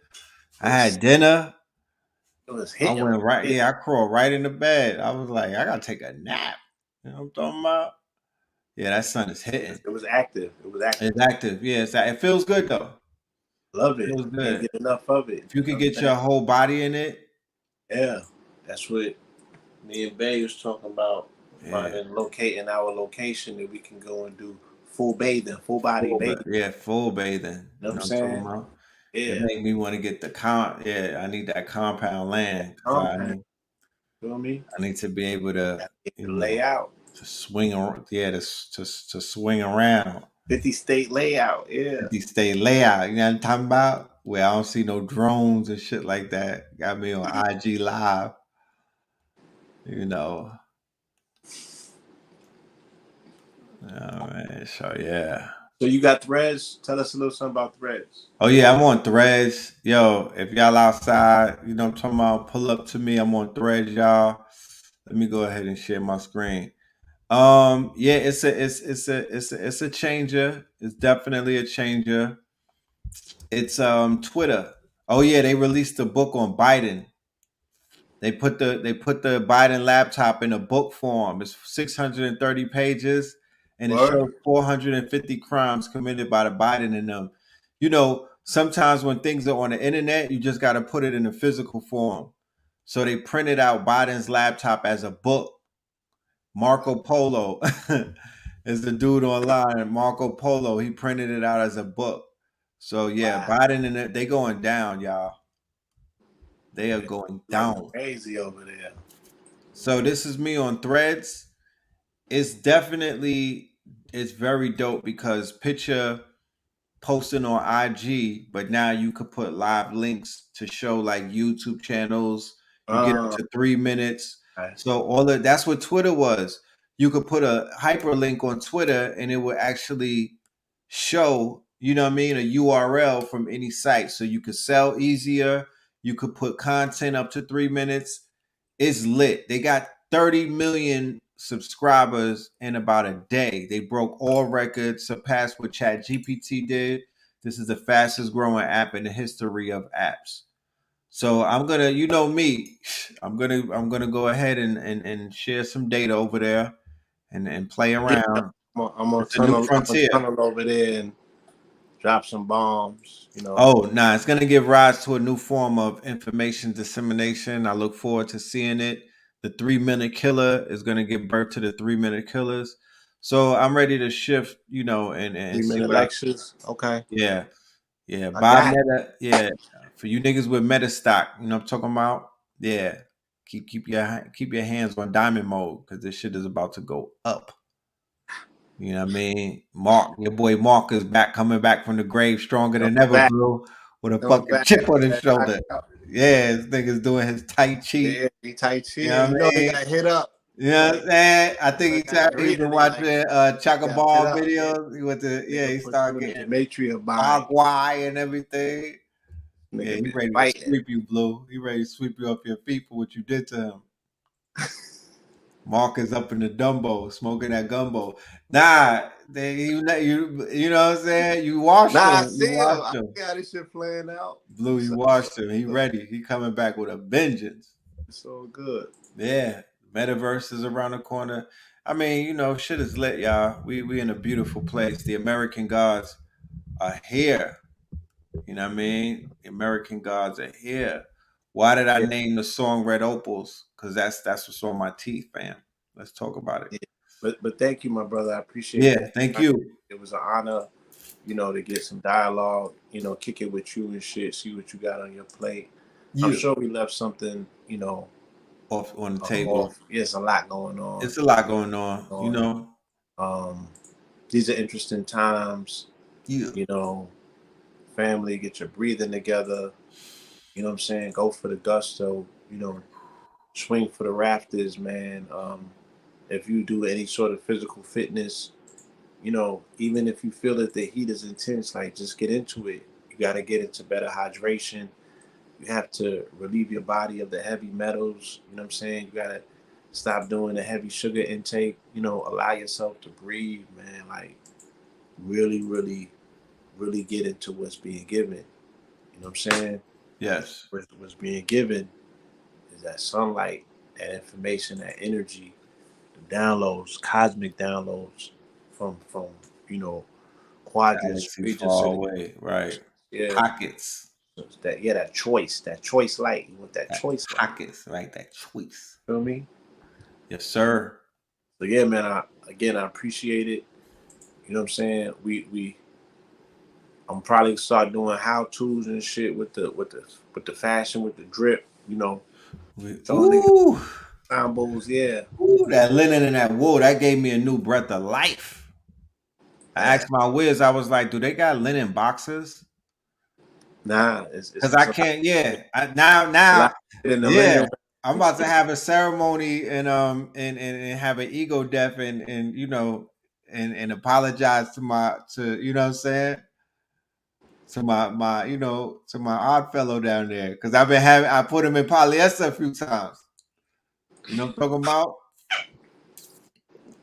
I had dinner. It was I hitting. went right, I crawled right in the bed. I was like, I gotta take a nap. You know what I'm talking about? Yeah, that sun is hitting. It was active. It's active. Yeah, it feels good though. Love it. Feels Can't good. get enough of it. If you You know could what I'm get your saying? whole body in it, Yeah. That's what me and Bay was talking about. yeah, Locating our location that we can go and do full bathing, full body bathing. full bathing. You know You what know I'm what I'm talking saying? about? It Yeah. made me want to get I need that compound land because Compact. Feel me? I need to be able to, you know, Layout. to swing around. Yeah, to swing around. 50 state layout. Yeah. 50 state layout. You know what I'm talking about? Where I don't see no drones and shit like that. Got me on IG Live. You know. Oh man, so yeah. So you got Threads? Tell us a little something about Threads. Oh yeah, I'm on Threads. Yo, if y'all outside, you know what I'm talking about, pull up to me. I'm on Threads, y'all. Let me go ahead and share my screen. Yeah, it's a changer. It's definitely a changer. It's Twitter. Oh yeah, they released a book on Biden. They put the Biden laptop in a book form. It's 630 pages, and it Word? shows 450 crimes committed by the Biden and them. You know, sometimes when things are on the internet, you just got to put it in a physical form. So they printed out Biden's laptop as a book. Marco Polo is the dude online. Marco Polo, he printed it out as a book. So yeah, Wow. Biden and they going down, y'all. They are going down. Crazy over there. So this is me on Threads. It's definitely it's very dope because picture posting on IG, but now you could put live links to show like YouTube channels. You get up to 3 minutes. Right. So that's what Twitter was. You could put a hyperlink on Twitter and it would actually show, you know what I mean, a URL from any site. So you could sell easier. You could put content up to 3 minutes. It's lit. They got 30 million subscribers in about a day. They broke all records, surpassed what ChatGPT did. This is the fastest growing app in the history of apps. So I'm gonna, you know me, I'm gonna go ahead and share some data over there and play around. I'm gonna It's a new frontier. tunnel over there and drop some bombs. You know. Oh, nah, it's gonna give rise to a new form of information dissemination. I look forward to seeing it. The 3 minute killer is gonna give birth to the 3 minute killers. So I'm ready to shift, you know, and see 3 minute what I lectures. Okay. yeah. Yeah. I Buy got it. meta, yeah. For you niggas with meta stock, you know what I'm talking about? Yeah. Keep your hands on diamond mode because this shit is about to go up. You know what I mean? Mark, your boy Mark is coming back from the grave stronger than Coming ever, back. bro. With a Coming fucking back. chip on his I shoulder. Yeah, this nigga's doing his Tai Chi. Yeah, he Tai Chi. You know You what know I he mean? got hit up. You know what I'm saying? I think Like he said after he's reading been it, watching Chaka got hit Ball up. videos with the Nigga he put you started in the getting gematria bind. Mogwai and everything. Yeah, Nigga he been ready to fighting. sweep you, Blue. He ready to sweep you off your feet for what you did to him. Marcus up in the Dumbo, smoking that gumbo. Nah, you know what I'm saying? You washed Nah, I him. You see him. washed I him. see how this shit playing out. Blue, you washed him. He ready. He coming back with a vengeance. It's so good. Yeah. Metaverse is around the corner. I mean, you know, shit is lit, y'all. We in a beautiful place. The American gods are here. You know what I mean? The American gods are here. Why did I Yeah. name the song Red Opals? Because that's what's on my teeth, fam. Let's talk about it. Yeah. But thank you, my brother. I appreciate Yeah, it. thank you. It was an honor, to get some dialogue, kick it with you and shit, see what you got on your plate. I'm Yeah. sure we left something, Off on the table. off. Yeah, it's a lot going on. It's a lot going on, you know. These are interesting times. Yeah. Family, get your breathing together. You know what I'm saying? Go for the gusto. Swing for the rafters, man. If you do any sort of physical fitness, even if you feel that the heat is intense, like just get into it. You got to get into better hydration. You have to relieve your body of the heavy metals. You know what I'm saying? You got to stop doing the heavy sugar intake. Allow yourself to breathe, man. Like really, really, really get into what's being given. You know what I'm saying? Yes. What's being given is that sunlight, that information, that energy, the downloads, cosmic downloads from quadrants, Galaxies regions, far away, right? yeah, Pockets. that choice light. You want that choice light. Pockets, right? That choice. Feel me? Yes, sir. So yeah, man. I appreciate it. You know what I'm saying? I'm probably start doing how tos and shit with the fashion, with the drip. Telling Ooh, niggas combos, yeah. ooh, that linen and that wool, that gave me a new breath of life. I Man, asked my whiz, I was like, do they got linen boxes? nah, Because I it's can't, yeah. a lot Now, in the yeah. linen. I'm about to have a ceremony and have an ego death and and apologize to you know what I'm saying, to my to my odd fellow down there, because I put him in polyester a few times. You know what I'm talking about?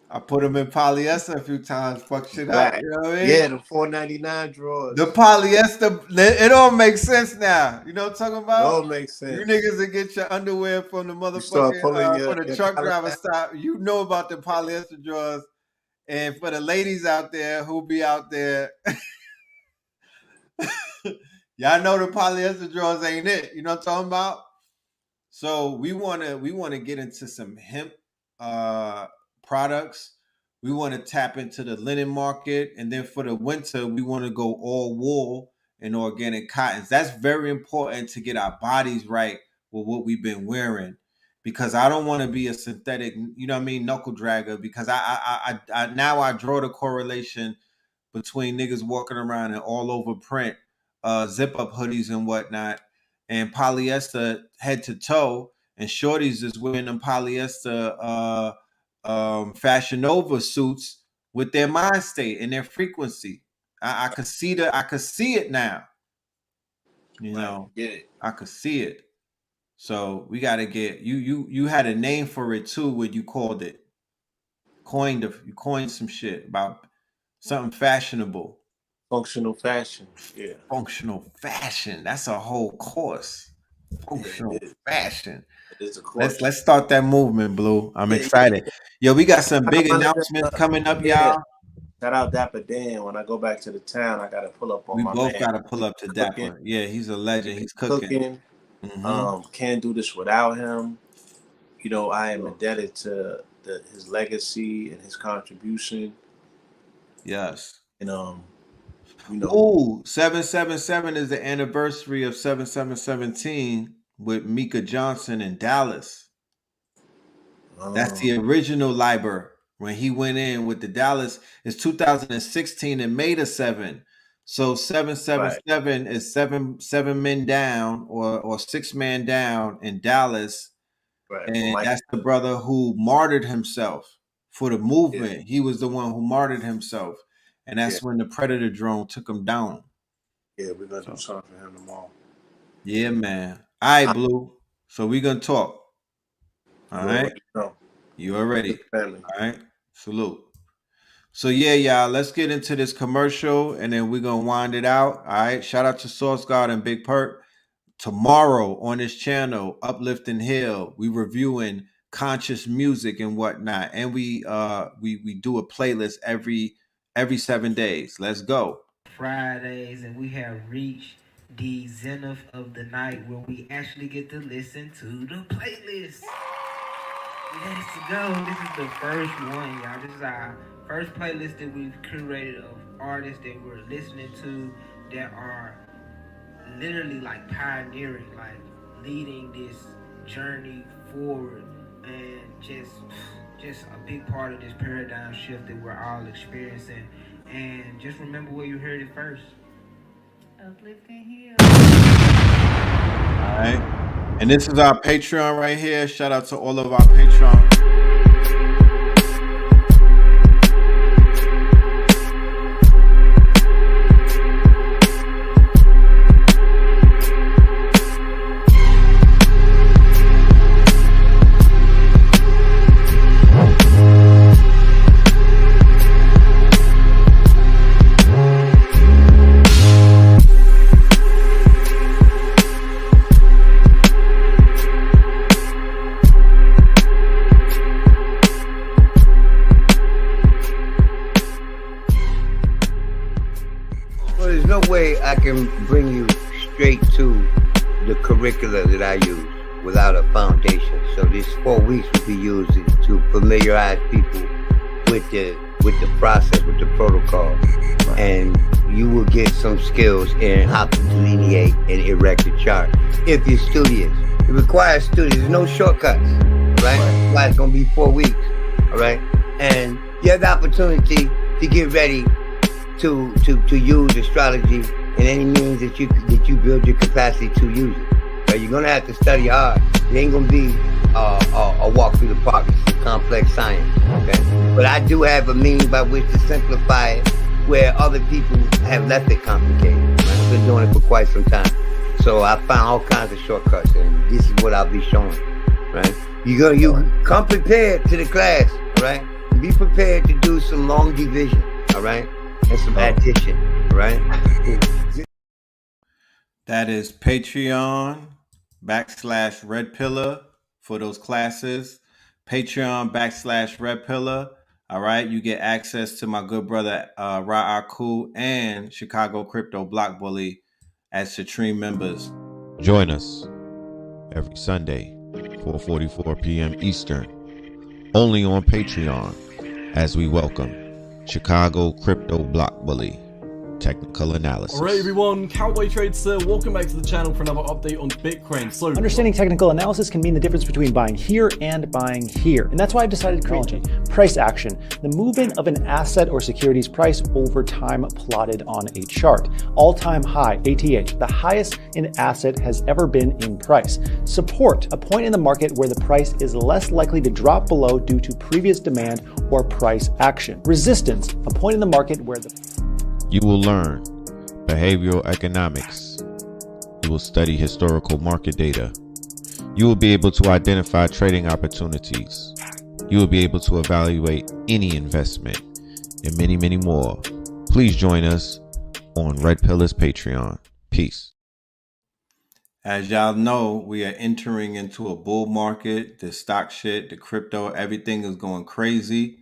I put him in polyester a few times, fuck shit up. Black. You know what I mean? Yeah, the $4.99 drawers. The polyester, it all makes sense now. You know what I'm talking It about? all makes You sense. niggas that get your underwear from the You start motherfucking pulling from the your truck collar driver back. stop. You know about the polyester drawers. And for the ladies out there who be out there, y'all know the polyester drawers ain't it. You know what I'm talking about? So we wanna get into some hemp products. We want to tap into the linen market, and then for the winter, we want to go all wool and organic cottons. That's very important to get our bodies right with what we've been wearing, because I don't want to be a synthetic, you know what I mean, knuckle dragger. Because I now I draw the correlation between niggas walking around in all over print, zip up hoodies and whatnot, and polyester head to toe, and shorties is wearing them polyester Fashion Nova suits with their mind state and their frequency. I could see it now. You know, Get it. I could see it. So we got to get you had a name for it too when you called it. You coined some shit about something fashionable. Functional fashion. Yeah. Functional fashion. That's a whole course. Yeah, Functional it is. fashion. It is a Let's course. let's start that movement, Blue. I'm Yeah, excited. Yo, we got some big yeah. announcements coming up, Yeah. y'all. Shout out Dapper Dan. When I go back to the town, I gotta pull up on We my both man. got to pull up to Cooking. Dapper. Yeah, he's a legend. He's cooking. Cooking. Mm-hmm. Can't do this without him. I am indebted to his legacy and his contribution. Yes. And Ooh, 777 is the anniversary of 7717 with Mika Johnson in Dallas. That's the original Liber when he went in with the Dallas. It's 2016 and May the 7th. So 777 is seven men down or 6 man down in Dallas. Right. And Mike, that's the brother who martyred himself for the movement. He was the one who martyred himself. And that's when the Predator drone took him down. yeah, we're gonna do something for him tomorrow. Yeah, man. All right, Blue. So we're gonna talk. All You right. already know. You already. Family. All right. Salute. So yeah, y'all, let's get into this commercial and then we're gonna wind it out. All right. Shout out to Source God and Big Perk. Tomorrow on this channel, Uplifting Hill, we reviewing conscious music and whatnot. And we do a playlist every 7 days. Let's go. Fridays, and we have reached the zenith of the night where we actually get to listen to the playlist. Let's go. This is the first one, y'all. This is our first playlist that we've curated of artists that we're listening to that are literally like pioneering, like leading this journey forward, and just a big part of this paradigm shift that we're all experiencing. And just remember where you heard it first. Uplifting Hill. All right. And this is our Patreon right here. Shout out to all of our Patreon. Well, there's no way I can bring you straight to the curricula that I use without a foundation. So these 4 weeks will be used to familiarize people with the process, with the protocol, and you will get some skills in how to delineate and erect a chart. If you're studious, it requires studies. There's no shortcuts, right? That's why it's gonna be 4 weeks, all right? And you have the opportunity to get ready to use astrology in any means that you build your capacity to use it. Right? You're gonna have to study hard. It ain't gonna be a walk through the park. It's a complex science. Okay, but I do have a means by which to simplify it, where other people have left it complicated. Right? I've been doing it for quite some time, so I found all kinds of shortcuts, and this is what I'll be showing. Right? You come prepared to the class. All right, be prepared to do some long division. All right. And some addition, right? That is Patreon /Red Pillar for those classes. Patreon /Red Pillar. All right. You get access to my good brother Ra Aku and Chicago Crypto Block Bully as Supreme members. Join us every Sunday, 4:44 p.m. Eastern, only on Patreon, as we welcome Chicago Crypto Block Bully Technical Analysis. Alright everyone, Cowboy Trades here. Welcome back to the channel for another update on Bitcoin. So Understanding technical analysis can mean the difference between buying here and buying here. And that's why I've decided to create price action, the movement of an asset or security's price over time plotted on a chart. All-time high, ATH, the highest an asset has ever been in price. Support, a point in the market where the price is less likely to drop below due to previous demand or price action. Resistance, a point in the market where You will learn behavioral economics. You will study historical market data. You will be able to identify trading opportunities. You will be able to evaluate any investment and many, many more. Please join us on Red Pillar's Patreon. Peace. As y'all know, we are entering into a bull market. The stock shit, the crypto, everything is going crazy.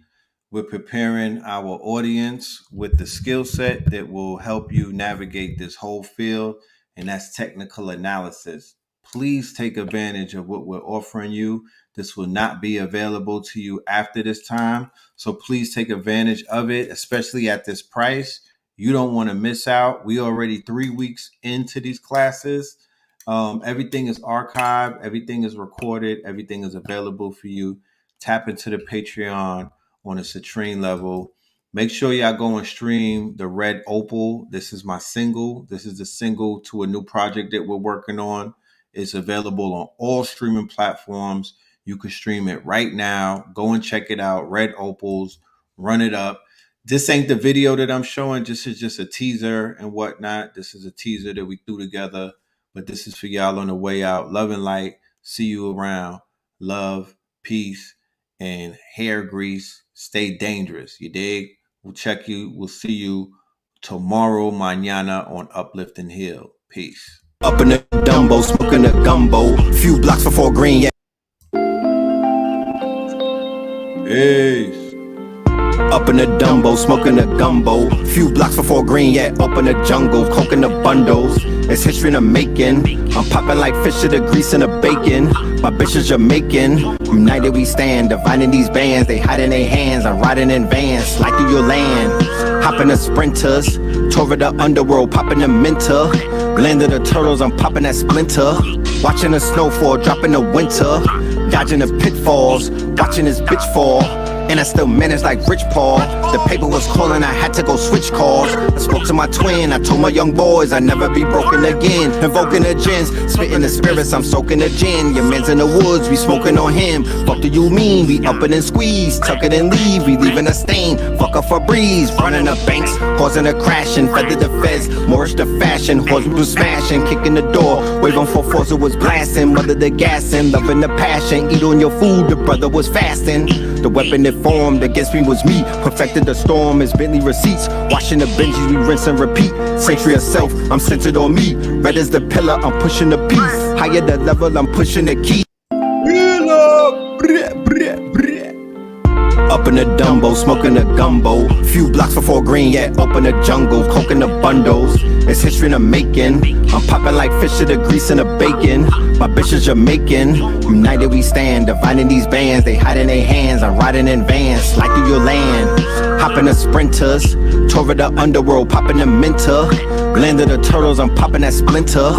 We're preparing our audience with the skill set that will help you navigate this whole field, and that's technical analysis. Please take advantage of what we're offering you. This will not be available to you after this time, so please take advantage of it, especially at this price. You don't want to miss out. We already 3 weeks into these classes. Everything is archived, everything is recorded, everything is available for you. Tap into the Patreon on a citrine level. Make sure y'all go and stream the Red Opal. This is my single. This is the single to a new project that we're working on. It's available on all streaming platforms. You can stream it right now. Go and check it out. Red Opals, run it up. This ain't the video that I'm showing. This is just a teaser and whatnot. This is a teaser that we threw together, but this is for y'all on the way out. Love and light. See you around. Love, peace, and hair grease. Stay dangerous. You dig? We'll check you. We'll see you tomorrow, mañana on Uplifting Hill. Peace. Up in the Dumbo, smoking a gumbo. Few blocks before green, yeah. Peace. Up in the Dumbo, smoking a gumbo. Few blocks before green, yeah. Up in the jungle, coking the bundles. It's history in the making. I'm popping like fish to the grease and the bacon. My bitch is Jamaican. United we stand, dividing these bands. They hide in their hands. I'm riding in vans, slide through your land. Hopping the sprinters, tore the underworld, popping the minter. Landed the turtles, I'm popping that splinter. Watching the snowfall, dropping the winter. Dodging the pitfalls, watching this bitch fall. And I still managed like Rich Paul. The paper was calling, I had to go switch calls. I spoke to my twin, I told my young boys I'd never be broken again. Invoking the gins, spitting the spirits, I'm soaking the gin. Your man's in the woods, we smoking on him. Fuck do you mean? We up and squeeze, tuck it and leave, we leaving a stain. Fuck up for breeze, running up banks, causing a crashing. Feather the feds, Moorish the fashion. Horse was smashing, kicking the door. Wave on 4-4s, it was blasting. Mother the gassing, loving the passion. Eat on your food, the brother was fasting. The weapon that formed against me was me. Perfected the storm as Bentley receipts. Washing the Benjis, we rinse and repeat. Century of self, I'm centered on me. Red as the pillar, I'm pushing the piece. Higher the level, I'm pushing the key. Up in the Dumbo, smoking a gumbo. Few blocks before green, yeah, up in the jungle, coking the bundles. It's history in the making. I'm popping like fish to the grease and the bacon. My bitch is Jamaican. United we stand, dividing these bands. They hide in their hands. I'm riding in vans, slide through your land. Hopping the sprinters, tore the underworld, popping the minter. Landed the turtles, I'm popping that splinter.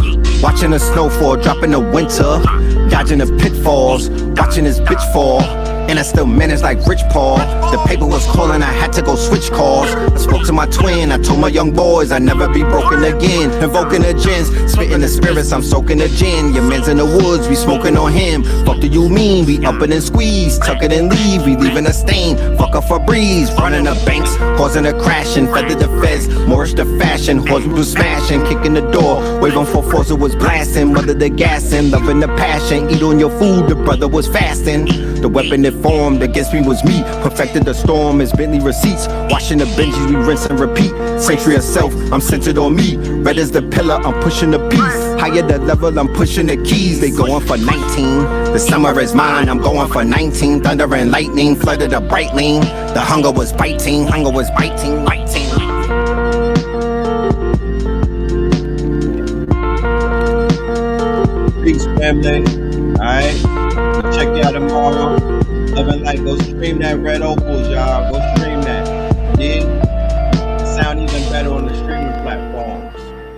Watching the snowfall, dropping the winter. Dodging the pitfalls, watching this bitch fall. And I still managed like Rich Paul. The paper was calling, I had to go switch calls. I spoke to my twin, I told my young boys I'd never be broken again. Invoking the gins, spitting the spirits, I'm soaking the gin. Your man's in the woods, we smoking on him. Fuck do you mean? We up and squeeze, tuck it and leave, we leaving a stain. Fuck up for breeze, running up banks, causing a crashing. Feather the feds, Moorish the fashion. Horse was smashing, kicking the door. Wave on 4-4s, it was blasting. Mother the gassing, loving the passion. Eat on your food, the brother was fasting. The weapon that formed against me was me. Perfected the storm as Bentley receipts. Washing the Benjis, we rinse and repeat. Century of self, I'm centered on me. Red as the pillar, I'm pushing the piece. Higher the level, I'm pushing the keys. They going for 19. The summer is mine, I'm going for 19. Thunder and lightning flooded a bright lane. The hunger was biting, biting. Peace, family. Alright. Check you out tomorrow. Love and light. Go stream that Red Opals, y'all. Go stream that. Yeah. Sound even better on the